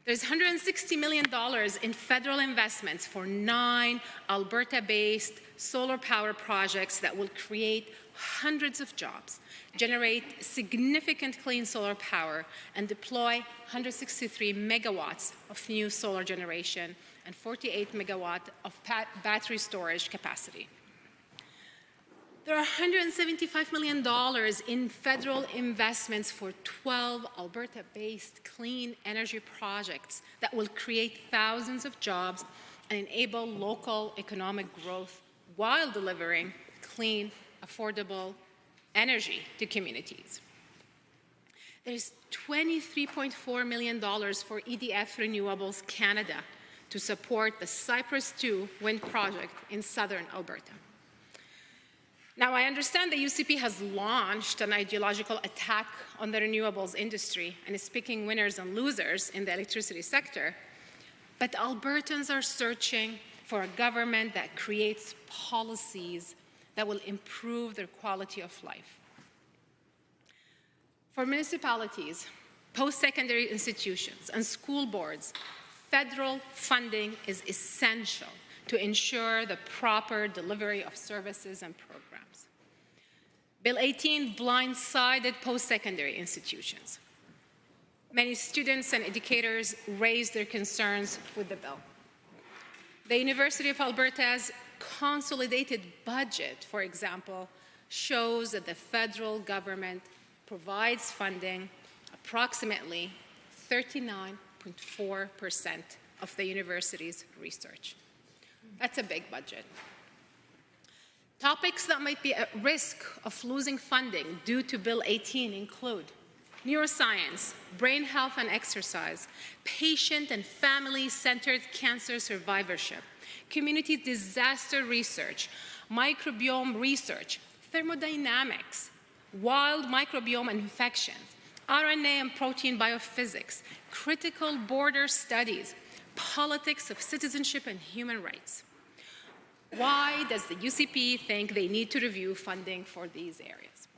There's $160 million in federal investments for 9 Alberta-based solar power projects that will create hundreds of jobs, generate significant clean solar power, and deploy 163 megawatts of new solar generation and 48 megawatts of battery storage capacity. There are $175 million in federal investments for 12 Alberta-based clean energy projects that will create thousands of jobs and enable local economic growth while delivering clean, affordable energy to communities. There's $23.4 million for EDF Renewables Canada to support the Cypress 2 wind project in southern Alberta. Now, I understand the UCP has launched an ideological attack on the renewables industry and is picking winners and losers in the electricity sector, but Albertans are searching for a government that creates policies that will improve their quality of life. For municipalities, post-secondary institutions, and school boards, federal funding is essential to ensure the proper delivery of services and programs. Bill 18 blindsided post-secondary institutions. Many students and educators raised their concerns with the bill. The University of Alberta's consolidated budget, for example, shows that the federal government provides funding approximately 39.4% of the university's research. That's a big budget. Topics that might be at risk of losing funding due to Bill 18 include neuroscience, brain health and exercise, patient and family-centered cancer survivorship, community disaster research, microbiome research, thermodynamics, wild microbiome infections, RNA and protein biophysics, critical border studies, politics of citizenship and human rights. Why does the UCP think they need to review funding for these areas?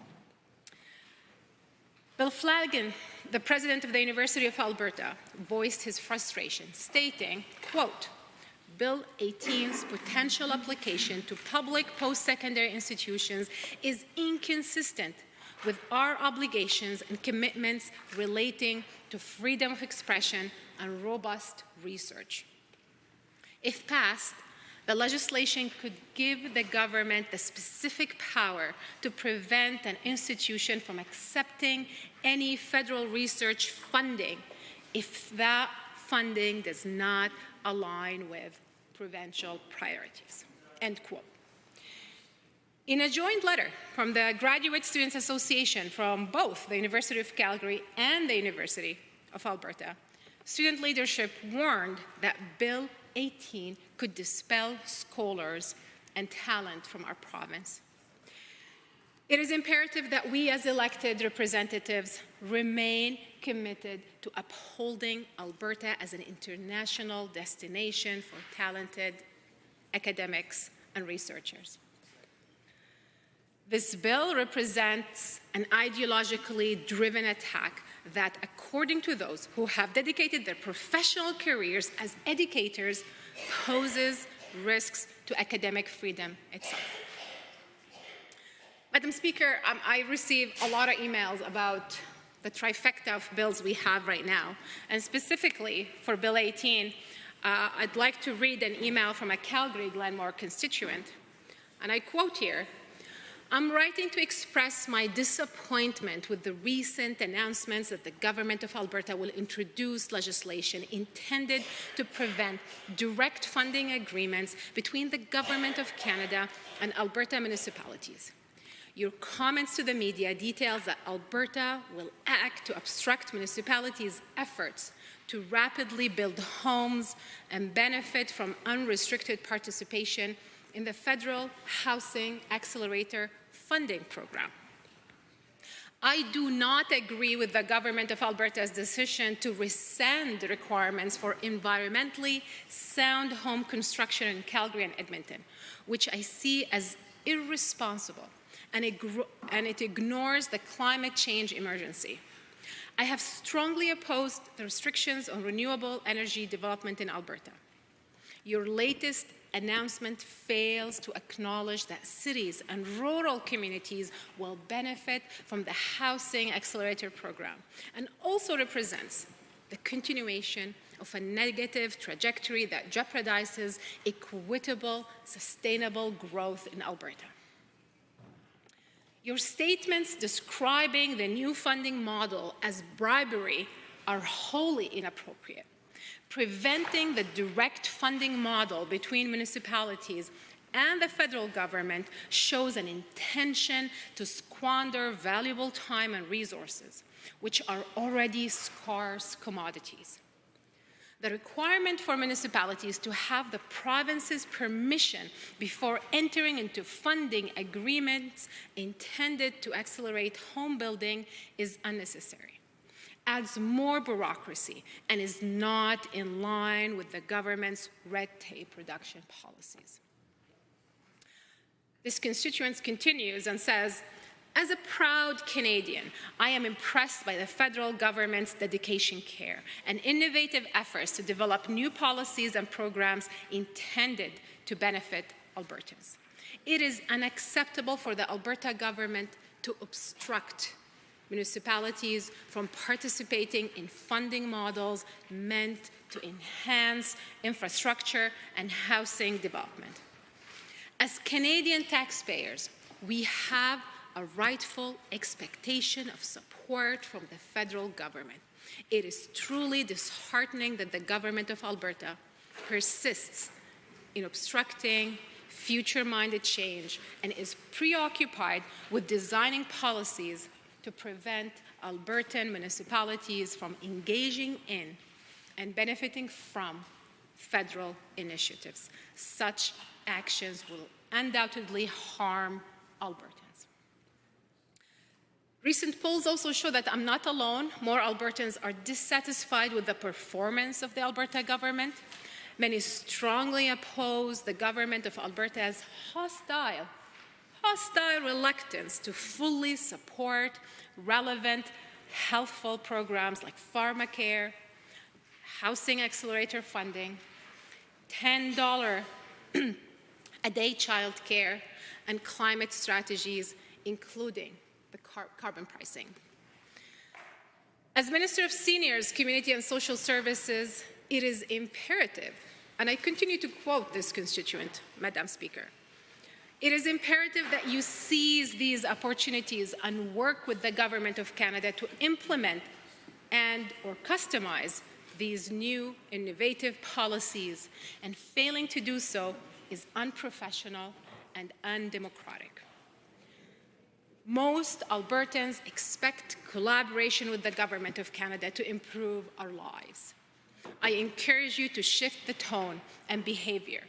Bill Flanagan, the president of the University of Alberta, voiced his frustration, stating, quote, Bill 18's potential application to public post-secondary institutions is inconsistent with our obligations and commitments relating to freedom of expression and robust research. If passed, the legislation could give the government the specific power to prevent an institution from accepting any federal research funding if that funding does not align with provincial priorities, end quote. In a joint letter from the Graduate Students Association from both the University of Calgary and the University of Alberta, student leadership warned that Bill 18 could dispel scholars and talent from our province. It is imperative that we as elected representatives remain committed to upholding Alberta as an international destination for talented academics and researchers. This bill represents an ideologically driven attack that, according to those who have dedicated their professional careers as educators, poses risks to academic freedom itself. Madam Speaker, I receive a lot of emails about the trifecta of bills we have right now, and specifically for Bill 18, I'd like to read an email from a Calgary Glenmore constituent, and I quote here, I'm writing to express my disappointment with the recent announcements that the Government of Alberta will introduce legislation intended to prevent direct funding agreements between the Government of Canada and Alberta municipalities. Your comments to the media details that Alberta will act to obstruct municipalities' efforts to rapidly build homes and benefit from unrestricted participation in the Federal Housing Accelerator funding program. I do not agree with the Government of Alberta's decision to rescind requirements for environmentally sound home construction in Calgary and Edmonton, which I see as irresponsible, and it ignores the climate change emergency. I have strongly opposed the restrictions on renewable energy development in Alberta. Your latest announcement fails to acknowledge that cities and rural communities will benefit from the Housing Accelerator program, and also represents the continuation of a negative trajectory that jeopardizes equitable, sustainable growth in Alberta. Your statements describing the new funding model as bribery are wholly inappropriate. Preventing the direct funding model between municipalities and the federal government shows an intention to squander valuable time and resources, which are already scarce commodities. The requirement for municipalities to have the province's permission before entering into funding agreements intended to accelerate home building is unnecessary, adds more bureaucracy, and is not in line with the government's red tape reduction policies. This constituent continues and says, as a proud Canadian, I am impressed by the federal government's dedication, care, and innovative efforts to develop new policies and programs intended to benefit Albertans. It is unacceptable for the Alberta government to obstruct municipalities from participating in funding models meant to enhance infrastructure and housing development. As Canadian taxpayers, we have a rightful expectation of support from the federal government. It is truly disheartening that the Government of Alberta persists in obstructing future-minded change and is preoccupied with designing policies to prevent Albertan municipalities from engaging in and benefiting from federal initiatives. Such actions will undoubtedly harm Albertans. Recent polls also show that I'm not alone. More Albertans are dissatisfied with the performance of the Alberta government. Many strongly oppose the government of Alberta's hostile reluctance to fully support relevant, healthful programs like pharmacare, housing accelerator funding, $10 a day childcare, and climate strategies, including the carbon pricing. As Minister of Seniors, Community and Social Services, it is imperative, and I continue to quote this constituent, Madam Speaker, it is imperative that you seize these opportunities and work with the Government of Canada to implement and/or customize these new innovative policies, and failing to do so is unprofessional and undemocratic. Most Albertans expect collaboration with the Government of Canada to improve our lives. I encourage you to shift the tone and behavior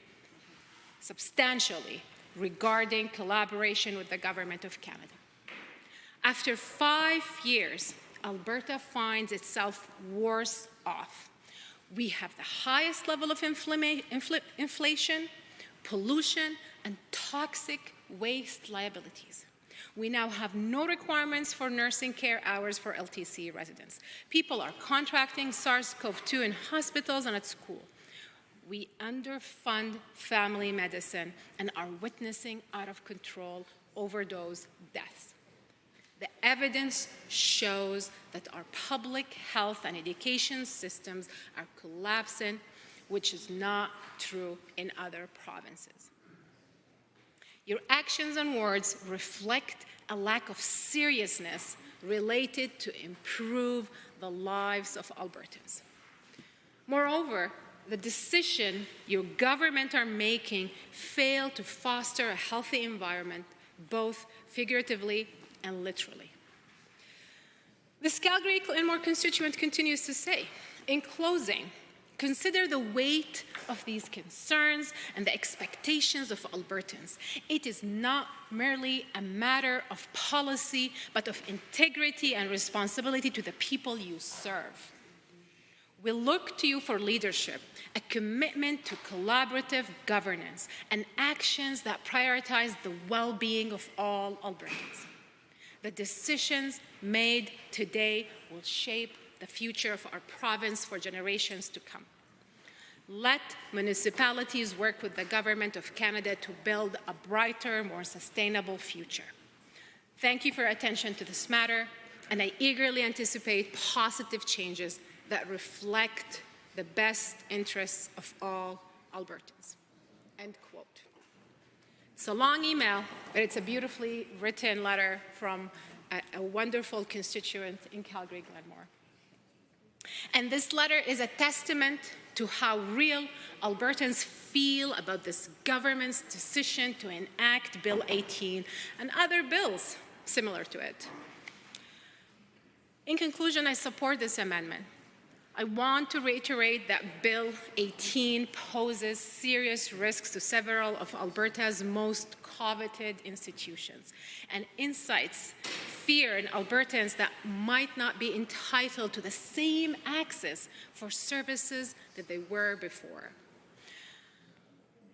substantially regarding collaboration with the Government of Canada. After 5 years, Alberta finds itself worse off. We have the highest level of inflation, pollution, and toxic waste liabilities. We now have no requirements for nursing care hours for LTC residents. People are contracting SARS-CoV-2 in hospitals and at school. We underfund family medicine and are witnessing out-of-control overdose deaths. The evidence shows that our public health and education systems are collapsing, which is not true in other provinces. Your actions and words reflect a lack of seriousness related to improve the lives of Albertans. Moreover, the decision your government are making fail to foster a healthy environment, both figuratively and literally. This Calgary Glenmore constituent continues to say, in closing, consider the weight of these concerns and the expectations of Albertans. It is not merely a matter of policy, but of integrity and responsibility to the people you serve. We look to you for leadership, a commitment to collaborative governance, and actions that prioritize the well-being of all Albertans. The decisions made today will shape the future of our province for generations to come. Let municipalities work with the Government of Canada to build a brighter, more sustainable future. Thank you for your attention to this matter, and I eagerly anticipate positive changes that reflect the best interests of all Albertans. End quote. It's a long email, but it's a beautifully written letter from a wonderful constituent in Calgary Glenmore. And this letter is a testament to how real Albertans feel about this government's decision to enact Bill 18 and other bills similar to it. In conclusion, I support this amendment. I want to reiterate that Bill 18 poses serious risks to several of Alberta's most coveted institutions and incites fear in Albertans that might not be entitled to the same access for services that they were before.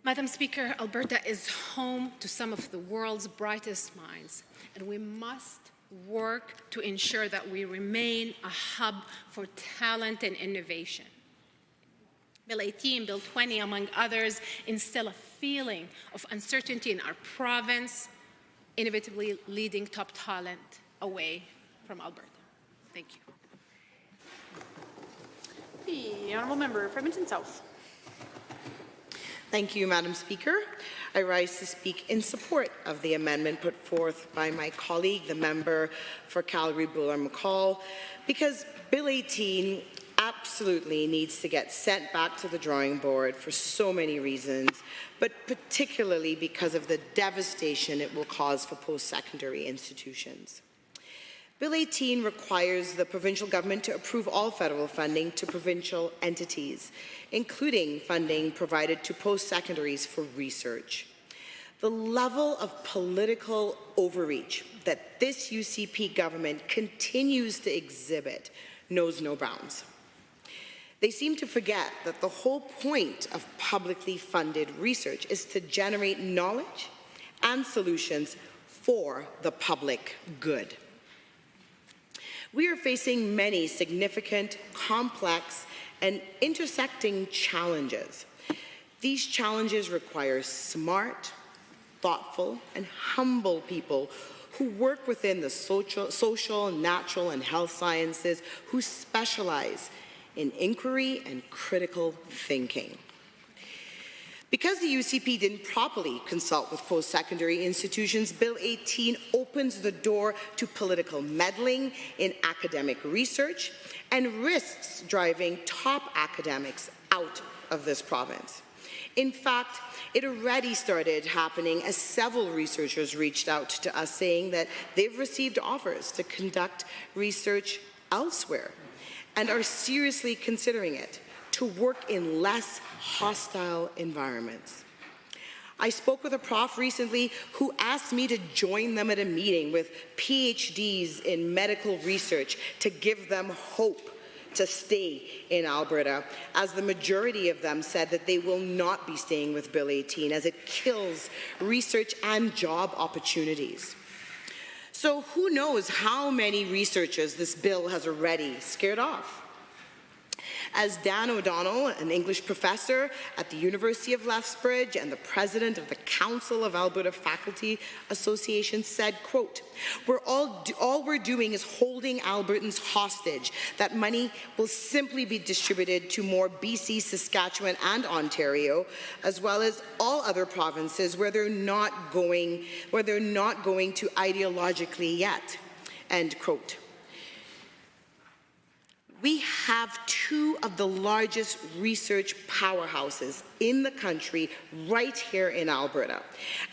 Madam Speaker, Alberta is home to some of the world's brightest minds, and we must work to ensure that we remain a hub for talent and innovation. Bill 18, Bill 20, among others, instill a feeling of uncertainty in our province, inevitably leading top talent away from Alberta. Thank you. The honourable member for Edmonton South. Thank you, Madam Speaker. I rise to speak in support of the amendment put forth by my colleague, the member for Calgary-Buller-McCall, because Bill 18 absolutely needs to get sent back to the drawing board for so many reasons, but particularly because of the devastation it will cause for post-secondary institutions. Bill 18 requires the provincial government to approve all federal funding to provincial entities, including funding provided to post-secondaries for research. The level of political overreach that this UCP government continues to exhibit knows no bounds. They seem to forget that the whole point of publicly funded research is to generate knowledge and solutions for the public good. We are facing many significant, complex, and intersecting challenges. These challenges require smart, thoughtful, and humble people who work within the social, natural, and health sciences, who specialize in inquiry and critical thinking. Because the UCP didn't properly consult with post-secondary institutions, Bill 18 opens the door to political meddling in academic research and risks driving top academics out of this province. In fact, it already started happening as several researchers reached out to us saying that they've received offers to conduct research elsewhere and are seriously considering it, to work in less hostile environments. I spoke with a prof recently who asked me to join them at a meeting with PhDs in medical research to give them hope to stay in Alberta, as the majority of them said that they will not be staying with Bill 18 as it kills research and job opportunities. So who knows how many researchers this bill has already scared off? As Dan O'Donnell, an English professor at the University of Lethbridge and the president of the Council of Alberta Faculty Association said, quote, all we're doing is holding Albertans hostage. That money will simply be distributed to more BC, Saskatchewan, and Ontario, as well as all other provinces where they're not going to ideologically yet, end quote. We have two of the largest research powerhouses in the country right here in Alberta.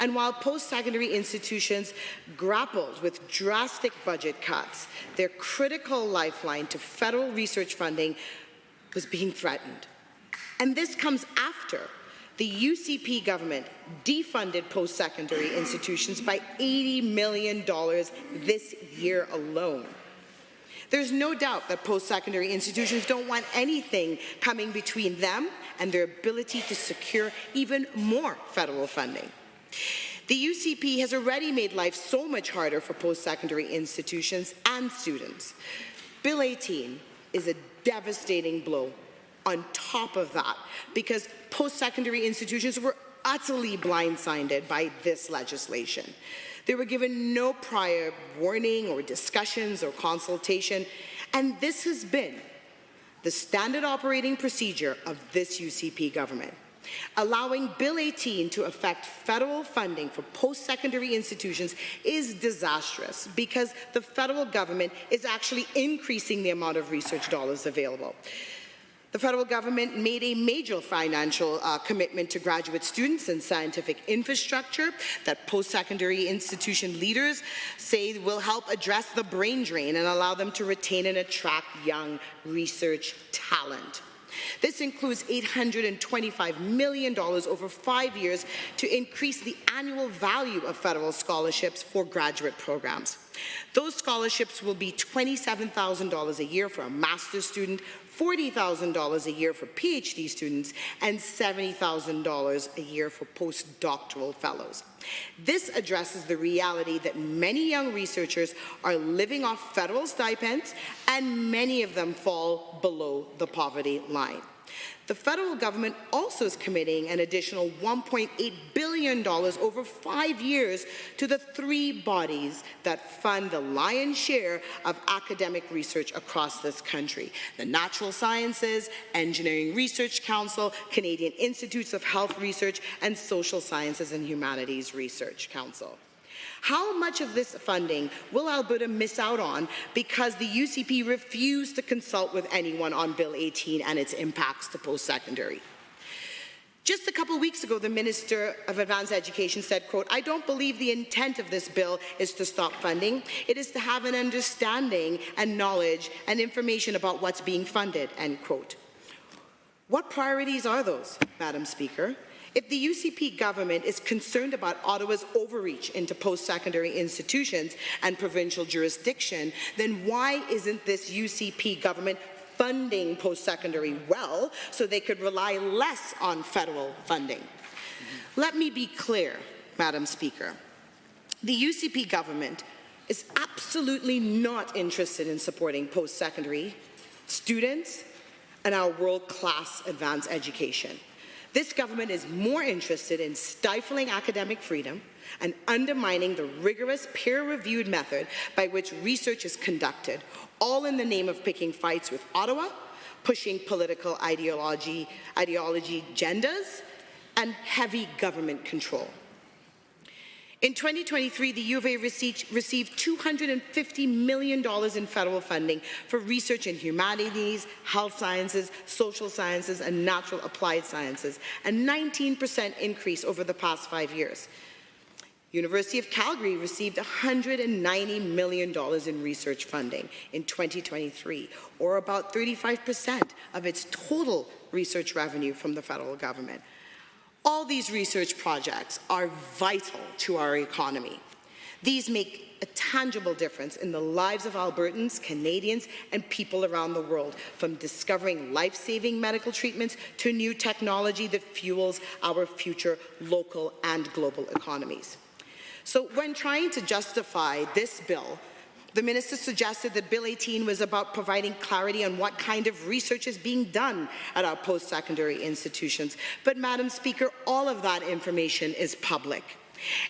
And while post-secondary institutions grappled with drastic budget cuts, their critical lifeline to federal research funding was being threatened. And this comes after the UCP government defunded post-secondary institutions by $80 million this year alone. There's no doubt that post-secondary institutions don't want anything coming between them and their ability to secure even more federal funding. The UCP has already made life so much harder for post-secondary institutions and students. Bill 18 is a devastating blow on top of that, because post-secondary institutions were utterly blindsided by this legislation. They were given no prior warning or discussions or consultation, and this has been the standard operating procedure of this UCP government. Allowing Bill 18 to affect federal funding for post-secondary institutions is disastrous, because the federal government is actually increasing the amount of research dollars available. The federal government made a major financial commitment to graduate students and scientific infrastructure that post-secondary institution leaders say will help address the brain drain and allow them to retain and attract young research talent. This includes $825 million over 5 years to increase the annual value of federal scholarships for graduate programs. Those scholarships will be $27,000 a year for a master's student, $40,000 a year for PhD students, and $70,000 a year for postdoctoral fellows. This addresses the reality that many young researchers are living off federal stipends, and many of them fall below the poverty line. The federal government also is committing an additional $1.8 billion over 5 years to the three bodies that fund the lion's share of academic research across this country: the Natural Sciences, Engineering Research Council, Canadian Institutes of Health Research, and Social Sciences and Humanities Research Council. How much of this funding will Alberta miss out on because the UCP refused to consult with anyone on Bill 18 and its impacts to post-secondary? Just a couple weeks ago, the Minister of Advanced Education said, quote, "I don't believe the intent of this bill is to stop funding. It is to have an understanding and knowledge and information about what's being funded," end quote. What priorities are those, Madam Speaker? If the UCP government is concerned about Ottawa's overreach into post-secondary institutions and provincial jurisdiction, then why isn't this UCP government funding post-secondary well so they could rely less on federal funding? Let me be clear, Madam Speaker. The UCP government is absolutely not interested in supporting post-secondary students and our world-class advanced education. This government is more interested in stifling academic freedom and undermining the rigorous peer-reviewed method by which research is conducted, all in the name of picking fights with Ottawa, pushing political ideology agendas, and heavy government control. In 2023, the U of A received $250 million in federal funding for research in humanities, health sciences, social sciences, and natural applied sciences, a 19% increase over the past 5 years. University of Calgary received $190 million in research funding in 2023, or about 35% of its total research revenue from the federal government. All these research projects are vital to our economy. These make a tangible difference in the lives of Albertans, Canadians, and people around the world, from discovering life-saving medical treatments to new technology that fuels our future local and global economies. So when trying to justify this bill, the minister suggested that Bill 18 was about providing clarity on what kind of research is being done at our post-secondary institutions. But, Madam Speaker, all of that information is public.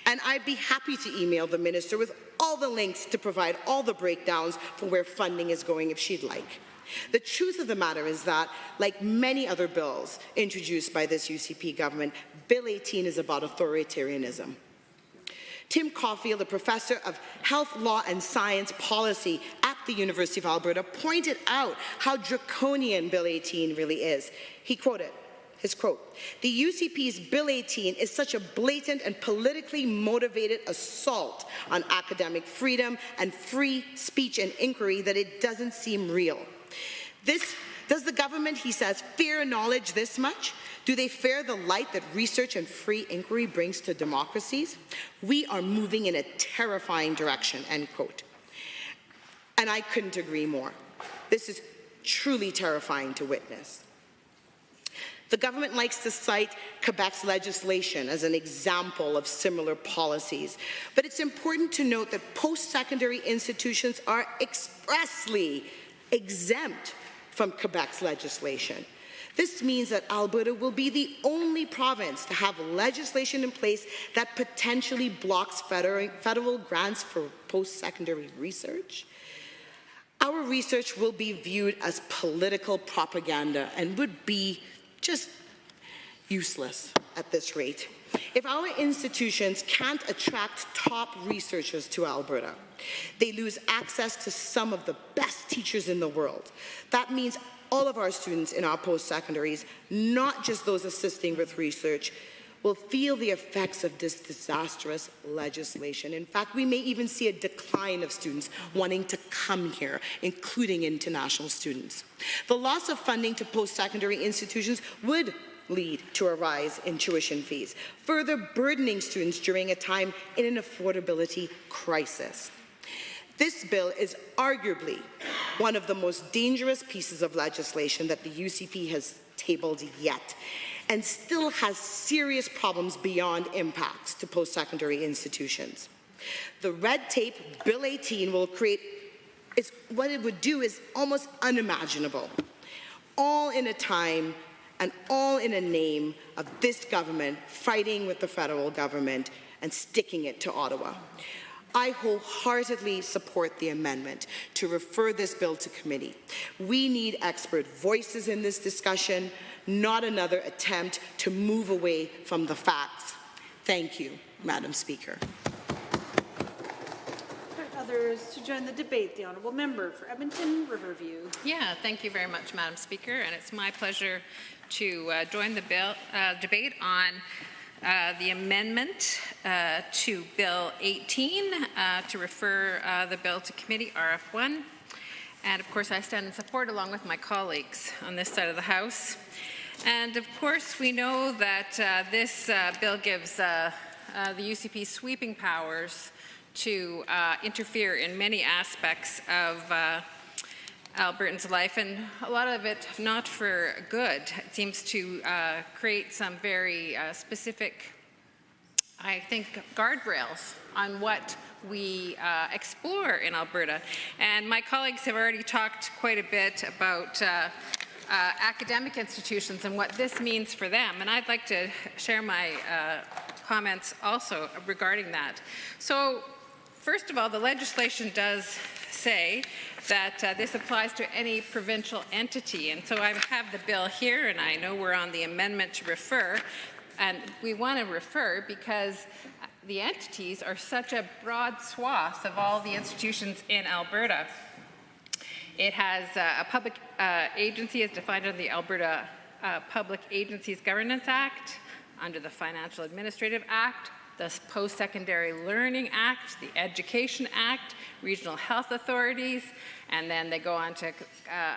And I'd be happy to email the minister with all the links to provide all the breakdowns for where funding is going if she'd like. The truth of the matter is that, like many other bills introduced by this UCP government, Bill 18 is about authoritarianism. Tim Caulfield, a professor of health law and science policy at the University of Alberta, pointed out how draconian Bill 18 really is. He quoted his quote, "The UCP's Bill 18 is such a blatant and politically motivated assault on academic freedom and free speech and inquiry that it doesn't seem real." Does the government, he says, fear knowledge this much? Do they fear the light that research and free inquiry brings to democracies? We are moving in a terrifying direction, end quote. And I couldn't agree more. This is truly terrifying to witness. The government likes to cite Quebec's legislation as an example of similar policies, but it's important to note that post-secondary institutions are expressly exempt from Quebec's legislation. This means that Alberta will be the only province to have legislation in place that potentially blocks federal grants for post-secondary research. Our research will be viewed as political propaganda and would be just useless at this rate. If our institutions can't attract top researchers to Alberta, they lose access to some of the best teachers in the world. That means all of our students in our post-secondaries, not just those assisting with research, will feel the effects of this disastrous legislation. In fact, we may even see a decline of students wanting to come here, including international students. The loss of funding to post-secondary institutions would lead to a rise in tuition fees, further burdening students during a time in an affordability crisis. This bill is arguably one of the most dangerous pieces of legislation that the UCP has tabled yet, and still has serious problems beyond impacts to post-secondary institutions. The red tape Bill 18 will create, what it would do is almost unimaginable, all in a time and all in a name of this government fighting with the federal government and sticking it to Ottawa. I wholeheartedly support the amendment to refer this bill to committee. We need expert voices in this discussion, not another attempt to move away from the facts. Thank you, Madam Speaker. Others to join the debate, the Honourable Member for Edmonton Riverview. Yeah, thank you very much, Madam Speaker, and it's my pleasure to join the debate on the amendment to Bill 18 to refer the bill to committee, RF1. And of course, I stand in support along with my colleagues on this side of the House. And of course, we know that this bill gives the UCP sweeping powers to interfere in many aspects of Albertans' life, and a lot of it not for good. It seems to create some very specific, I think, guardrails on what we explore in Alberta. And my colleagues have already talked quite a bit about academic institutions and what this means for them, and I'd like to share my comments also regarding that. So, first of all, the legislation does say that this applies to any provincial entity, and so I have the bill here, and I know we're on the amendment to refer, and we want to refer because the entities are such a broad swath of all the institutions in Alberta. It has a public agency as defined under the Alberta Public Agencies Governance Act, under the Financial Administrative Act, the Post-Secondary Learning Act, the Education Act, regional health authorities, and then they go on to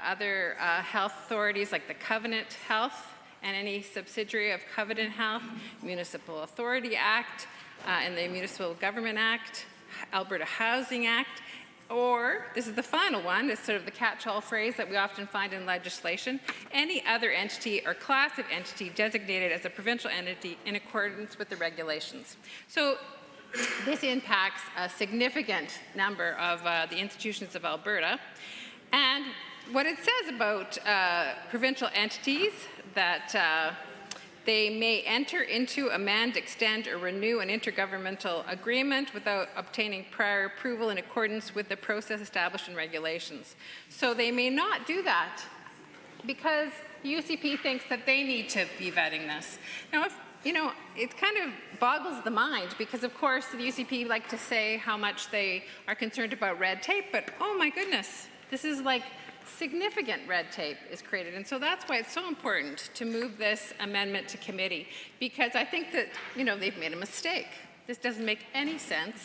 other health authorities like the Covenant Health and any subsidiary of Covenant Health, Municipal Authority Act, and the Municipal Government Act, Alberta Housing Act, or, this is the final one, it's sort of the catch-all phrase that we often find in legislation, any other entity or class of entity designated as a provincial entity in accordance with the regulations. So this impacts a significant number of the institutions of Alberta. And what it says about provincial entities, that they may enter into, amend, extend, or renew an intergovernmental agreement without obtaining prior approval in accordance with the process established in regulations. So they may not do that because UCP thinks that they need to be vetting this. Now, if, you know, it kind of boggles the mind because, of course, the UCP like to say how much they are concerned about red tape, but oh my goodness, this is like significant red tape is created. And so that's why it's so important to move this amendment to committee, because I think that, you know, they've made a mistake. This doesn't make any sense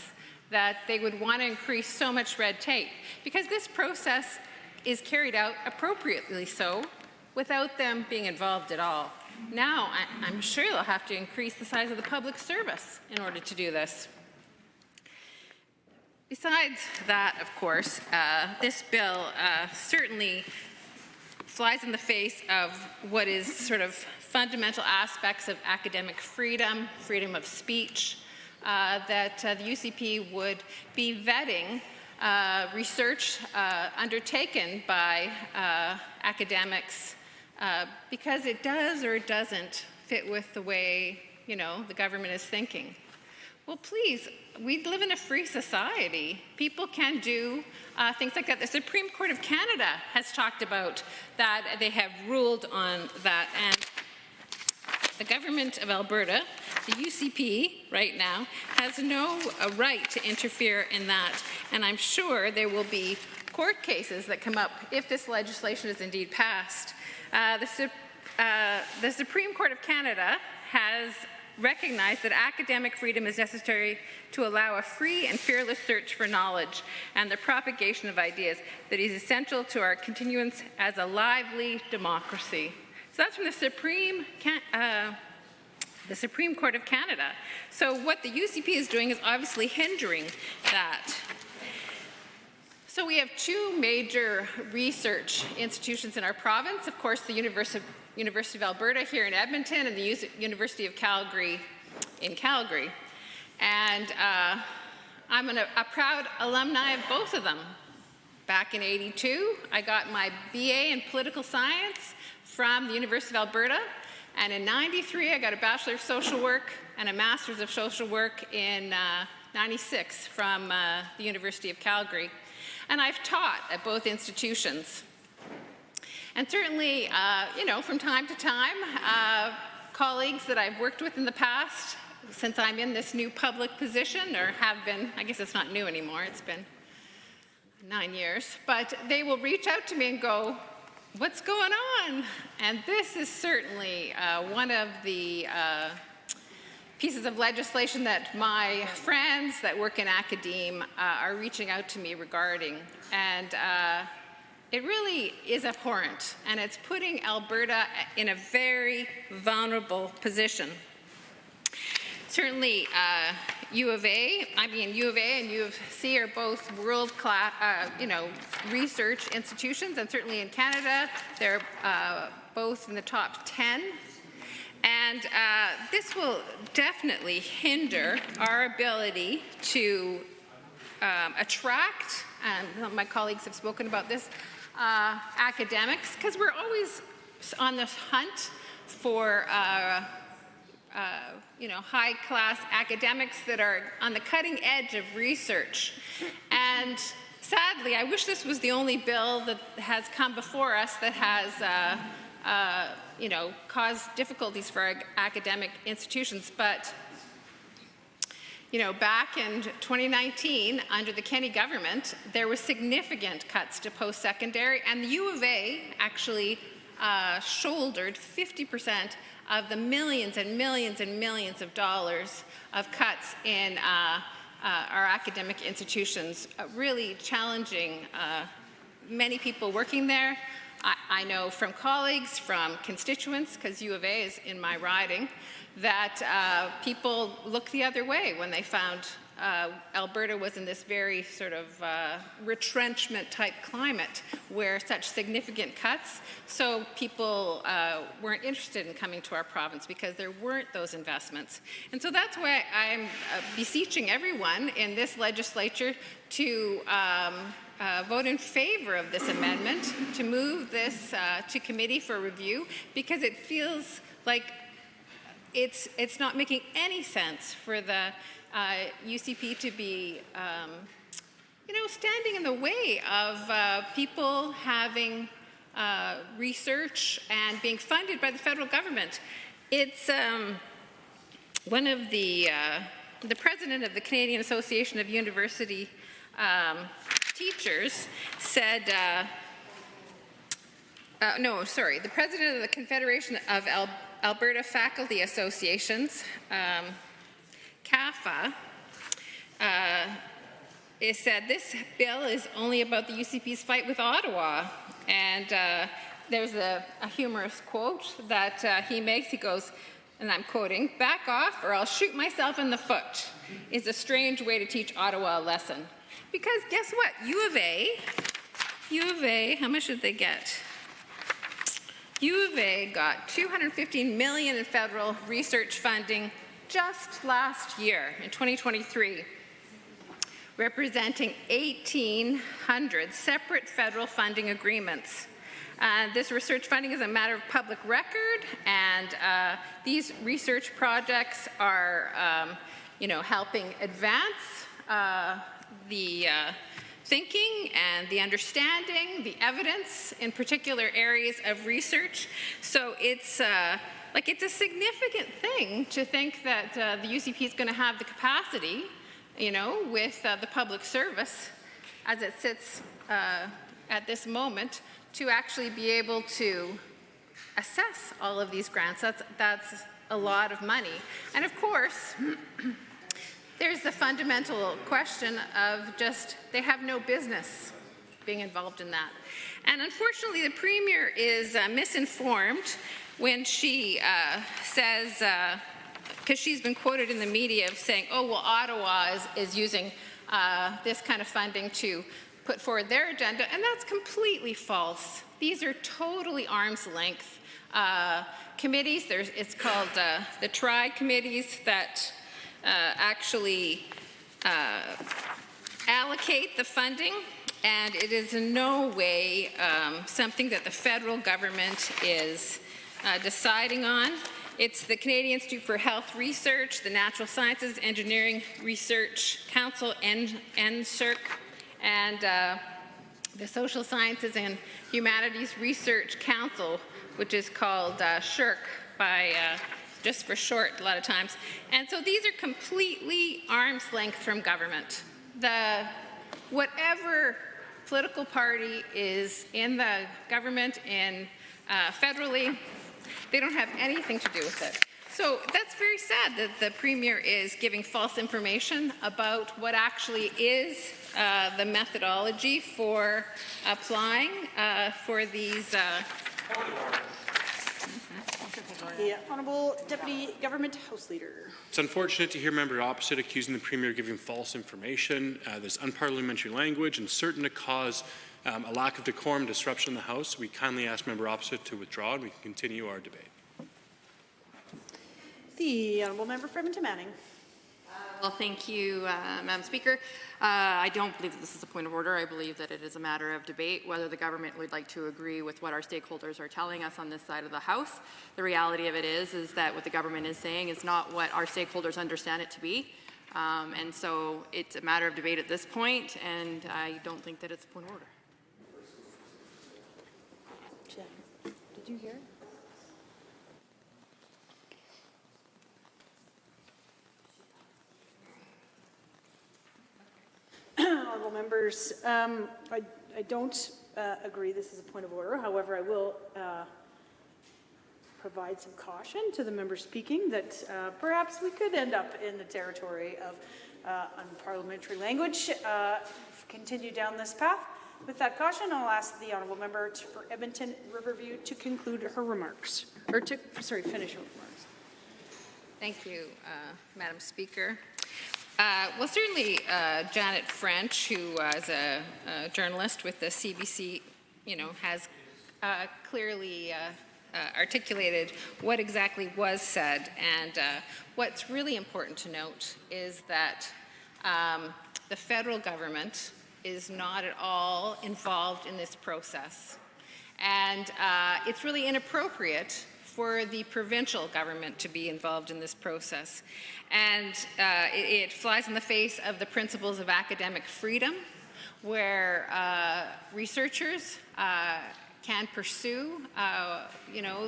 that they would want to increase so much red tape, because this process is carried out appropriately so without them being involved at all. Now, I'm sure they'll have to increase the size of the public service in order to do this. Besides that, of course, this bill certainly flies in the face of what is sort of fundamental aspects of academic freedom, freedom of speech, that the UCP would be vetting research undertaken by academics because it does or it doesn't fit with the way, you know, the government is thinking. Well, please, we live in a free society. People can do things like that. The Supreme Court of Canada has talked about that. They have ruled on that. And the government of Alberta, the UCP right now, has no right to interfere in that. And I'm sure there will be court cases that come up if this legislation is indeed passed. The Supreme Court of Canada has recognized that academic freedom is necessary to allow a free and fearless search for knowledge and the propagation of ideas that is essential to our continuance as a lively democracy. So that's from the Supreme Court of Canada. So what the UCP is doing is obviously hindering that. So we have two major research institutions in our province. Of course, the University of Alberta here in Edmonton and the University of Calgary in Calgary. And I'm a proud alumni of both of them. Back in '82, I got my BA in political science from the University of Alberta. And in '93, I got a Bachelor of Social Work and a Master's of Social Work in '96 from the University of Calgary. And I've taught at both institutions. And certainly, you know, from time to time, colleagues that I've worked with in the past, since I'm in this new public position, or have been, I guess it's not new anymore, it's been 9 years, but they will reach out to me and go, what's going on? And this is certainly one of the pieces of legislation that my friends that work in academe are reaching out to me regarding. And it really is abhorrent, and it's putting Alberta in a very vulnerable position. Certainly, U of A and U of C are both world-class, research institutions, and certainly in Canada, they're both in the top 10. And this will definitely hinder our ability to attract, and my colleagues have spoken about this, academics, because we're always on the hunt for high-class academics that are on the cutting edge of research. And sadly, I wish this was the only bill that has come before us that has caused difficulties for our academic institutions. But back in 2019, under the Kenney government, there were significant cuts to post-secondary, and the U of A actually shouldered 50% of the millions and millions and millions of dollars of cuts in our academic institutions, really challenging many people working there. I know from colleagues, from constituents, because U of A is in my riding, that people looked the other way when they found Alberta was in this very sort of retrenchment type climate where such significant cuts. So people weren't interested in coming to our province because there weren't those investments. And so that's why I'm beseeching everyone in this legislature to vote in favor of this amendment, to move this to committee for review, because it feels like it's not making any sense for the UCP to be, standing in the way of people having research and being funded by the federal government. It's one of the president of the Canadian Association of University Teachers said, the president of the Confederation of Alberta Faculty Associations, CAFA, said this bill is only about the UCP's fight with Ottawa. And there's a humorous quote that he makes. He goes, and I'm quoting, "Back off or I'll shoot myself in the foot," is a strange way to teach Ottawa a lesson. Because guess what? U of A, how much did they get? U of A got $215 million in federal research funding just last year, in 2023, representing 1,800 separate federal funding agreements. This research funding is a matter of public record, and these research projects are, helping advance the thinking and the understanding, the evidence in particular areas of research. So it's it's a significant thing to think that the UCP is going to have the capacity, with the public service as it sits at this moment, to actually be able to assess all of these grants. That's a lot of money. And of course, there's the fundamental question of just, they have no business being involved in that. And unfortunately, the Premier is misinformed when she says, because she's been quoted in the media of saying, oh, well, Ottawa is using this kind of funding to put forward their agenda, and that's completely false. These are totally arm's length committees. It's called the TRI committees that actually allocate the funding, and it is in no way something that the federal government is deciding on. It's the Canadian Institute for Health Research, the Natural Sciences Engineering Research Council, NSERC, and the Social Sciences and Humanities Research Council, which is called SHRC by just for short a lot of times. And so these are completely arm's length from government. Whatever political party is in the government federally, they don't have anything to do with it. So that's very sad that the Premier is giving false information about what actually is the methodology for applying for these. The Honourable Deputy Government House Leader. It's unfortunate to hear member opposite accusing the Premier of giving false information. There's unparliamentary language and certain to cause a lack of decorum, disruption in the House. We kindly ask member opposite to withdraw and we can continue our debate. The Honourable Member for Edmonton Manning. Well, thank you, Madam Speaker. I don't believe that this is a point of order. I believe that it is a matter of debate whether the government would like to agree with what our stakeholders are telling us on this side of the House. The reality of it is that what the government is saying is not what our stakeholders understand it to be. And so it's a matter of debate at this point, and I don't think that it's a point of order. Jen, did you hear? Honourable members, I don't agree this is a point of order. However, I will provide some caution to the member speaking that perhaps we could end up in the territory of unparliamentary language. Continue down this path. With that caution, I'll ask the Honourable Member for Edmonton Riverview to conclude her remarks, or to, finish her remarks. Thank you, Madam Speaker. Well, certainly Janet French, who is a journalist with the CBC, has clearly articulated what exactly was said. And what's really important to note is that the federal government is not at all involved in this process. And it's really inappropriate for the provincial government to be involved in this process. And it flies in the face of the principles of academic freedom, where researchers can pursue,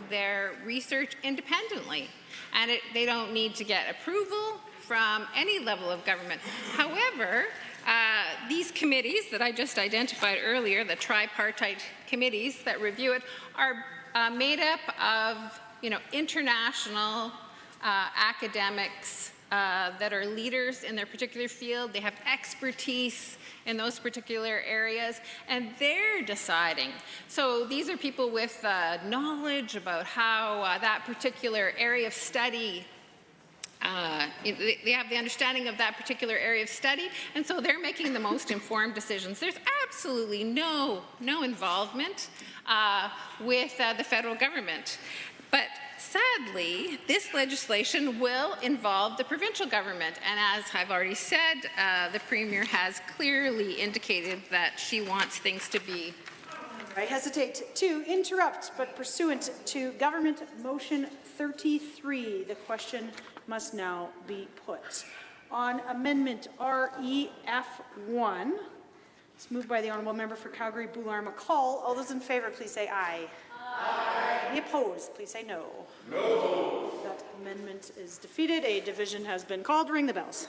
their research independently. And they don't need to get approval from any level of government. However, these committees that I just identified earlier, the tripartite committees that review it, are made up of, international academics that are leaders in their particular field. They have expertise in those particular areas, and they're deciding. So these are people with knowledge about how that particular area of study, they have the understanding of that particular area of study, and so they're making the most informed decisions. There's absolutely no involvement with the federal government. But sadly, this legislation will involve the provincial government. And as I've already said, the Premier has clearly indicated that she wants things to be. I hesitate to interrupt, but pursuant to Government Motion 33, the question must now be put. On Amendment REF1, it's moved by the Honourable Member for Calgary-Boulard-McCall. All those in favour, please say aye. Aye. Any opposed, please say no. No. That amendment is defeated. A division has been called. Ring the bells.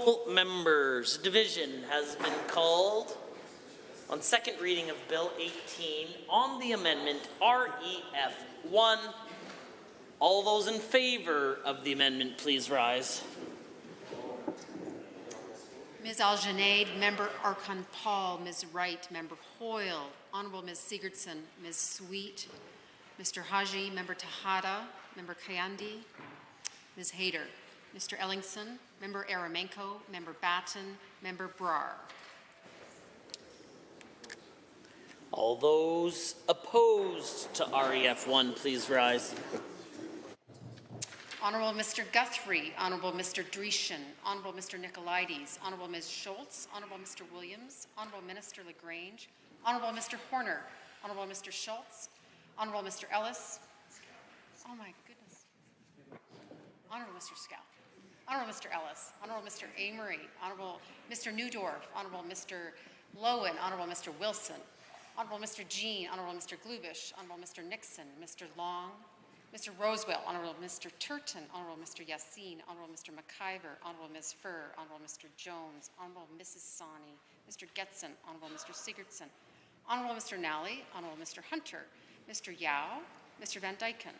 Honourable members, division has been called on second reading of Bill 18 on the amendment REF1. All those in favour of the amendment, please rise. Ms. Algenaid, Member Archon-Paul, Ms. Wright, Member Hoyle, Honourable Ms. Sigurdsson, Ms. Sweet, Mr. Haji, Member Tejada, Member Kayandi, Ms. Hayter, Mr. Ellingson, Member Aramenko, Member Batten, Member Brar. All those opposed to REF1, please rise. Honourable Mr. Guthrie, Honourable Mr. Dreeshen, Honourable Mr. Nicolaides, Honourable Ms. Schultz, Honourable Mr. Williams, Honourable Minister LaGrange, Honourable Mr. Horner, Honourable Mr. Schultz, Honourable Mr. Ellis, oh my goodness, Honourable Mr. Scow, Honourable Mr. Ellis, Honourable Mr. Amory, Honourable Mr. Newdorf, Honourable Mr. Lowen, Honourable Mr. Wilson, Honourable Mr. Jean, Honourable Mr. Glubish, Honourable Mr. Nixon, Mr. Long, Mr. Rosewell, Honourable Mr. Turton, Honourable Mr. Yassine, Honourable Mr. McIver, Honourable Ms. Furr, Honourable Mr. Jones, Honourable Mrs. Sani, Mr. Getson, Honourable Mr. Sigurdsson, Honourable Mr. Nally, Honourable Mr. Hunter, Mr. Yao, Mr. Van Dyken,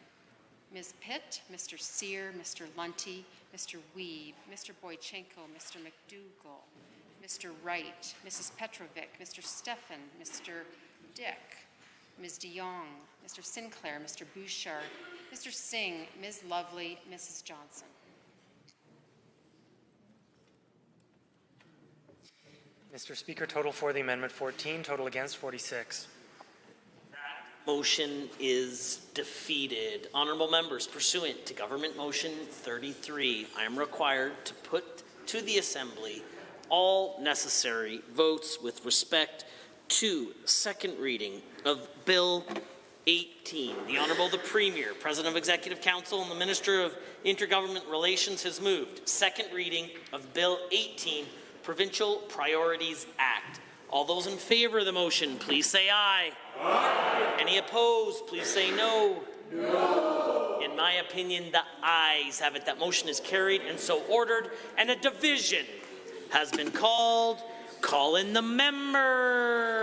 Ms. Pitt, Mr. Sear, Mr. Lunty, Mr. Weeb, Mr. Boychenko, Mr. McDougall, Mr. Wright, Mrs. Petrovic, Mr. Stefan, Mr. Dick, Ms. DeYoung, Mr. Sinclair, Mr. Bouchard, Mr. Singh, Ms. Lovely, Mrs. Johnson. Mr. Speaker, total for the amendment 14, total against 46. Motion is defeated. Honourable members, pursuant to Government Motion 33, I am required to put to the Assembly all necessary votes with respect to second reading of Bill 18. The Honourable the Premier, President of Executive Council, and the Minister of Intergovernment Relations has moved second reading of Bill 18, Provincial Priorities Act. All those in favour of the motion, please say aye. Aye. Any opposed, please say no. No. In my opinion, the ayes have it. That motion is carried and so ordered, and a division has been called. Call in the members.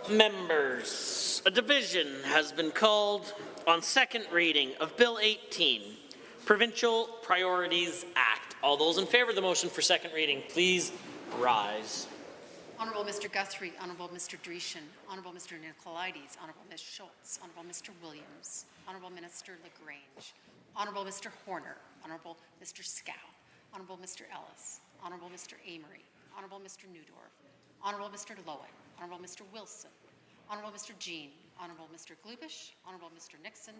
Members, a division has been called on second reading of Bill 18, Provincial Priorities Act. All those in favor of the motion for second reading, please rise. Honourable Mr. Guthrie, Honourable Mr. Dreeshen, Honourable Mr. Nicolaides, Honourable Ms. Schultz, Honourable Mr. Williams, Honourable Minister LaGrange, Honourable Mr. Horner, Honourable Mr. Scow, Honourable Mr. Ellis, Honourable Mr. Amory, Honourable Mr. Newdorf, Honourable Mr. Loewen, Honourable Mr. Wilson, Honourable Mr. Jean, Honourable Mr. Glubish, Honourable Mr. Nixon,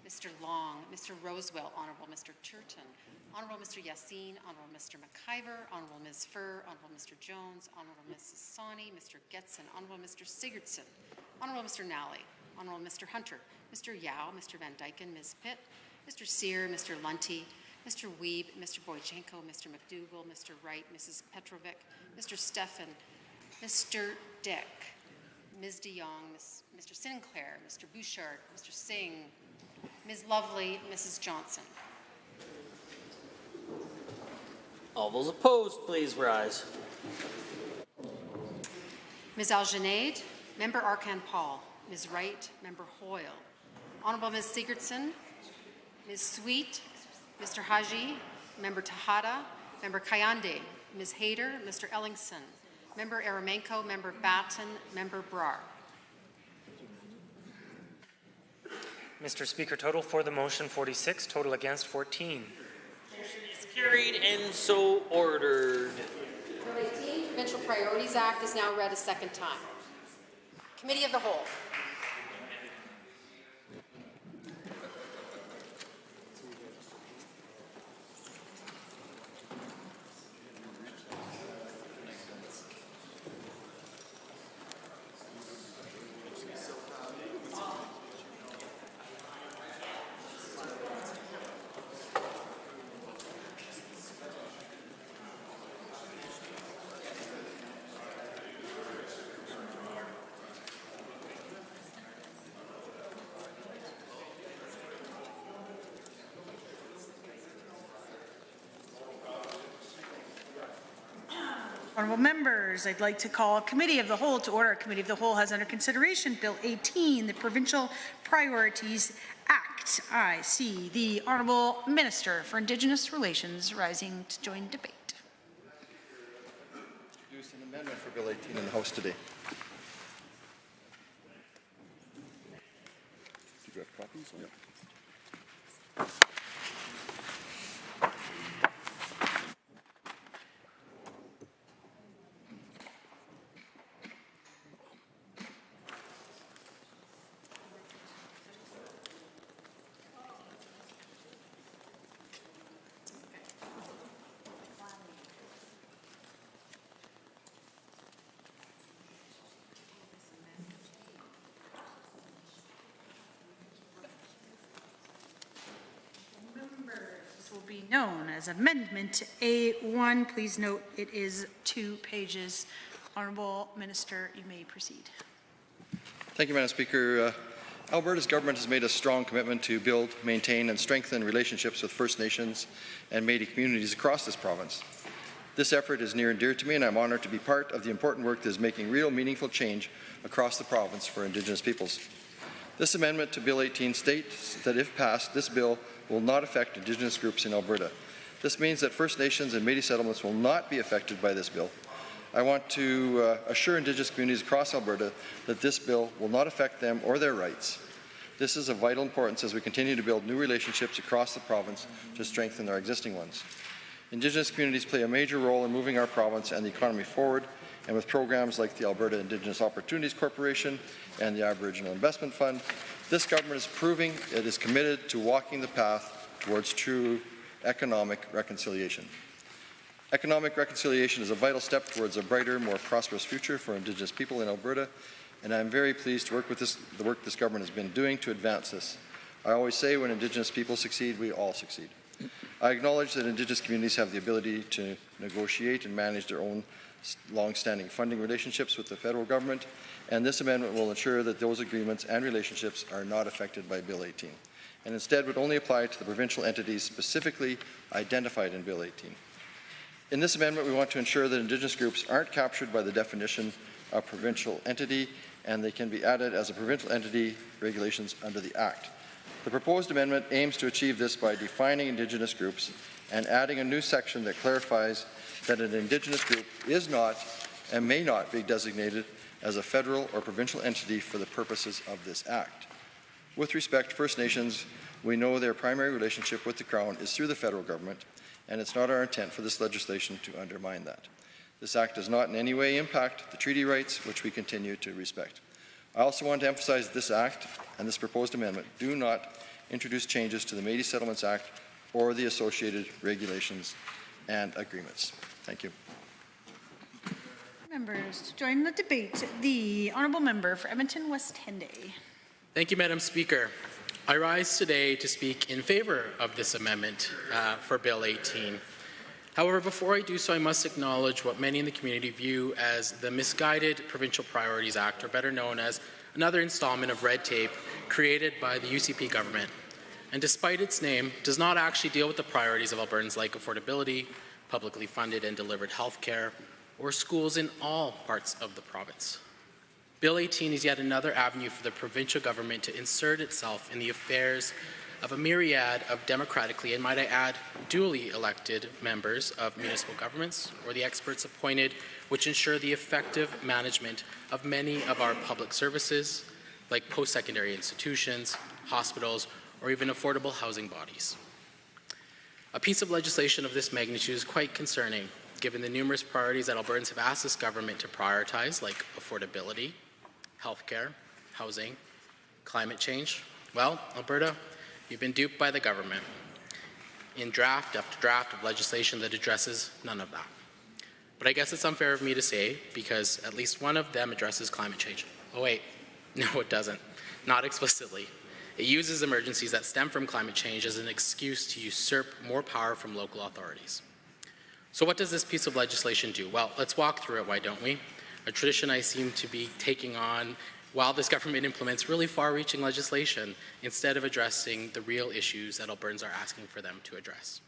Mr. Long, Mr. Rosewell, Honourable Mr. Turton, Honourable Mr. Yassine, Honourable Mr. McIver, Honourable Ms. Furr, Honourable Mr. Jones, Honourable Mrs. Sawney, Mr. Getson, Honourable Mr. Sigurdsson, Honourable Mr. Nally, Honourable Mr. Hunter, Mr. Yao, Mr. Van Dyken, Ms. Pitt, Mr. Sear, Mr. Lunty, Mr. Weeb, Mr. Boychenko, Mr. McDougall, Mr. Wright, Mrs. Petrovic, Mr. Stefan, Mr. Dick, Ms. de Jong, Mr. Sinclair, Mr. Bouchard, Mr. Singh, Ms. Lovely, Mrs. Johnson. All those opposed, please rise. Ms. Algenaid, Member Arkan Paul, Ms. Wright, Member Hoyle, Honourable Ms. Sigurdsson, Ms. Sweet, Mr. Haji, Member Tejada, Member Kayande, Ms. Hayter, Mr. Ellingson, Member Eramenko, Member Batten, Member Brar. Mr. Speaker, total for the motion 46, total against 14. Motion is carried and so ordered. Bill 18, Provincial Priorities Act is now read a second time. Committee of the Whole. Honourable members, I'd like to call Committee of the Whole to order. Committee of the Whole has under consideration Bill 18, the Provincial Priorities Act. I see the Honourable Minister for Indigenous Relations rising to join debate. Introduce an amendment for Bill 18 in the House today. Do you have copies? Yep. Will be known as Amendment A1. Please note it is 2 pages. Honourable Minister, you may proceed. Thank you, Madam Speaker. Alberta's government has made a strong commitment to build, maintain, and strengthen relationships with First Nations and Métis communities across this province. This effort is near and dear to me, and I'm honoured to be part of the important work that is making real, meaningful change across the province for Indigenous peoples. This amendment to Bill 18 states that if passed, this bill will not affect Indigenous groups in Alberta. This means that First Nations and Métis settlements will not be affected by this bill. I want to assure Indigenous communities across Alberta that this bill will not affect them or their rights. This is of vital importance as we continue to build new relationships across the province to strengthen our existing ones. Indigenous communities play a major role in moving our province and the economy forward, and with programs like the Alberta Indigenous Opportunities Corporation and the Aboriginal Investment Fund, this government is proving it is committed to walking the path towards true economic reconciliation. Economic reconciliation is a vital step towards a brighter, more prosperous future for Indigenous people in Alberta, and I'm very pleased to work with the work this government has been doing to advance this. I always say when Indigenous people succeed, we all succeed. I acknowledge that Indigenous communities have the ability to negotiate and manage their own long-standing funding relationships with the federal government, and this amendment will ensure that those agreements and relationships are not affected by Bill 18, and instead would only apply to the provincial entities specifically identified in Bill 18. In this amendment, we want to ensure that Indigenous groups aren't captured by the definition of provincial entity and they can be added as a provincial entity regulations under the Act. The proposed amendment aims to achieve this by defining Indigenous groups and adding a new section that clarifies that an Indigenous group is not and may not be designated as a federal or provincial entity for the purposes of this Act. With respect to First Nations, we know their primary relationship with the Crown is through the federal government, and it's not our intent for this legislation to undermine that. This Act does not in any way impact the treaty rights, which we continue to respect. I also want to emphasize this Act and this proposed amendment do not introduce changes to the Métis Settlements Act or the associated regulations and agreements. Thank you. Members to join the debate, the Honourable Member for Edmonton West Henday. Thank you, Madam Speaker. I rise today to speak in favour of this amendment for Bill 18. However, before I do so, I must acknowledge what many in the community view as the misguided Provincial Priorities Act, or better known as another installment of red tape created by the UCP government. And despite its name, does not actually deal with the priorities of Albertans like affordability, publicly funded and delivered health care, or schools in all parts of the province. Bill 18 is yet another avenue for the provincial government to insert itself in the affairs of a myriad of democratically, and might I add, duly elected members of municipal governments, or the experts appointed, which ensure the effective management of many of our public services, like post-secondary institutions, hospitals, or even affordable housing bodies. A piece of legislation of this magnitude is quite concerning, given the numerous priorities that Albertans have asked this government to prioritize, like affordability, healthcare, housing, climate change. Well, Alberta, you've been duped by the government in draft after draft of legislation that addresses none of that. But I guess it's unfair of me to say, because at least one of them addresses climate change. Oh wait, no it doesn't, not explicitly. It uses emergencies that stem from climate change as an excuse to usurp more power from local authorities. So what does this piece of legislation do? Well, let's walk through it, why don't we? A tradition I seem to be taking on while this government implements really far-reaching legislation instead of addressing the real issues that Albertans are asking for them to address.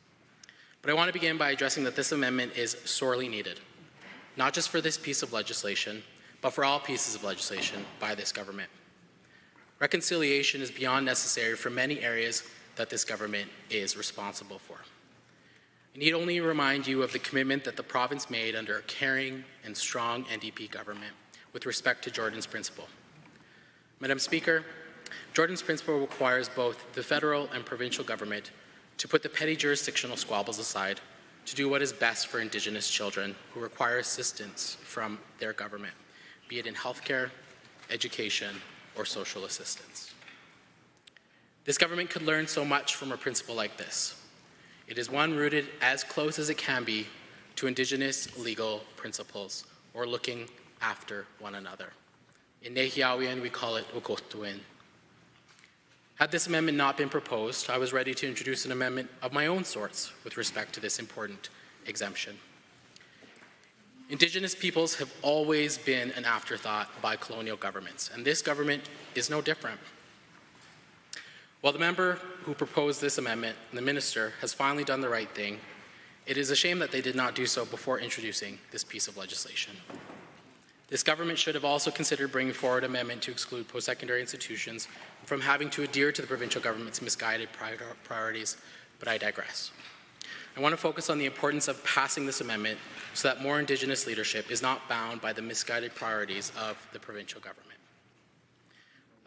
But I want to begin by addressing that this amendment is sorely needed, not just for this piece of legislation, but for all pieces of legislation by this government. Reconciliation is beyond necessary for many areas that this government is responsible for. I need only remind you of the commitment that the province made under a caring and strong NDP government with respect to Jordan's Principle. Madam Speaker, Jordan's Principle requires both the federal and provincial government to put the petty jurisdictional squabbles aside to do what is best for Indigenous children who require assistance from their government, be it in healthcare, education, or social assistance. This government could learn so much from a principle like this. It is one rooted as close as it can be to Indigenous legal principles, or looking after one another. In Nehiawian, we call it Ukotuin. Had this amendment not been proposed, I was ready to introduce an amendment of my own sorts with respect to this important exemption. Indigenous peoples have always been an afterthought by colonial governments, and this government is no different. While the member who proposed this amendment, the minister, has finally done the right thing, it is a shame that they did not do so before introducing this piece of legislation. This government should have also considered bringing forward an amendment to exclude post-secondary institutions from having to adhere to the provincial government's misguided priorities, but I digress. I want to focus on the importance of passing this amendment so that more Indigenous leadership is not bound by the misguided priorities of the provincial government.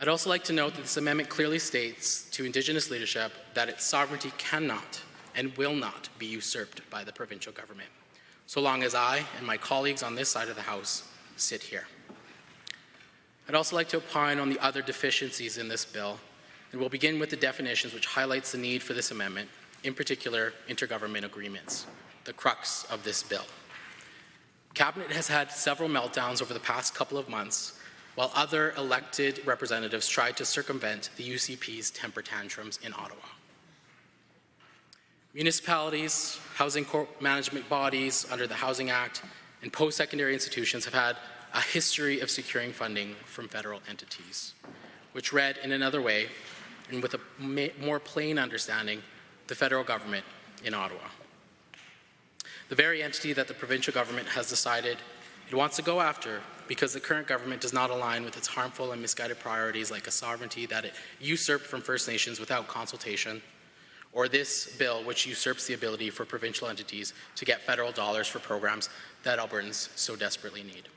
I'd also like to note that this amendment clearly states to Indigenous leadership that its sovereignty cannot and will not be usurped by the provincial government, so long as I and my colleagues on this side of the House sit here. I'd also like to opine on the other deficiencies in this bill, and we'll begin with the definitions, which highlights the need for this amendment, in particular intergovernment agreements, the crux of this bill. Cabinet has had several meltdowns over the past couple of months, while other elected representatives tried to circumvent the UCP's temper tantrums in Ottawa. Municipalities, housing management bodies under the Housing Act, and post-secondary institutions have had a history of securing funding from federal entities, which read in another way, and with a more plain understanding, the federal government in Ottawa. The very entity that the provincial government has decided it wants to go after because the current government does not align with its harmful and misguided priorities like a sovereignty that it usurped from First Nations without consultation, or this bill which usurps the ability for provincial entities to get federal dollars for programs that Albertans so desperately need.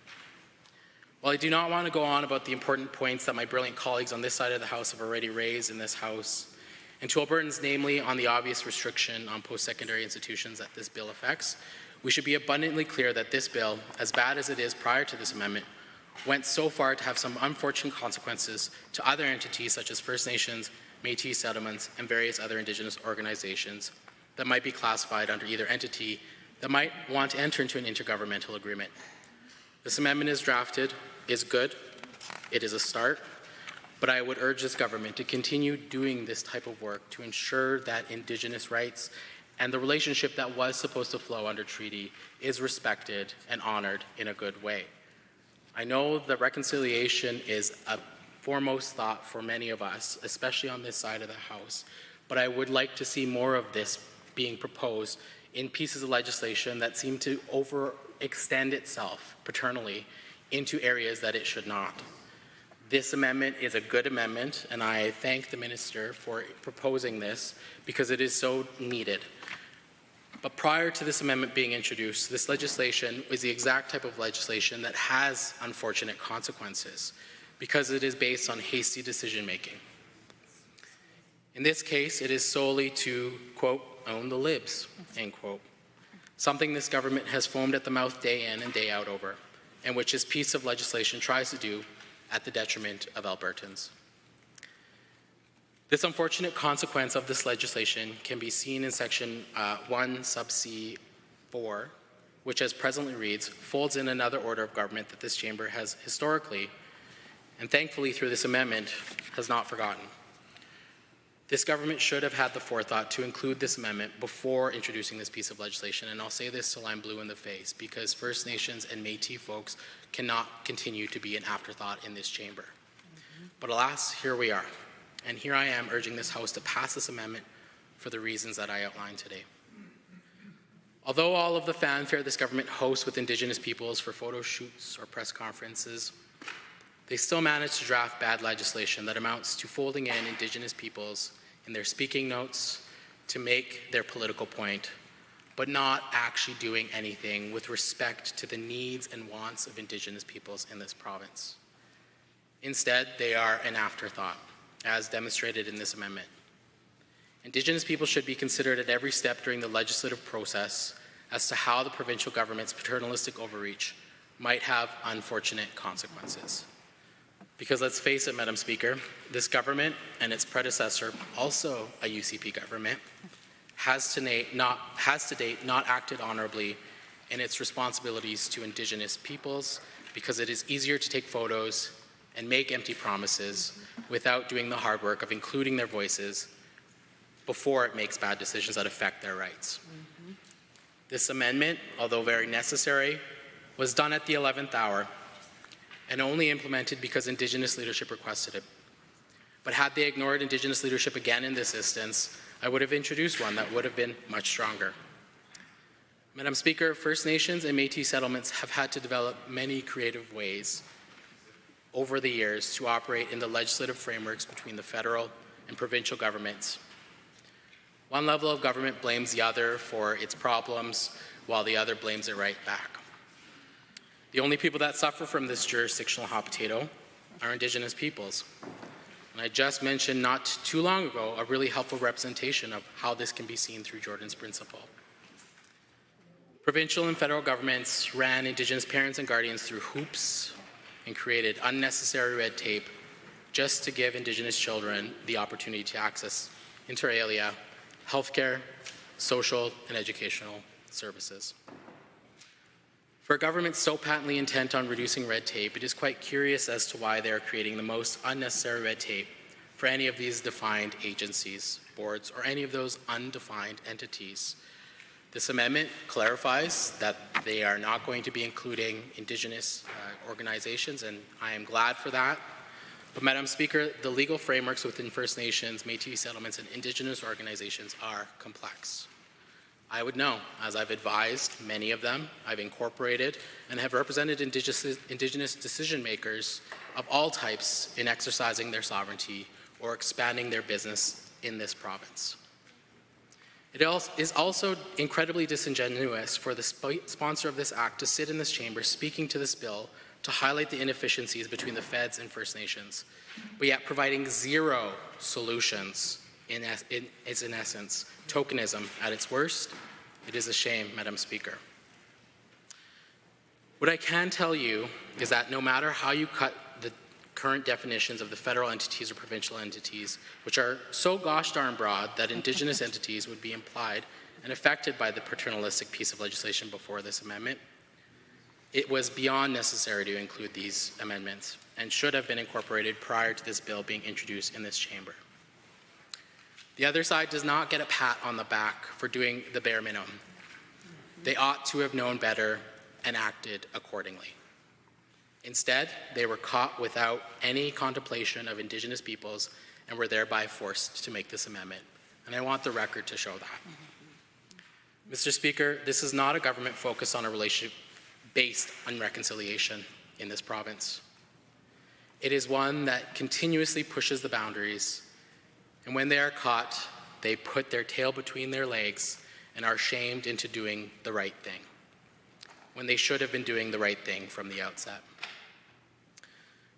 While I do not want to go on about the important points that my brilliant colleagues on this side of the House have already raised in this House, and to Albertans, namely on the obvious restriction on post-secondary institutions that this bill affects, we should be abundantly clear that this bill, as bad as it is prior to this amendment, went so far to have some unfortunate consequences to other entities such as First Nations, Métis settlements, and various other Indigenous organizations that might be classified under either entity that might want to enter into an intergovernmental agreement. This amendment is drafted, is good, it is a start, but I would urge this government to continue doing this type of work to ensure that Indigenous rights and the relationship that was supposed to flow under treaty is respected and honored in a good way. I know that reconciliation is a foremost thought for many of us, especially on this side of the House, but I would like to see more of this being proposed in pieces of legislation that seem to overextend itself paternally into areas that it should not. This amendment is a good amendment, and I thank the Minister for proposing this because it is so needed. But prior to this amendment being introduced, this legislation is the exact type of legislation that has unfortunate consequences because it is based on hasty decision-making. In this case, it is solely to, quote, own the libs, end quote, something this government has foamed at the mouth day in and day out over, and which this piece of legislation tries to do at the detriment of Albertans. This unfortunate consequence of this legislation can be seen in Section 1, sub C 4, which as presently reads, folds in another order of government that this chamber has historically, and thankfully through this amendment, has not forgotten. This government should have had the forethought to include this amendment before introducing this piece of legislation, and I'll say this till I'm blue in the face, because First Nations and Métis folks cannot continue to be an afterthought in this chamber. But alas, here we are, and here I am urging this House to pass this amendment for the reasons that I outlined today. Although all of the fanfare this government hosts with Indigenous peoples for photo shoots or press conferences, they still manage to draft bad legislation that amounts to folding in Indigenous peoples in their speaking notes to make their political point, but not actually doing anything with respect to the needs and wants of Indigenous peoples in this province. Instead, they are an afterthought, as demonstrated in this amendment. Indigenous people should be considered at every step during the legislative process as to how the provincial government's paternalistic overreach might have unfortunate consequences. Because let's face it, Madam Speaker, this government and its predecessor, also a UCP government, has to date not acted honorably in its responsibilities to Indigenous peoples because it is easier to take photos and make empty promises without doing the hard work of including their voices before it makes bad decisions that affect their rights. This amendment, although very necessary, was done at the 11th hour and only implemented because Indigenous leadership requested it. But had they ignored Indigenous leadership again in this instance, I would have introduced one that would have been much stronger. Madam Speaker, First Nations and Métis settlements have had to develop many creative ways over the years to operate in the legislative frameworks between the federal and provincial governments. One level of government blames the other for its problems, while the other blames it right back. The only people that suffer from this jurisdictional hot potato are Indigenous peoples. And I just mentioned not too long ago a really helpful representation of how this can be seen through Jordan's principle. Provincial and federal governments ran Indigenous parents and guardians through hoops and created unnecessary red tape just to give Indigenous children the opportunity to access inter alia, healthcare, social, and educational services. For a government so patently intent on reducing red tape, it is quite curious as to why they are creating the most unnecessary red tape for any of these defined agencies, boards, or any of those undefined entities. This amendment clarifies that they are not going to be including Indigenous organizations, and I am glad for that. But Madam Speaker, the legal frameworks within First Nations, Métis settlements, and Indigenous organizations are complex. I would know, as I've advised many of them, I've incorporated and have represented Indigenous decision makers of all types in exercising their sovereignty or expanding their business in this province. It is also incredibly disingenuous for the sponsor of this act to sit in this chamber speaking to this bill to highlight the inefficiencies between the Feds and First Nations, but yet providing zero solutions is in essence tokenism at its worst. It is a shame, Madam Speaker. What I can tell you is that no matter how you cut the current definitions of the federal entities or provincial entities, which are so gosh darn broad that Indigenous entities would be implied and affected by the paternalistic piece of legislation before this amendment, it was beyond necessary to include these amendments and should have been incorporated prior to this bill being introduced in this chamber. The other side does not get a pat on the back for doing the bare minimum. They ought to have known better and acted accordingly. Instead, they were caught without any contemplation of Indigenous peoples and were thereby forced to make this amendment. And I want the record to show that. Mr. Speaker, this is not a government focused on a relationship based on reconciliation in this province. It is one that continuously pushes the boundaries, and when they are caught, they put their tail between their legs and are shamed into doing the right thing, when they should have been doing the right thing from the outset.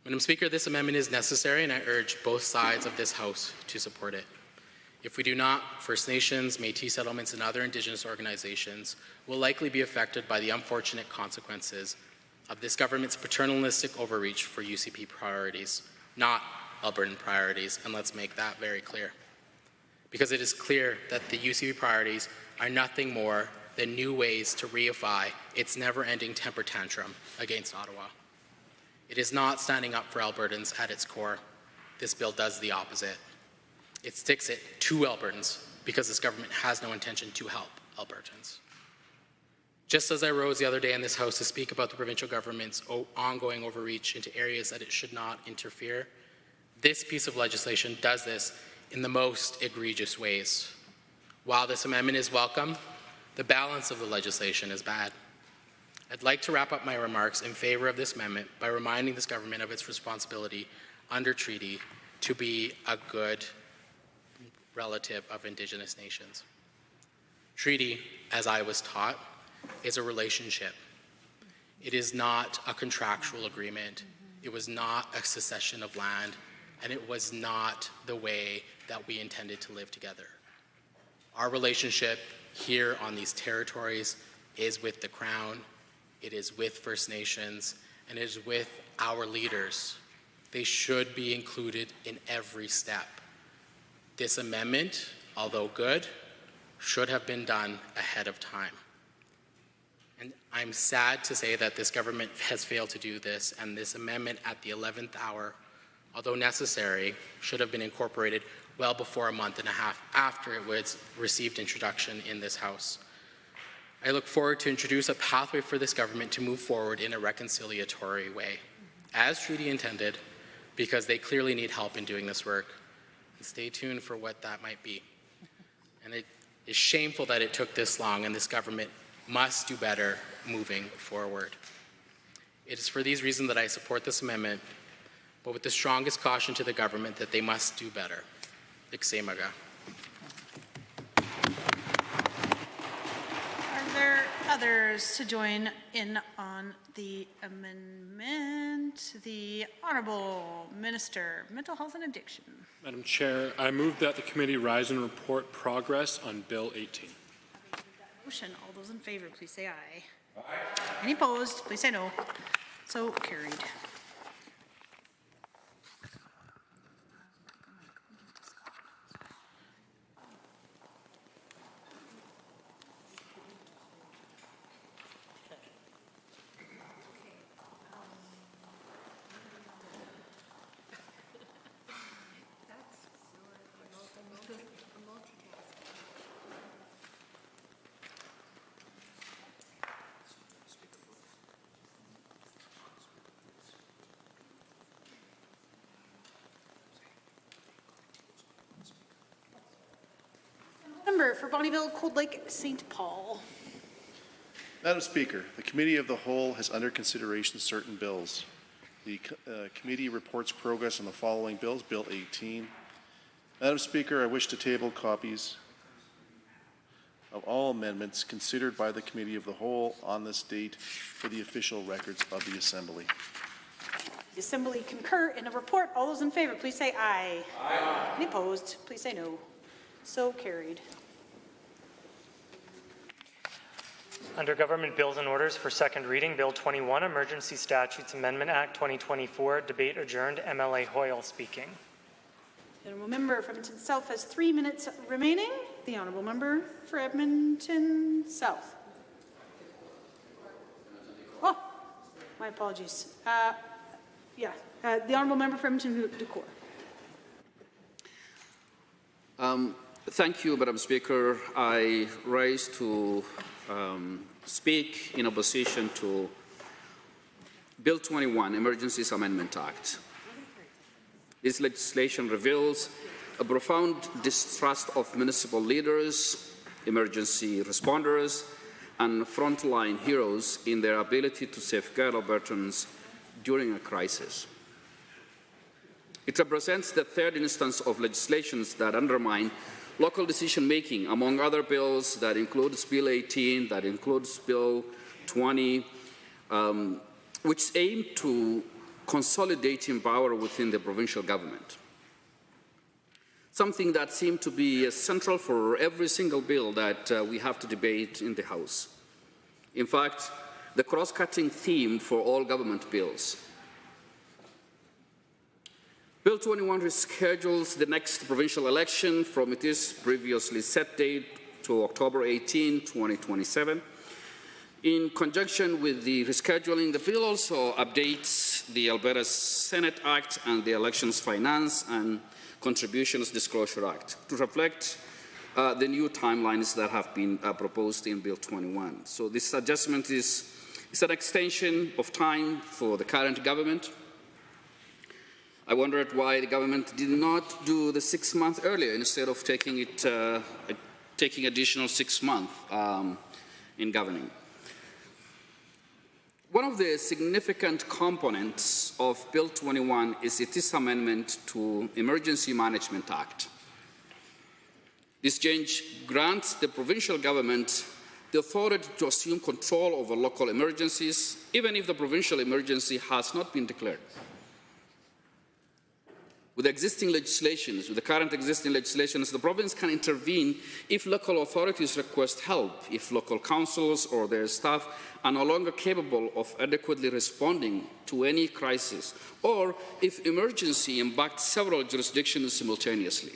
Madam Speaker, this amendment is necessary, and I urge both sides of this House to support it. If we do not, First Nations, Métis settlements, and other Indigenous organizations will likely be affected by the unfortunate consequences of this government's paternalistic overreach for UCP priorities, not Albertan priorities, and let's make that very clear. Because it is clear that the UCP priorities are nothing more than new ways to reify its never-ending temper tantrum against Ottawa. It is not standing up for Albertans at its core. This bill does the opposite. It sticks it to Albertans because this government has no intention to help Albertans. Just as I rose the other day in this House to speak about the provincial government's ongoing overreach into areas that it should not interfere, this piece of legislation does this in the most egregious ways. While this amendment is welcome, the balance of the legislation is bad. I'd like to wrap up my remarks in favor of this amendment by reminding this government of its responsibility under treaty to be a good relative of Indigenous nations. Treaty, as I was taught, is a relationship. It is not a contractual agreement. It was not a cession of land, and it was not the way that we intended to live together. Our relationship here on these territories is with the Crown, it is with First Nations, and it is with our leaders. They should be included in every step. This amendment, although good, should have been done ahead of time. And I'm sad to say that this government has failed to do this, and this amendment at the 11th hour, although necessary, should have been incorporated well before a month and a half after it was received introduction in this House. I look forward to introduce a pathway for this government to move forward in a reconciliatory way, as treaty intended, because they clearly need help in doing this work. And stay tuned for what that might be. And it is shameful that it took this long, and this government must do better moving forward. It is for these reasons that I support this amendment, but with the strongest caution to the government that they must do better. Iksemaga. Are there others to join in on the amendment? The Honourable Minister, Mental Health and Addiction. Madam Chair, I move that the committee rise and report progress on Bill 18. Motion. All those in favour, please say aye. Aye. Any opposed, please say no. So carried. member for Bonnyville, Cold Lake, St. Paul. Madam Speaker, the Committee of the Whole has under consideration certain bills. The committee reports progress on the following bills. Bill 18. Madam Speaker, I wish to table copies of all amendments considered by the Committee of the Whole on this date for the official records of the Assembly. The Assembly concur in a report. All those in favor, please say aye. Aye. Any opposed, please say no. So carried. Under Government Bills and Orders for second reading, Bill 21, Emergency Statutes Amendment Act 2024, debate adjourned. MLA Hoyle speaking. The honourable member for Edmonton South has 3 minutes remaining. The honourable member for Edmonton South. Oh, my apologies. The honourable member for Edmonton Decour. Thank you, Madam Speaker. I rise to speak in opposition to Bill 21, Emergencies Amendment Act. This legislation reveals a profound distrust of municipal leaders, emergency responders, and frontline heroes in their ability to safeguard Albertans during a crisis. It represents the third instance of legislation that undermine local decision-making, among other bills that includes Bill 18, that includes Bill 20, which aim to consolidating power within the provincial government. Something that seemed to be central for every single bill that we have to debate in the House. In fact, the cross-cutting theme for all government bills. Bill 21 reschedules the next provincial election from its previously set date to October 18, 2027. In conjunction with the rescheduling, the bill also updates the Alberta Senate Act and the Elections Finance and Contributions Disclosure Act to reflect the new timelines that have been proposed in Bill 21. So this adjustment is an extension of time for the current government. I wondered why the government did not do the 6 months earlier instead of taking additional 6 months in governing. One of the significant components of Bill 21 is its amendment to Emergency Management Act. This change grants the provincial government the authority to assume control over local emergencies, even if the provincial emergency has not been declared. With existing legislations, with the current existing legislations, the province can intervene if local authorities request help, if local councils or their staff are no longer capable of adequately responding to any crisis, or if emergency impacts several jurisdictions simultaneously.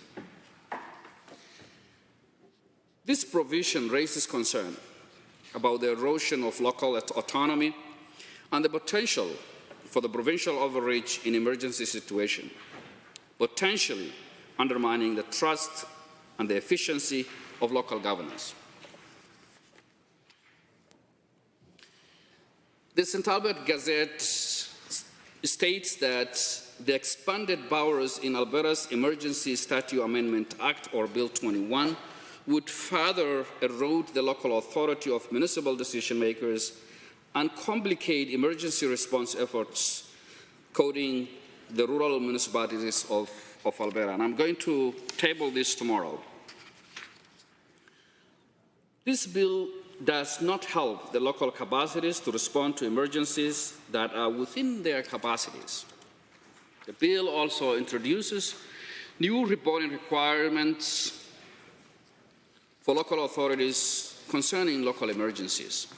This provision raises concern about the erosion of local autonomy and the potential for the provincial overreach in emergency situations, potentially undermining the trust and the efficiency of local governance. The St. Albert Gazette states that the expanded powers in Alberta's Emergency Statute Amendment Act, or Bill 21, would further erode the local authority of municipal decision makers and complicate emergency response efforts, coding the rural municipalities of Alberta. And I'm going to table this tomorrow. This bill does not help the local capacities to respond to emergencies that are within their capacities. The bill also introduces new reporting requirements for local authorities concerning local emergencies.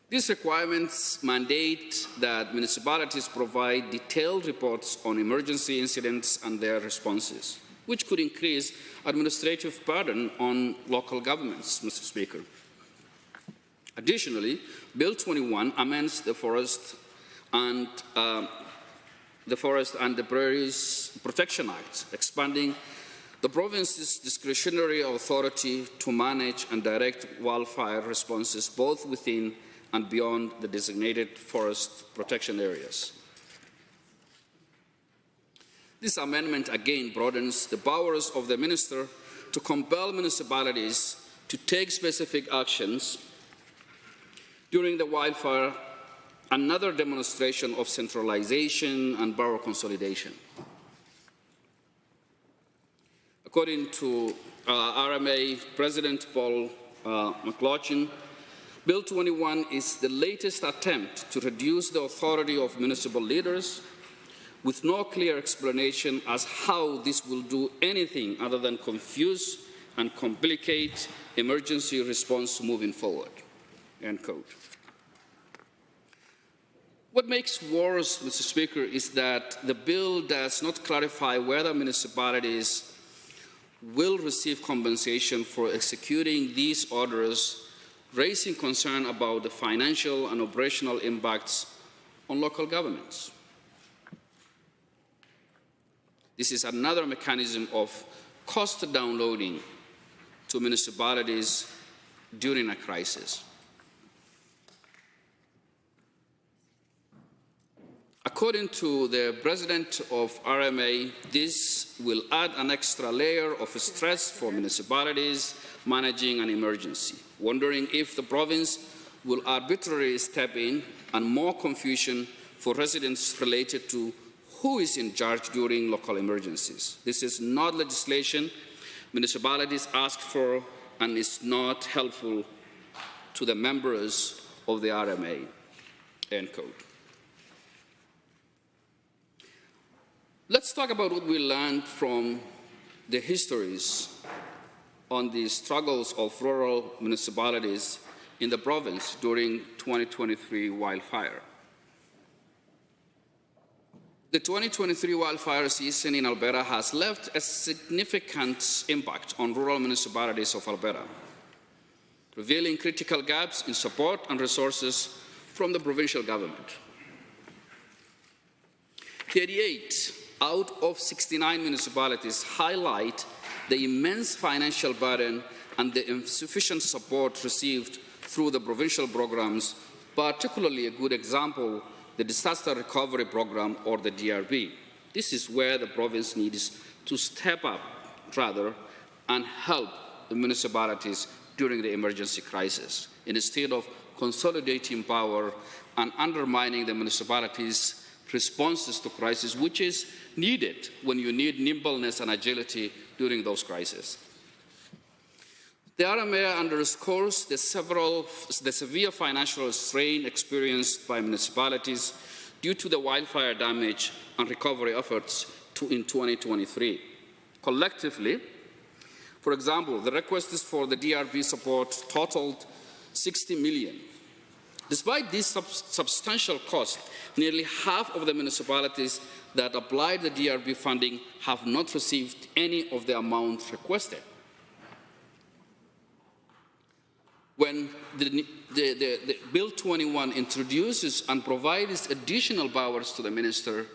These requirements mandate that municipalities provide detailed reports on emergency incidents and their responses, which could increase administrative burden on local governments, Mr. Speaker. Additionally, Bill 21 amends the Forest and the Prairies Protection Act, expanding the province's discretionary authority to manage and direct wildfire responses both within and beyond the designated forest protection areas. This amendment again broadens the powers of the minister to compel municipalities to take specific actions during the wildfire, another demonstration of centralization and borough consolidation. According to RMA President Paul McLaughlin, Bill 21 is the latest attempt to reduce the authority of municipal leaders with no clear explanation as how this will do anything other than confuse and complicate emergency response moving forward, end quote. What makes worse, Mr. Speaker, is that the bill does not clarify whether municipalities will receive compensation for executing these orders, raising concern about the financial and operational impacts on local governments. This is another mechanism of cost downloading to municipalities during a crisis. According to the president of RMA, this will add an extra layer of stress for municipalities managing an emergency, wondering if the province will arbitrarily step in and more confusion for residents related to who is in charge during local emergencies. This is not legislation municipalities asked for and is not helpful to the members of the RMA, end quote. Let's talk about what we learned from the histories on the struggles of rural municipalities in the province during 2023 wildfire. The 2023 wildfire season in Alberta has left a significant impact on rural municipalities of Alberta, revealing critical gaps in support and resources from the provincial government. 38 out of 69 municipalities highlight the immense financial burden and the insufficient support received through the provincial programs, particularly a good example, the Disaster Recovery Program, or the DRP. This is where the province needs to step up, and help the municipalities during the emergency crisis, instead of consolidating power and undermining the municipalities' responses to crisis, which is needed when you need nimbleness and agility during those crises. The RMA underscores the severe financial strain experienced by municipalities due to the wildfire damage and recovery efforts in 2023. Collectively, for example, the requests for the DRP support totaled $60 million. Despite this substantial cost, nearly half of the municipalities that applied the DRP funding have not received any of the amount requested. When the Bill 21 introduces and provides additional powers to the minister,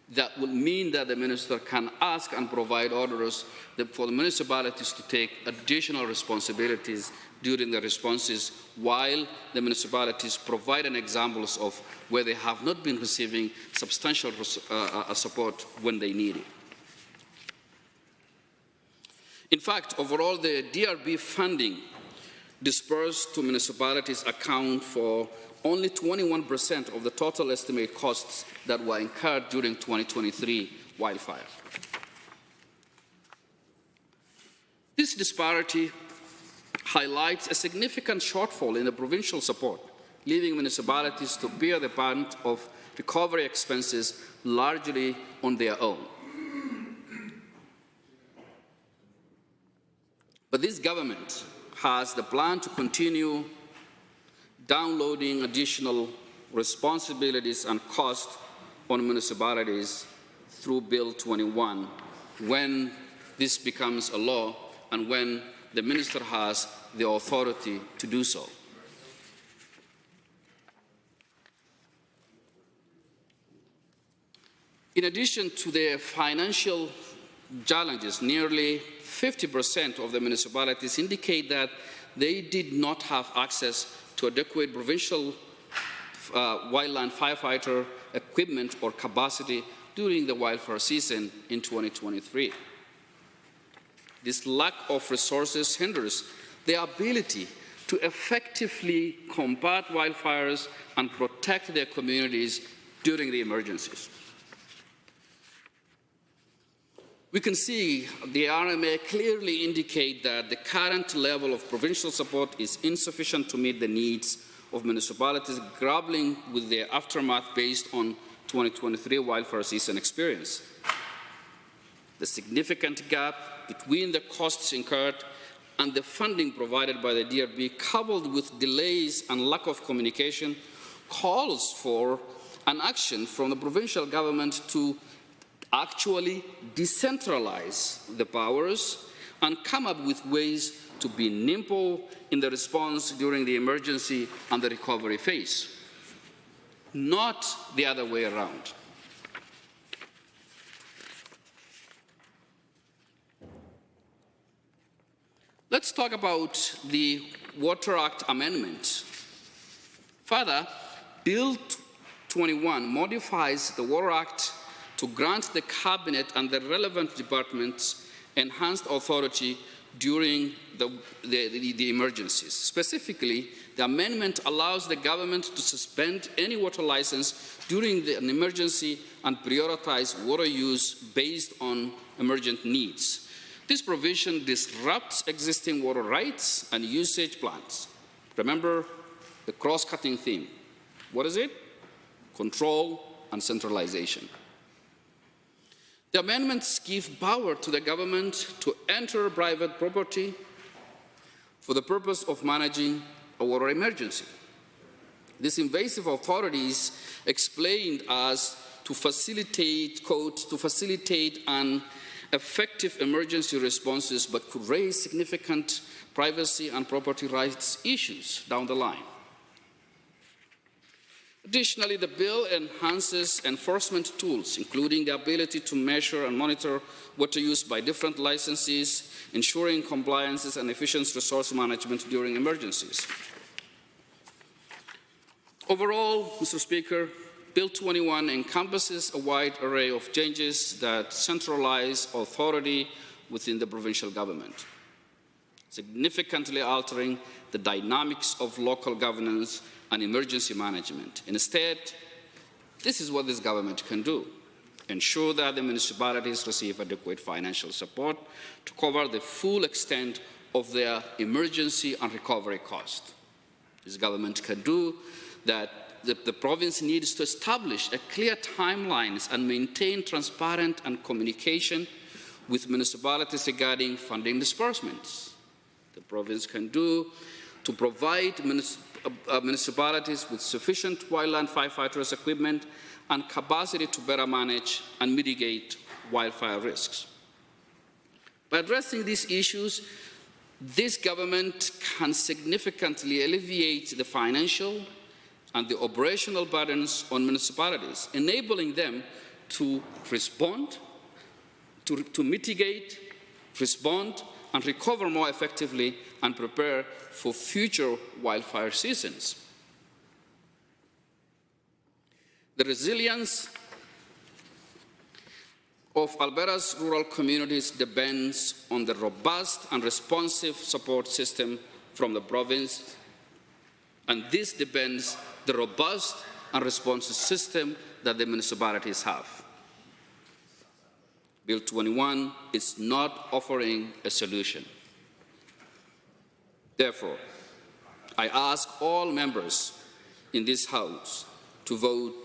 that will mean that the minister can ask and provide orders for the municipalities to take additional responsibilities during the responses, while the municipalities provide examples of where they have not been receiving substantial support when they need it. In fact, overall, the DRP funding dispersed to municipalities account for only 21% of the total estimated costs that were incurred during 2023 wildfire. This disparity highlights a significant shortfall in the provincial support, leaving municipalities to bear the brunt of recovery expenses largely on their own. But this government has the plan to continue downloading additional responsibilities and costs on municipalities through Bill 21 when this becomes a law and when the minister has the authority to do so. In addition to the financial challenges, nearly 50% of the municipalities indicate that they did not have access to adequate provincial wildland firefighter equipment or capacity during the wildfire season in 2023. This lack of resources hinders their ability to effectively combat wildfires and protect their communities during the emergencies. We can see the RMA clearly indicate that the current level of provincial support is insufficient to meet the needs of municipalities grappling with their aftermath based on 2023 wildfire season experience. The significant gap between the costs incurred and the funding provided by the DRB, coupled with delays and lack of communication, calls for an action from the provincial government to actually decentralize the powers and come up with ways to be nimble in the response during the emergency and the recovery phase, not the other way around. Let's talk about the Water Act amendment. Further, Bill 21 modifies the Water Act to grant the Cabinet and the relevant departments enhanced authority during the emergencies. Specifically, the amendment allows the government to suspend any water license during an emergency and prioritize water use based on emergent needs. This provision disrupts existing water rights and usage plans. Remember the cross-cutting theme. What is it? Control and centralization. The amendments give power to the government to enter private property for the purpose of managing a water emergency. This invasive authority is explained as to facilitate, quote, to facilitate an effective emergency responses, but could raise significant privacy and property rights issues down the line. Additionally, the bill enhances enforcement tools, including the ability to measure and monitor water use by different licensees, ensuring compliances and efficient resource management during emergencies. Overall, Mr. Speaker, Bill 21 encompasses a wide array of changes that centralize authority within the provincial government, significantly altering the dynamics of local governance and emergency management. Instead, this is what this government can do: ensure that the municipalities receive adequate financial support to cover the full extent of their emergency and recovery cost. This government can do that. The province needs to establish a clear timelines and maintain transparent and communication with municipalities regarding funding disbursements. The province can do to provide municipalities with sufficient wildland firefighters equipment and capacity to better manage and mitigate wildfire risks. By addressing these issues, this government can significantly alleviate the financial and the operational burdens on municipalities, enabling them to respond, to mitigate, respond, and recover more effectively and prepare for future wildfire seasons. The resilience of Alberta's rural communities depends on the robust and responsive support system from the province, and this depends on the robust and responsive system that the municipalities have. Bill 21 is not offering a solution. Therefore, I ask all members in this House to vote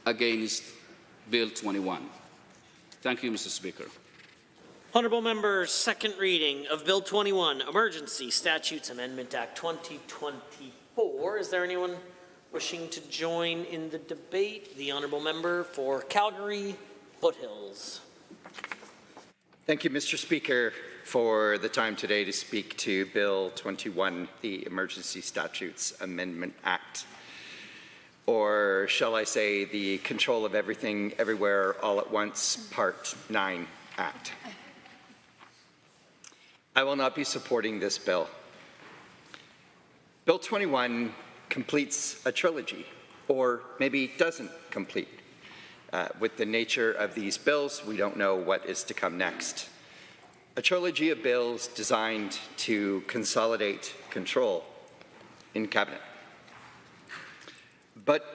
against Bill 21. Thank you, Mr. Speaker. Honourable members, second reading of Bill 21, Emergency Statutes Amendment Act 2024. Is there anyone wishing to join in the debate? The honourable member for Calgary Foothills. Thank you, Mr. Speaker, for the time today to speak to Bill 21, the Emergency Statutes Amendment Act, or shall I say the Control of Everything Everywhere All at Once Part 9 Act. I will not be supporting this bill. Bill 21 completes a trilogy, or maybe doesn't complete. With the nature of these bills, we don't know what is to come next. A trilogy of bills designed to consolidate control in Cabinet. But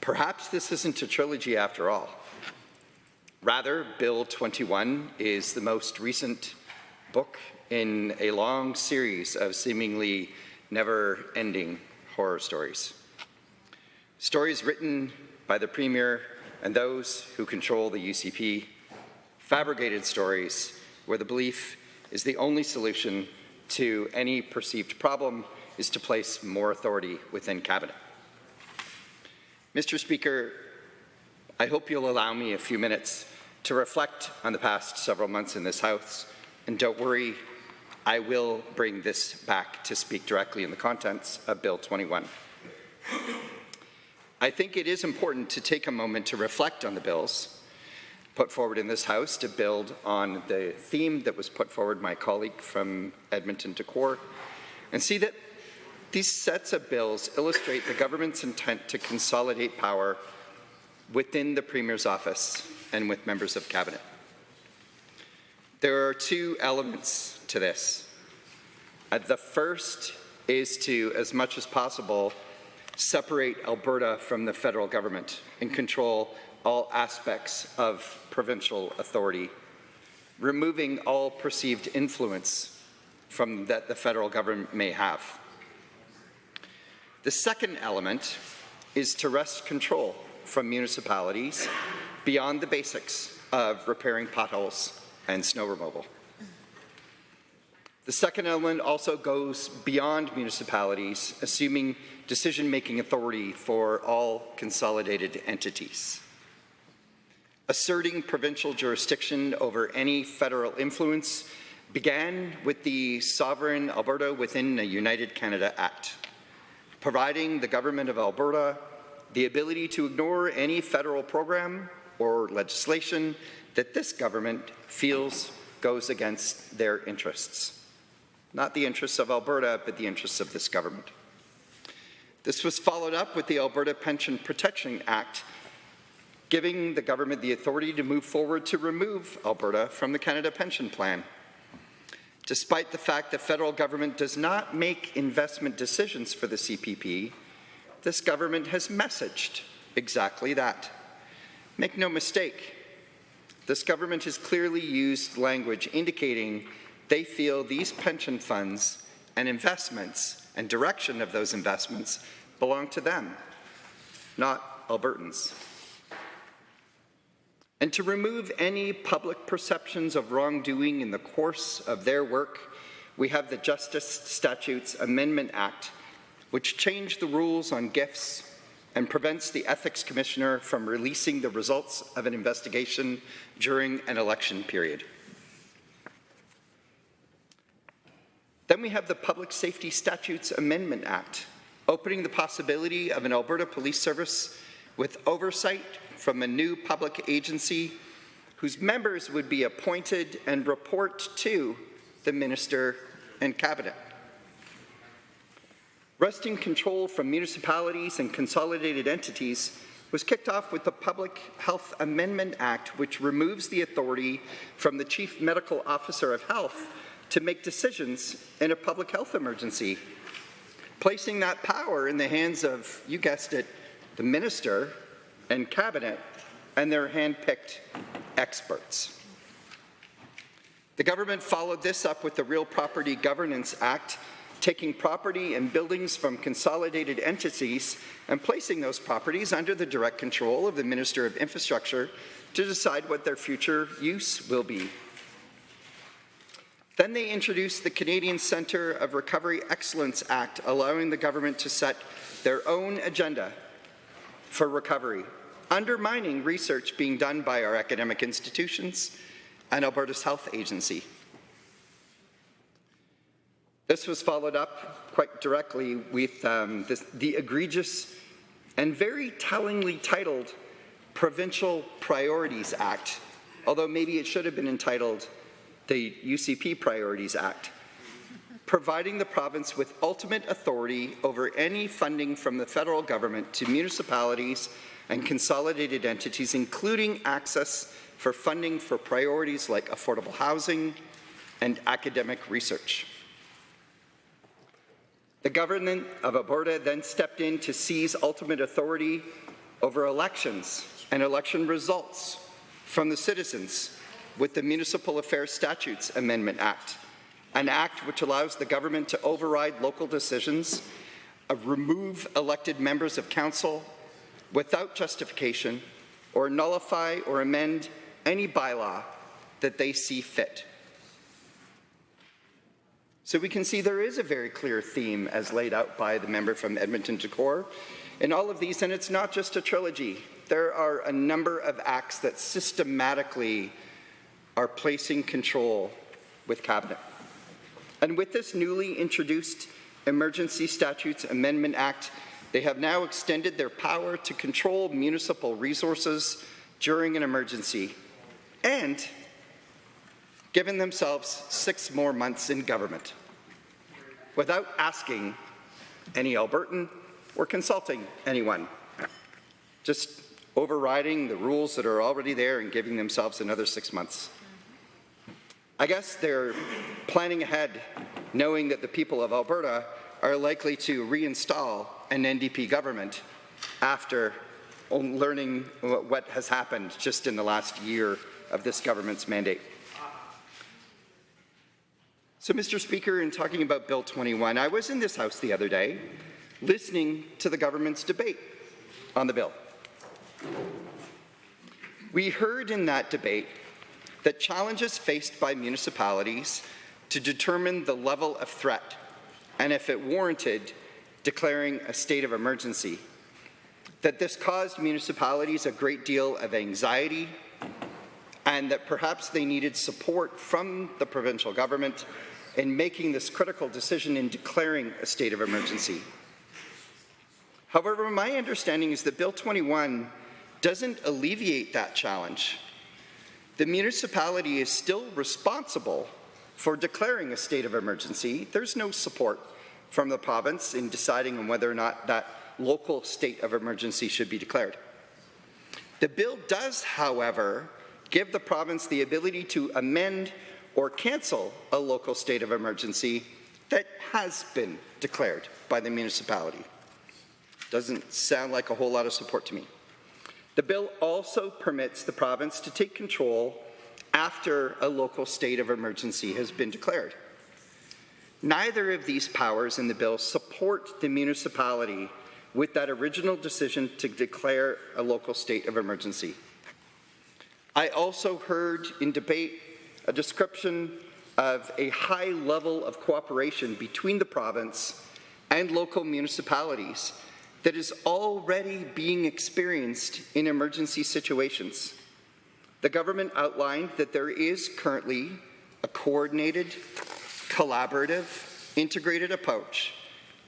perhaps this isn't a trilogy after all. Rather, Bill 21 is the most recent book in a long series of seemingly never-ending horror stories. Stories written by the Premier and those who control the UCP, fabricated stories where the belief is the only solution to any perceived problem is to place more authority within Cabinet. Mr. Speaker, I hope you'll allow me a few minutes to reflect on the past several months in this House, and don't worry, I will bring this back to speak directly in the contents of Bill 21. I think it is important to take a moment to reflect on the bills put forward in this House, to build on the theme that was put forward by my colleague from Edmonton to Core, and see that these sets of bills illustrate the government's intent to consolidate power within the Premier's office and with members of Cabinet. There are two elements to this. The first is to, as much as possible, separate Alberta from the federal government and control all aspects of provincial authority, removing all perceived influence from that the federal government may have. The second element is to wrest control from municipalities beyond the basics of repairing potholes and snow removal. The second element also goes beyond municipalities, assuming decision-making authority for all consolidated entities. Asserting provincial jurisdiction over any federal influence began with the Sovereign Alberta Within a United Canada Act, providing the Government of Alberta the ability to ignore any federal program or legislation that this government feels goes against their interests. Not the interests of Alberta, but the interests of this government. This was followed up with the Alberta Pension Protection Act, giving the government the authority to move forward to remove Alberta from the Canada Pension Plan. Despite the fact the federal government does not make investment decisions for the CPP, this government has messaged exactly that. Make no mistake, this government has clearly used language indicating they feel these pension funds and investments and direction of those investments belong to them, not Albertans. And to remove any public perceptions of wrongdoing in the course of their work, we have the Justice Statutes Amendment Act, which changed the rules on gifts and prevents the Ethics Commissioner from releasing the results of an investigation during an election period. Then we have the Public Safety Statutes Amendment Act, opening the possibility of an Alberta Police Service with oversight from a new public agency whose members would be appointed and report to the Minister and Cabinet. Wresting control from municipalities and consolidated entities was kicked off with the Public Health Amendment Act, which removes the authority from the Chief Medical Officer of Health to make decisions in a public health emergency, placing that power in the hands of, you guessed it, the Minister and Cabinet and their hand-picked experts. The government followed this up with the Real Property Governance Act, taking property and buildings from consolidated entities and placing those properties under the direct control of the Minister of Infrastructure to decide what their future use will be. Then they introduced the Canadian Centre of Recovery Excellence Act, allowing the government to set their own agenda for recovery, undermining research being done by our academic institutions and Alberta's health agency. This was followed up quite directly with the egregious and very tellingly titled Provincial Priorities Act, although maybe it should have been entitled the UCP Priorities Act, providing the province with ultimate authority over any funding from the federal government to municipalities and consolidated entities, including access for funding for priorities like affordable housing, and academic research. The government of Alberta then stepped in to seize ultimate authority over elections and election results from the citizens with the Municipal Affairs Statutes Amendment Act, an act which allows the government to override local decisions, remove elected members of council without justification, or nullify or amend any bylaw that they see fit. So we can see there is a very clear theme as laid out by the member from Edmonton Decore in all of these, and it's not just a trilogy. There are a number of acts that systematically are placing control with Cabinet. And with this newly introduced Emergency Statutes Amendment Act, they have now extended their power to control municipal resources during an emergency and given themselves 6 more months in government without asking any Albertan or consulting anyone, just overriding the rules that are already there and giving themselves another 6 months. I guess they're planning ahead, knowing that the people of Alberta are likely to reinstall an NDP government after learning what has happened just in the last year of this government's mandate. So, Mr. Speaker, in talking about Bill 21, I was in this House the other day listening to the government's debate on the bill. We heard in that debate that challenges faced by municipalities to determine the level of threat and, if it warranted, declaring a state of emergency, that this caused municipalities a great deal of anxiety and that perhaps they needed support from the provincial government in making this critical decision in declaring a state of emergency. However, my understanding is that Bill 21 doesn't alleviate that challenge. The municipality is still responsible for declaring a state of emergency. There's no support from the province in deciding on whether or not that local state of emergency should be declared. The bill does, however, give the province the ability to amend or cancel a local state of emergency that has been declared by the municipality. Doesn't sound like a whole lot of support to me. The bill also permits the province to take control after a local state of emergency has been declared. Neither of these powers in the bill support the municipality with that original decision to declare a local state of emergency. I also heard in debate a description of a high level of cooperation between the province and local municipalities that is already being experienced in emergency situations. The government outlined that there is currently a coordinated, collaborative, integrated approach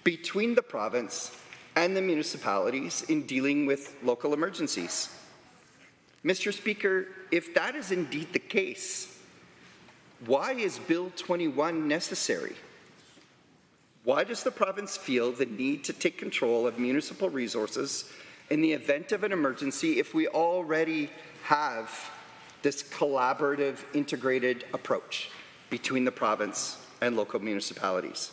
between the province and the municipalities in dealing with local emergencies. Mr. Speaker, if that is indeed the case, why is Bill 21 necessary? Why does the province feel the need to take control of municipal resources in the event of an emergency if we already have this collaborative, integrated approach between the province and local municipalities?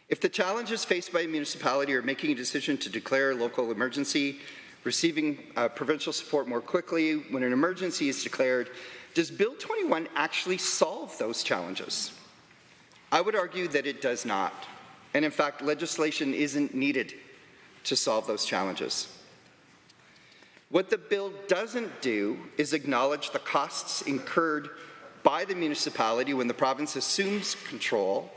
If the challenges faced by a municipality are making a decision to declare a local emergency, receiving provincial support more quickly when an emergency is declared, does Bill 21 actually solve those challenges? I would argue that it does not. And in fact, legislation isn't needed to solve those challenges. What the bill doesn't do is acknowledge the costs incurred by the municipality when the province assumes control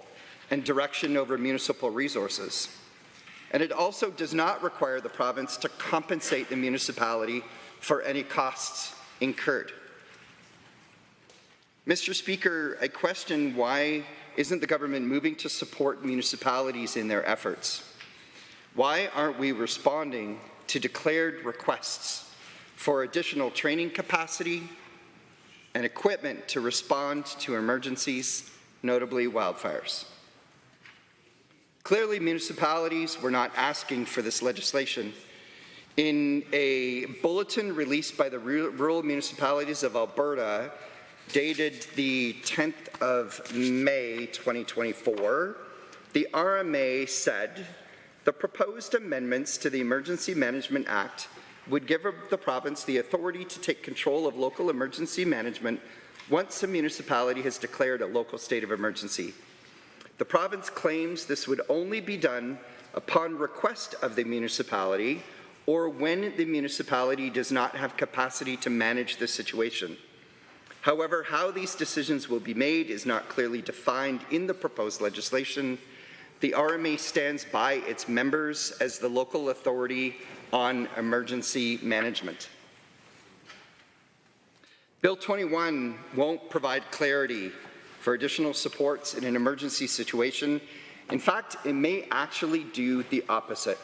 and direction over municipal resources. And it also does not require the province to compensate the municipality for any costs incurred. Mr. Speaker, I question why isn't the government moving to support municipalities in their efforts? Why aren't we responding to declared requests for additional training capacity and equipment to respond to emergencies, notably wildfires? Clearly, municipalities were not asking for this legislation. In a bulletin released by the Rural Municipalities of Alberta, dated the 10th of May 2024, the RMA said the proposed amendments to the Emergency Management Act would give the province the authority to take control of local emergency management once a municipality has declared a local state of emergency. The province claims this would only be done upon request of the municipality or when the municipality does not have capacity to manage the situation. However, how these decisions will be made is not clearly defined in the proposed legislation. The RMA stands by its members as the local authority on emergency management. Bill 21 won't provide clarity for additional supports in an emergency situation. In fact, it may actually do the opposite,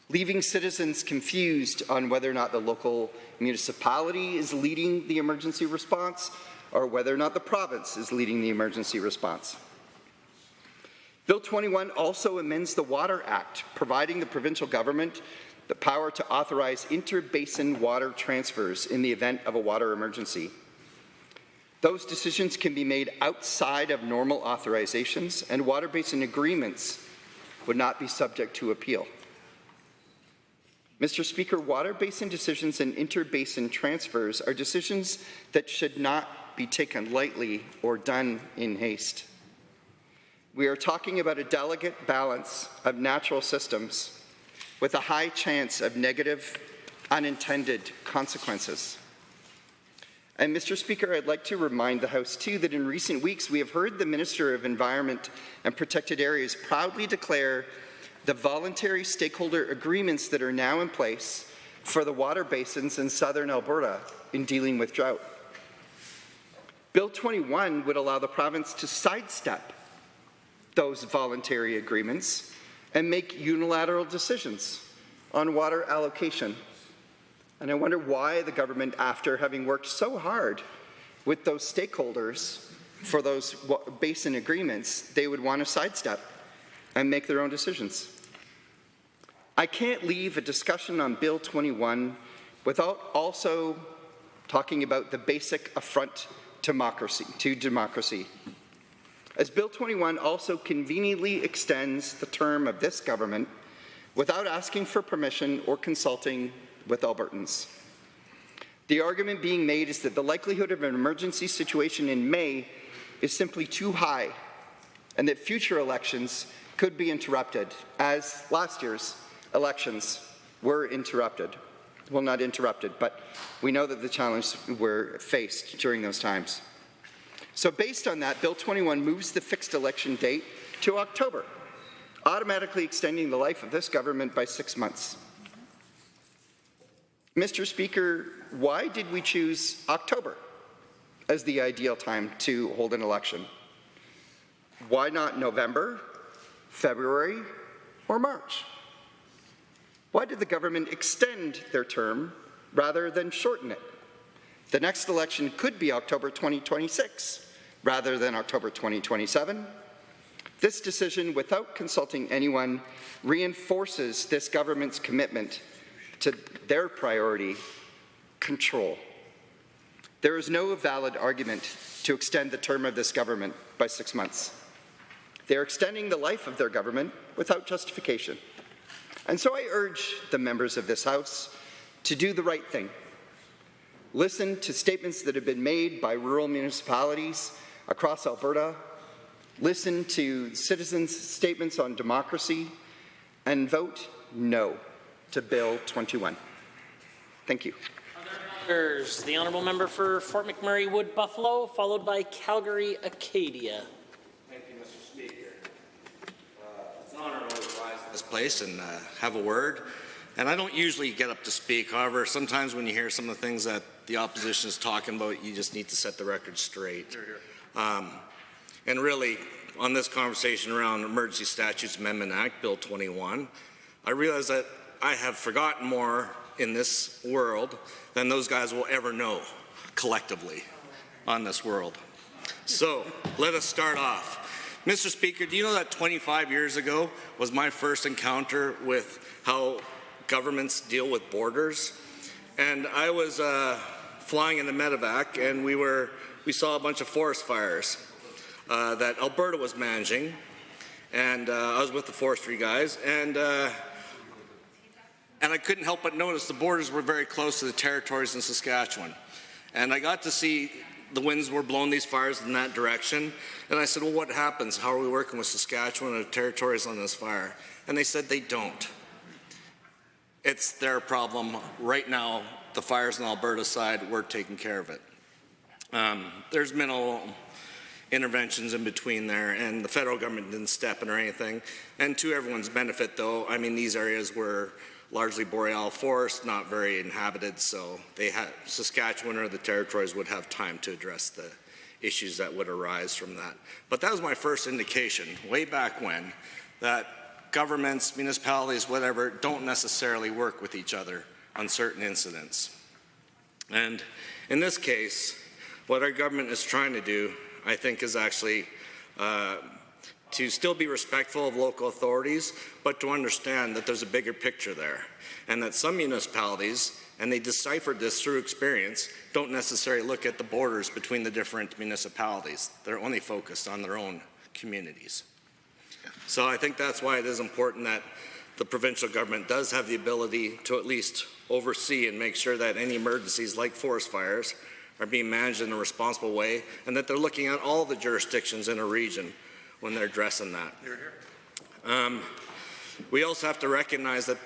leaving citizens confused on whether or not the local municipality is leading the emergency response or whether or not the province is leading the emergency response. Bill 21 also amends the Water Act, providing the provincial government the power to authorize inter-basin water transfers in the event of a water emergency. Those decisions can be made outside of normal authorizations, and water basin agreements would not be subject to appeal. Mr. Speaker, water basin decisions and inter-basin transfers are decisions that should not be taken lightly or done in haste. We are talking about a delicate balance of natural systems with a high chance of negative, unintended consequences. And Mr. Speaker, I'd like to remind the House too that in recent weeks we have heard the Minister of Environment and Protected Areas proudly declare the voluntary stakeholder agreements that are now in place for the water basins in southern Alberta in dealing with drought. Bill 21 would allow the province to sidestep those voluntary agreements and make unilateral decisions on water allocation. And I wonder why the government, after having worked so hard with those stakeholders for those basin agreements, they would want to sidestep and make their own decisions. I can't leave a discussion on Bill 21 without also talking about the basic affront to democracy. As Bill 21 also conveniently extends the term of this government without asking for permission or consulting with Albertans. The argument being made is that the likelihood of an emergency situation in May is simply too high and that future elections could be interrupted, as last year's elections were interrupted. Well, not interrupted, but we know that the challenges were faced during those times. So based on that, Bill 21 moves the fixed election date to October, automatically extending the life of this government by 6 months. Mr. Speaker, why did we choose October as the ideal time to hold an election? Why not November, February, or March? Why did the government extend their term rather than shorten it? The next election could be October 2026 rather than October 2027. This decision, without consulting anyone, reinforces this government's commitment to their priority, control. There is no valid argument to extend the term of this government by 6 months. They are extending the life of their government without justification. And so I urge the members of this House to do the right thing. Listen to statements that have been made by rural municipalities across Alberta. Listen to citizens' statements on democracy and vote no to Bill 21. Thank you. The Honourable Member for Fort McMurray Wood Buffalo, followed by Calgary Acadia. Thank you, Mr. Speaker. It's an honor to always rise in this place and have a word. And I don't usually get up to speak. However, sometimes when you hear some of the things that the opposition is talking about, you just need to set the record straight. And really, on this conversation around Emergency Statutes Amendment Act, Bill 21, I realize that I have forgotten more in this world than those guys will ever know collectively on this world. So let us start off. Mr. Speaker, do you know that 25 years ago was my first encounter with how governments deal with borders? And I was flying in the medevac, and we saw a bunch of forest fires that Alberta was managing, and I was with the forestry guys, and I couldn't help but notice the borders were very close to the territories in Saskatchewan. And I got to see the winds were blowing these fires in that direction. And I said, well, what happens? How are we working with Saskatchewan and the territories on this fire? And they said they don't. It's their problem. Right now, the fires on the Alberta side, we're taking care of it. There's minimal interventions in between there, and the federal government didn't step in or anything. And to everyone's benefit, though, I mean, these areas were largely boreal forest, not very inhabited, so Saskatchewan or the territories would have time to address the issues that would arise from that. But that was my first indication, way back when, that governments, municipalities, whatever, don't necessarily work with each other on certain incidents. And in this case, what our government is trying to do, I think, is actually to still be respectful of local authorities, but to understand that there's a bigger picture there, and that some municipalities, and they deciphered this through experience, don't necessarily look at the borders between the different municipalities. They're only focused on their own communities. So I think that's why it is important that the provincial government does have the ability to at least oversee and make sure that any emergencies like forest fires are being managed in a responsible way, and that they're looking at all the jurisdictions in a region when they're addressing that. We also have to recognize that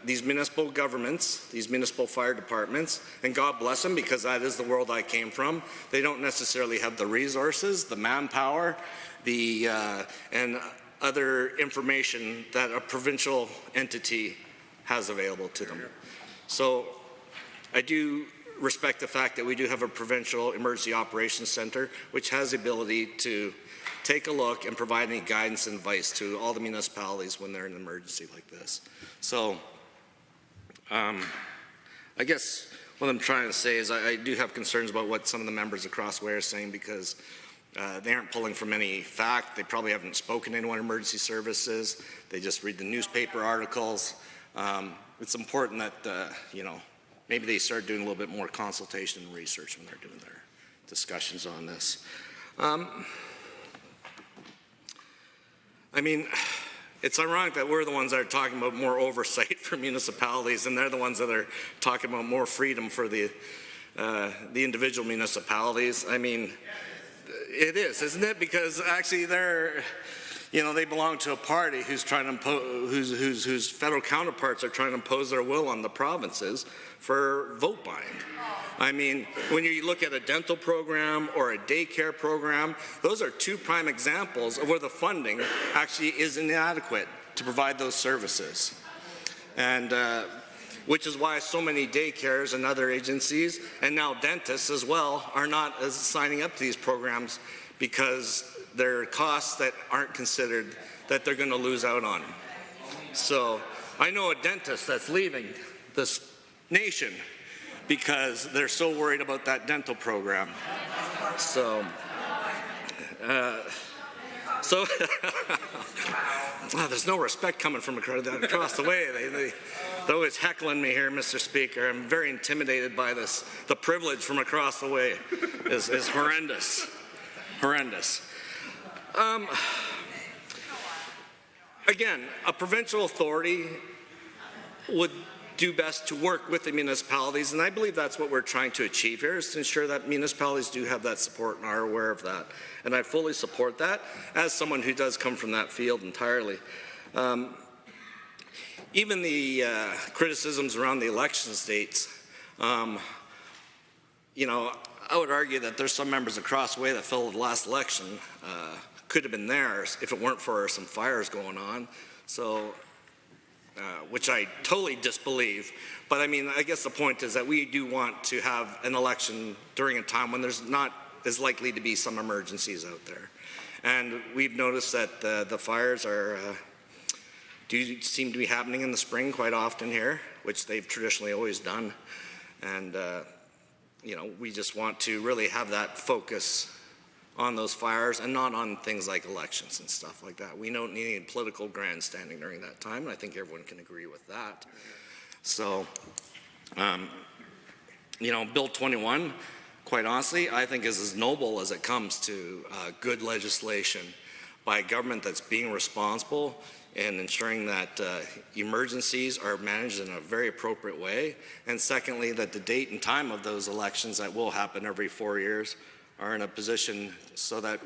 these municipal governments, these municipal fire departments, and God bless them because that is the world I came from, they don't necessarily have the resources, the manpower, and other information that a provincial entity has available to them. So I do respect the fact that we do have a provincial emergency operations center, which has the ability to take a look and provide any guidance and advice to all the municipalities when they're in an emergency like this. So I guess what I'm trying to say is I do have concerns about what some of the members across the way are saying, because they aren't pulling from any fact. They probably haven't spoken to anyone in emergency services. They just read the newspaper articles. It's important that, maybe they start doing a little bit more consultation and research when they're doing their discussions on this. I mean, it's ironic that we're the ones that are talking about more oversight for municipalities, and they're the ones that are talking about more freedom for the individual municipalities. I mean, it is, isn't it? Because actually they belong to a party who's trying to impose, whose federal counterparts are trying to impose their will on the provinces for vote buying. I mean, when you look at a dental program or a daycare program, those are two prime examples of where the funding actually is inadequate to provide those services. And which is why so many daycares and other agencies, and now dentists as well, are not signing up to these programs because there are costs that aren't considered that they're going to lose out on. So I know a dentist that's leaving this nation because they're so worried about that dental program. So there's no respect coming from across the way. They're always heckling me here, Mr. Speaker. I'm very intimidated by this. The privilege from across the way is horrendous. Horrendous. Again, a provincial authority would do best to work with the municipalities, and I believe that's what we're trying to achieve here, is to ensure that municipalities do have that support and are aware of that. And I fully support that as someone who does come from that field entirely. Even the criticisms around the election dates, I would argue that there's some members across the way that felt the last election could have been theirs if it weren't for some fires going on. So, which I totally disbelieve. But I mean, I guess the point is that we do want to have an election during a time when there's not as likely to be some emergencies out there. And we've noticed that the fires do seem to be happening in the spring quite often here, which they've traditionally always done. And, we just want to really have that focus on those fires and not on things like elections and stuff like that. We don't need any political grandstanding during that time, and I think everyone can agree with that. So, Bill 21, quite honestly, I think is as noble as it comes to good legislation by a government that's being responsible and ensuring that emergencies are managed in a very appropriate way. And secondly, that the date and time of those elections that will happen every 4 years are in a position so that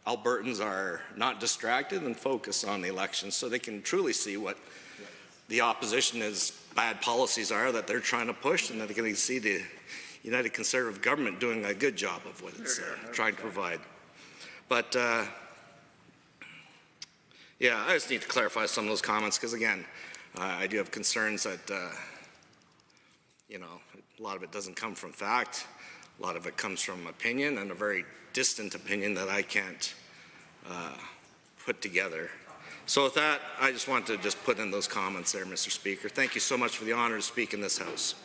Albertans are not distracted and focused on the elections, so they can truly see what the opposition's bad policies are that they're trying to push, and that they can see the United Conservative government doing a good job of what it's trying to provide. But yeah, I just need to clarify some of those comments because, again, I do have concerns that, a lot of it doesn't come from fact. A lot of it comes from opinion, and a very distant opinion that I can't put together. So with that, I just want to just put in those comments there, Mr. Speaker. Thank you so much for the honor to speak in this House.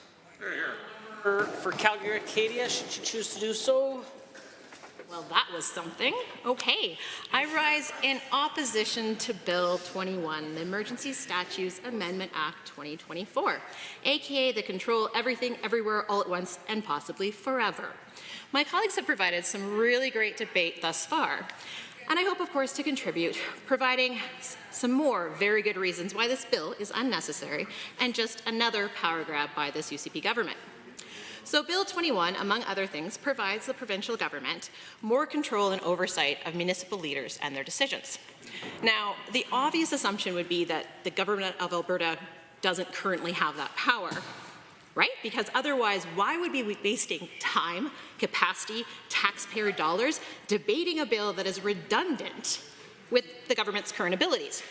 For Calgary Acadia, should you choose to do so? Well, that was something. Okay. I rise in opposition to Bill 21, the Emergency Statutes Amendment Act 2024, aka the Control Everything Everywhere All at Once and Possibly Forever. My colleagues have provided some really great debate thus far, and I hope, of course, to contribute, providing some more very good reasons why this bill is unnecessary and just another power grab by this UCP government. So Bill 21, among other things, provides the provincial government more control and oversight of municipal leaders and their decisions. Now, the obvious assumption would be that the government of Alberta doesn't currently have that power, right? Because otherwise, why would we be wasting time, capacity, taxpayer dollars debating a bill that is redundant with the government's current abilities?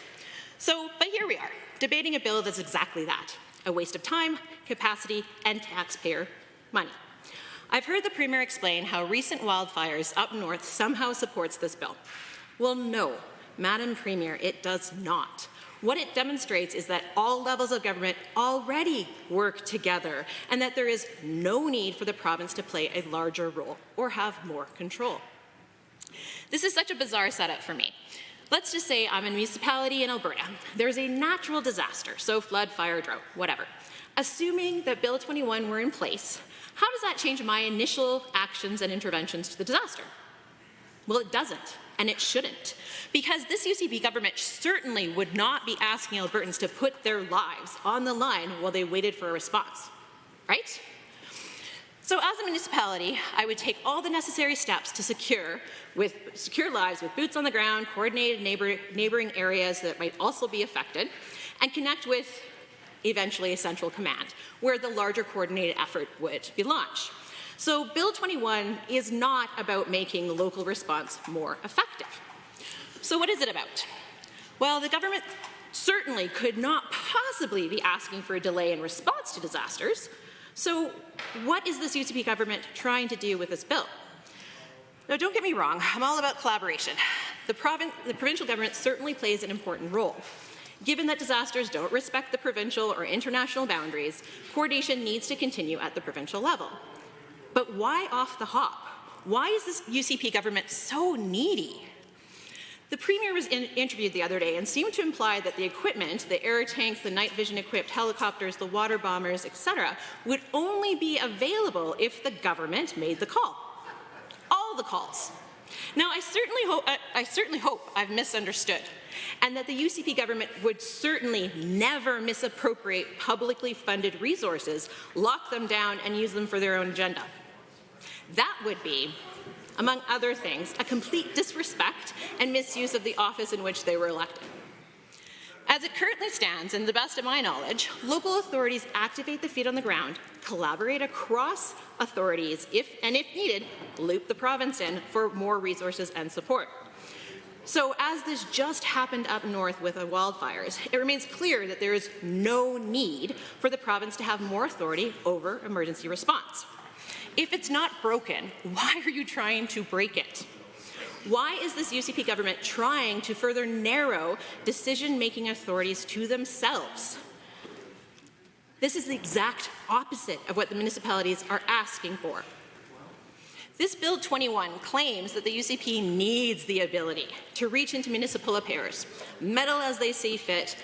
But here we are, debating a bill that's exactly that, a waste of time, capacity, and taxpayer money. I've heard the Premier explain how recent wildfires up north somehow supports this bill. Well, no, Madam Premier, it does not. What it demonstrates is that all levels of government already work together and that there is no need for the province to play a larger role or have more control. This is such a bizarre setup for me. Let's just say I'm a municipality in Alberta. There's a natural disaster, so flood, fire, drought, whatever. Assuming that Bill 21 were in place, how does that change my initial actions and interventions to the disaster? Well, it doesn't, and it shouldn't, because this UCP government certainly would not be asking Albertans to put their lives on the line while they waited for a response, right? So as a municipality, I would take all the necessary steps to secure lives with boots on the ground, coordinated neighboring areas that might also be affected, and connect with eventually a central command, where the larger coordinated effort would be launched. So Bill 21 is not about making the local response more effective. So what is it about? Well, the government certainly could not possibly be asking for a delay in response to disasters. So what is this UCP government trying to do with this bill? Now, don't get me wrong, I'm all about collaboration. The provincial government certainly plays an important role. Given that disasters don't respect the provincial or international boundaries, coordination needs to continue at the provincial level. But why off the hop? Why is this UCP government so needy? The Premier was interviewed the other day and seemed to imply that the equipment, the air tanks, the night vision equipped helicopters, the water bombers, etc., would only be available if the government made the call. All the calls. Now, I certainly hope I've misunderstood, and that the UCP government would certainly never misappropriate publicly funded resources, lock them down, and use them for their own agenda. That would be, among other things, a complete disrespect and misuse of the office in which they were elected. As it currently stands, and to the best of my knowledge, local authorities activate the feet on the ground, collaborate across authorities, and if needed, loop the province in for more resources and support. So as this just happened up north with the wildfires, it remains clear that there is no need for the province to have more authority over emergency response. If it's not broken, why are you trying to break it? Why is this UCP government trying to further narrow decision-making authorities to themselves? This is the exact opposite of what the municipalities are asking for. This Bill 21 claims that the UCP needs the ability to reach into municipal affairs, meddle as they see fit,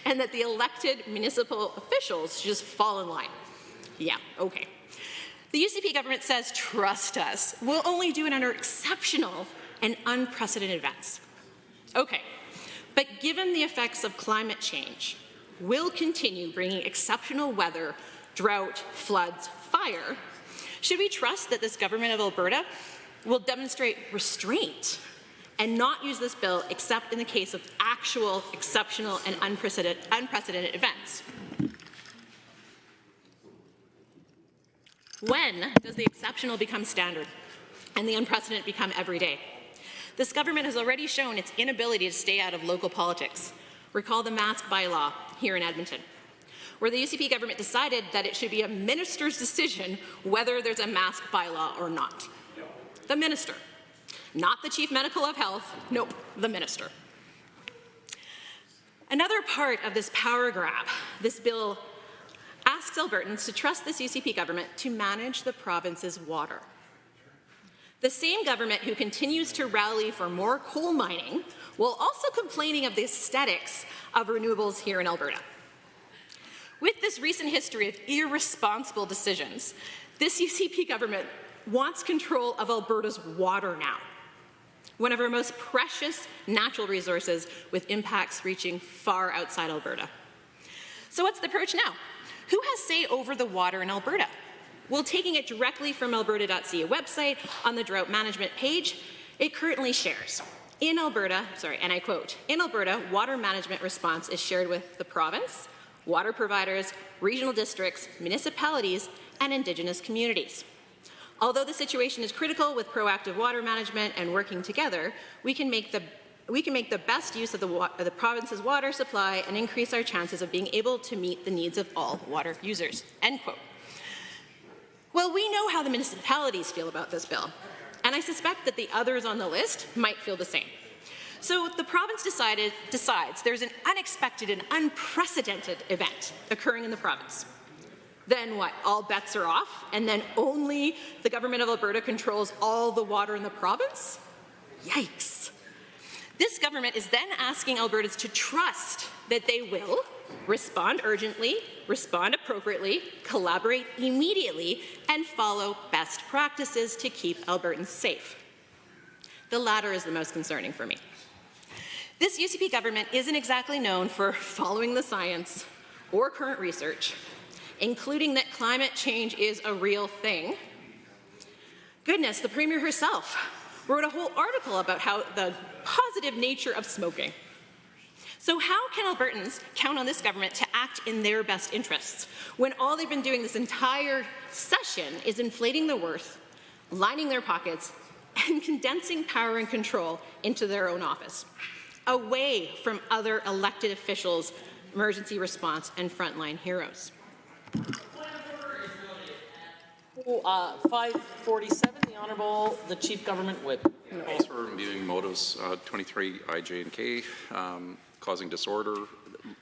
and that the elected municipal officials should just fall in line. Yeah, okay. The UCP government says, trust us. We'll only do it under exceptional and unprecedented events. Okay, but given the effects of climate change, we'll continue bringing exceptional weather, drought, floods, fire. Should we trust that this government of Alberta will demonstrate restraint and not use this bill except in the case of actual, exceptional, and unprecedented events? When does the exceptional become standard and the unprecedented become everyday? This government has already shown its inability to stay out of local politics. Recall the mask bylaw here in Edmonton, where the UCP government decided that it should be a minister's decision whether there's a mask bylaw or not. The minister, not the chief medical of health, nope, the minister. Another part of this power grab, this bill asks Albertans to trust this UCP government to manage the province's water. The same government who continues to rally for more coal mining while also complaining of the aesthetics of renewables here in Alberta. With this recent history of irresponsible decisions, this UCP government wants control of Alberta's water now, one of our most precious natural resources with impacts reaching far outside Alberta. So what's the approach now? Who has say over the water in Alberta? Well, taking it directly from alberta.ca website on the drought management page, it currently shares. In Alberta, and I quote, in Alberta, water management response is shared with the province, water providers, regional districts, municipalities, and Indigenous communities. Although the situation is critical with proactive water management and working together, we can make the best use of the province's water supply and increase our chances of being able to meet the needs of all water users, end quote. Well, we know how the municipalities feel about this bill, and I suspect that the others on the list might feel the same. So the province decides there's an unexpected and unprecedented event occurring in the province. Then what, all bets are off, and then only the government of Alberta controls all the water in the province? Yikes. This government is then asking Albertans to trust that they will respond urgently, respond appropriately, collaborate immediately, and follow best practices to keep Albertans safe. The latter is the most concerning for me. This UCP government isn't exactly known for following the science or current research, including that climate change is a real thing. Goodness, the Premier herself wrote a whole article about how the positive nature of smoking. So how can Albertans count on this government to act in their best interests when all they've been doing this entire session is inflating their worth, lining their pockets, and condensing power and control into their own office, away from other elected officials, emergency response, and frontline heroes? 547, the Honourable the Chief Government Whip. Also reviewing motives 23 IJ and K, causing disorder,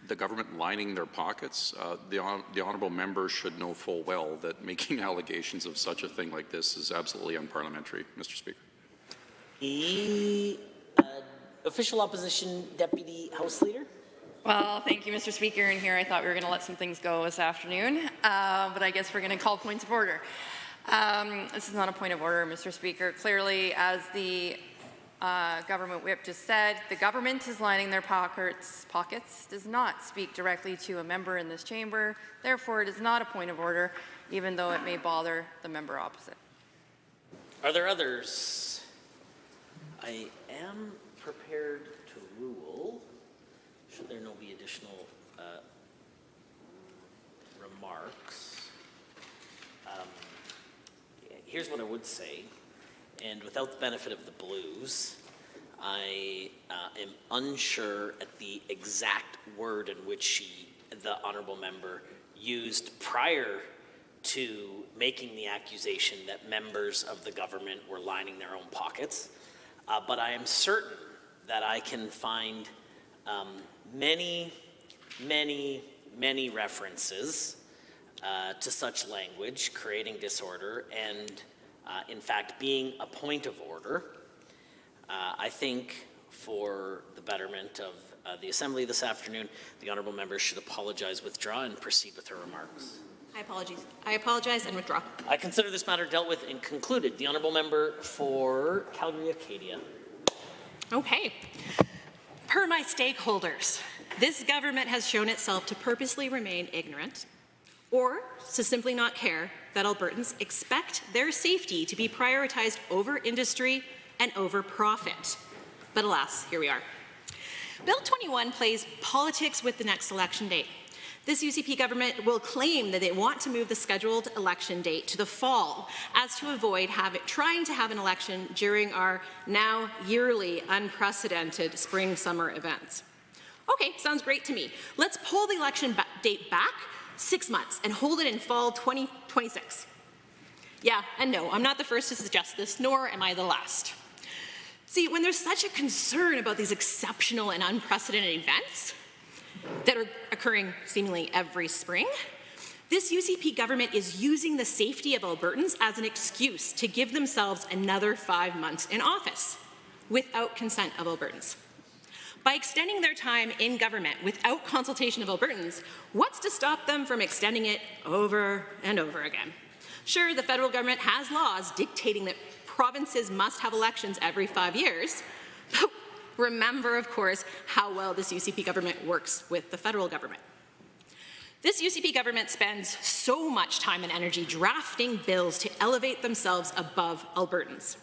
the government lining their pockets. The honourable member should know full well that making allegations of such a thing like this is absolutely unparliamentary, Mr. Speaker. Official Opposition Deputy House Leader. Well, thank you, Mr. Speaker. And here I thought we were going to let some things go this afternoon, but I guess we're going to call points of order. This is not a point of order, Mr. Speaker. Clearly, as the government whip just said, the government is lining their pockets, does not speak directly to a member in this chamber. Therefore, it is not a point of order, even though it may bother the member opposite. Are there others? I am prepared to rule, should there be additional remarks. Here's what I would say, and without the benefit of the blues, I am unsure at the exact word in which the honourable member used prior to making the accusation that members of the government were lining their own pockets, but I am certain that I can find many references to such language, creating disorder, and in fact being a point of order. I think for the betterment of the Assembly this afternoon, the honourable member should apologize, withdraw, and proceed with her remarks. I apologize and withdraw. I consider this matter dealt with and concluded. The honourable member for Calgary-Acadia. Okay. Per my stakeholders, this government has shown itself to purposely remain ignorant or to simply not care that Albertans expect their safety to be prioritized over industry and over profit. But alas, here we are. Bill 21 plays politics with the next election date. This UCP government will claim that they want to move the scheduled election date to the fall as to avoid trying to have an election during our now yearly unprecedented spring-summer events. Okay, sounds great to me. Let's pull the election date back 6 months and hold it in fall 2026. Yeah, and no, I'm not the first to suggest this, nor am I the last. See, when there's such a concern about these exceptional and unprecedented events that are occurring seemingly every spring, this UCP government is using the safety of Albertans as an excuse to give themselves another 5 months in office without consent of Albertans. By extending their time in government without consultation of Albertans, what's to stop them from extending it over and over again? Sure, the federal government has laws dictating that provinces must have elections every 5 years, but remember, of course, how well this UCP government works with the federal government. This UCP government spends so much time and energy drafting bills to elevate themselves above Albertans.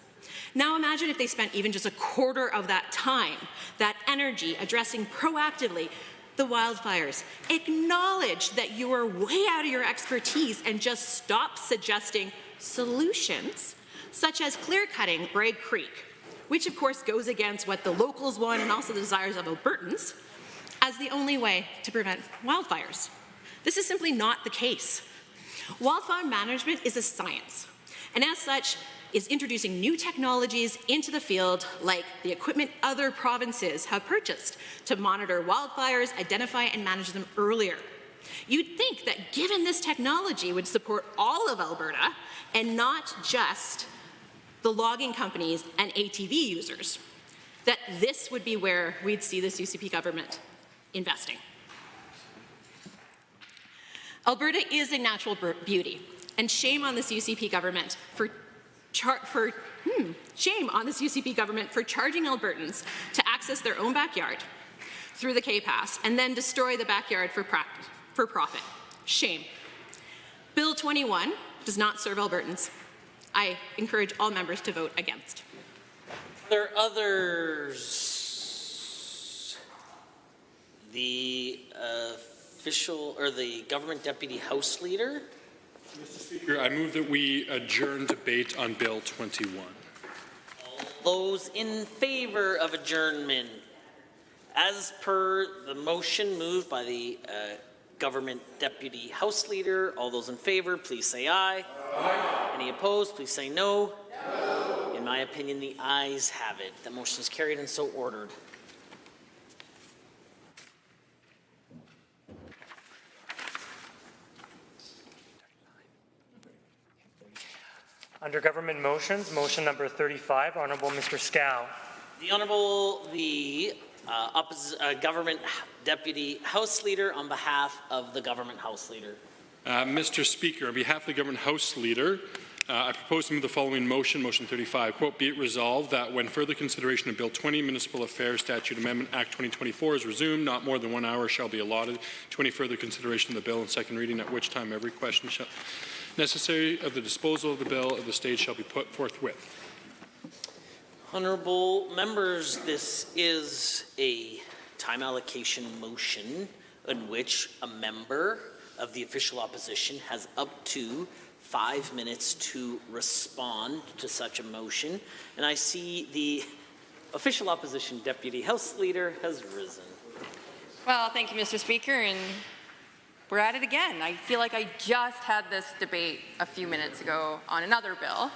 Now imagine if they spent even just a quarter of that time, that energy, addressing proactively the wildfires. Acknowledge that you are way out of your expertise and just stop suggesting solutions, such as clear-cutting Bragg Creek, which of course goes against what the locals want and also the desires of Albertans, as the only way to prevent wildfires. This is simply not the case. Wildfire management is a science, and as such, is introducing new technologies into the field, like the equipment other provinces have purchased to monitor wildfires, identify and manage them earlier. You'd think that given this technology would support all of Alberta and not just the logging companies and ATV users, that this would be where we'd see this UCP government investing. Alberta is a natural beauty, and shame on this UCP government for charging Albertans to access their own backyard through the K-Pass and then destroy the backyard for profit. Shame. Bill 21 does not serve Albertans. I encourage all members to vote against. Are there others? The official or the government deputy House Leader? Mr. Speaker, I move that we adjourn debate on Bill 21. Those in favour of adjournment, as per the motion moved by the government deputy House Leader, all those in favour, please say aye. Aye. Any opposed, please say no. No. In my opinion, the ayes have it. The motion is carried and so ordered. Under government motions, motion number 35, Honourable Mr. Scow. The Honourable, Government Deputy House Leader on behalf of the Government House Leader. Mr. Speaker, on behalf of the Government House Leader, I propose to move the following motion, motion 35, quote, be it resolved that when further consideration of Bill 20, Municipal Affairs Statute Amendment Act 2024 is resumed, not more than 1 hour shall be allotted to any further consideration of the bill in second reading, at which time every question necessary of the disposal of the bill of the state shall be put forthwith. Honourable members, this is a time allocation motion in which a member of the official opposition has up to 5 minutes to respond to such a motion. And I see the official opposition deputy House Leader has risen. Well, thank you, Mr. Speaker, and we're at it again. I feel like I just had this debate a few minutes ago on another bill.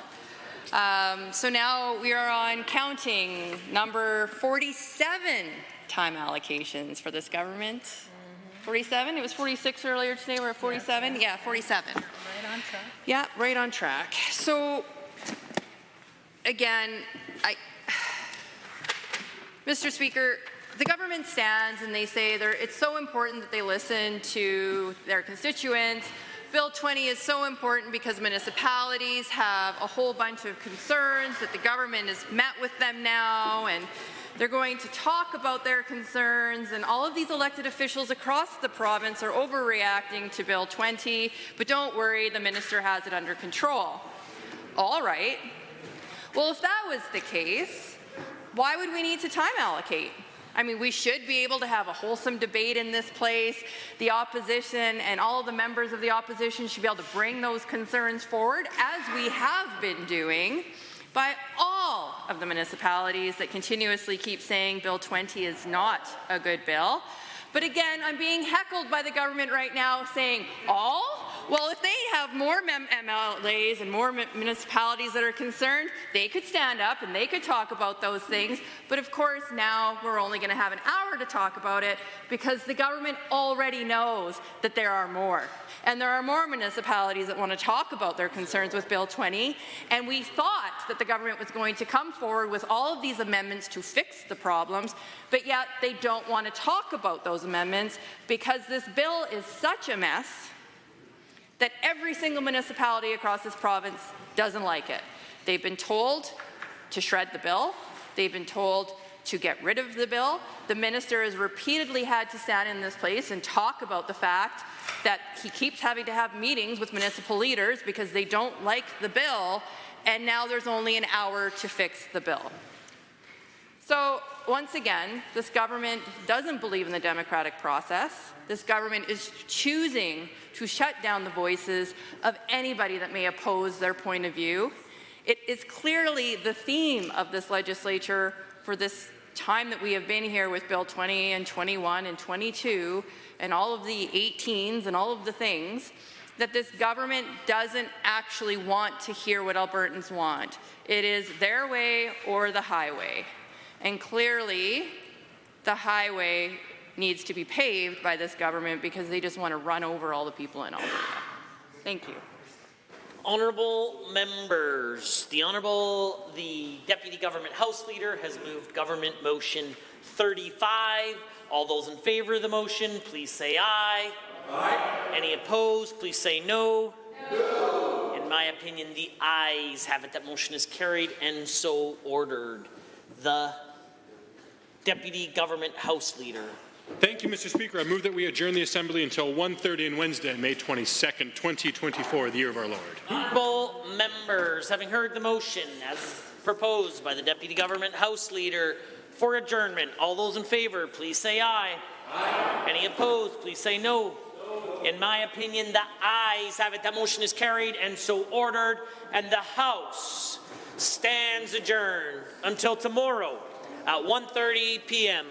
So now we are on counting number 47 time allocations for this government. 47? It was 46 earlier today. We're at 47? Yeah, 47. Right on track. Yeah, right on track. So, again, Mr. Speaker, the government stands and they say it's so important that they listen to their constituents, Bill 20 is so important because municipalities have a whole bunch of concerns that the government has met with them now, and they're going to talk about their concerns, and all of these elected officials across the province are overreacting to Bill 20, but don't worry, the minister has it under control. All right. Well, if that was the case, why would we need to time allocate? I mean, we should be able to have a wholesome debate in this place. The opposition and all of the members of the opposition should be able to bring those concerns forward, as we have been doing, by all of the municipalities that continuously keep saying Bill 20 is not a good bill. But again, I'm being heckled by the government right now saying, all? Well, if they have more MLAs and more municipalities that are concerned, they could stand up and they could talk about those things. But of course, now we're only going to have an hour to talk about it because the government already knows that there are more. And there are more municipalities that want to talk about their concerns with Bill 20. And we thought that the government was going to come forward with all of these amendments to fix the problems, but yet they don't want to talk about those amendments because this bill is such a mess that every single municipality across this province doesn't like it. They've been told to shred the bill. They've been told to get rid of the bill. The minister has repeatedly had to stand in this place and talk about the fact that he keeps having to have meetings with municipal leaders because they don't like the bill, and now there's only an hour to fix the bill. So once again, this government doesn't believe in the democratic process. This government is choosing to shut down the voices of anybody that may oppose their point of view. It is clearly the theme of this legislature for this time that we have been here with Bill 20 and 21 and 22 and all of the 18s and all of the things, that this government doesn't actually want to hear what Albertans want. It is their way or the highway. And clearly, the highway needs to be paved by this government because they just want to run over all the people in Alberta. Thank you. Honourable members, the Deputy Government House Leader has moved Government Motion 35. All those in favour of the motion, please say aye. Aye. Any opposed, please say no. No. In my opinion, the ayes have it. That motion is carried and so ordered. The Deputy Government House Leader. Thank you, Mr. Speaker. I move that we adjourn the Assembly until 1:30 on Wednesday, May 22nd, 2024, the year of our Lord. Honourable members, having heard the motion as proposed by the Deputy Government House Leader for adjournment, all those in favour, please say aye. Aye. Any opposed, please say no. In my opinion, the ayes have it. That motion is carried and so ordered, and the House stands adjourned until tomorrow at 1:30 p.m.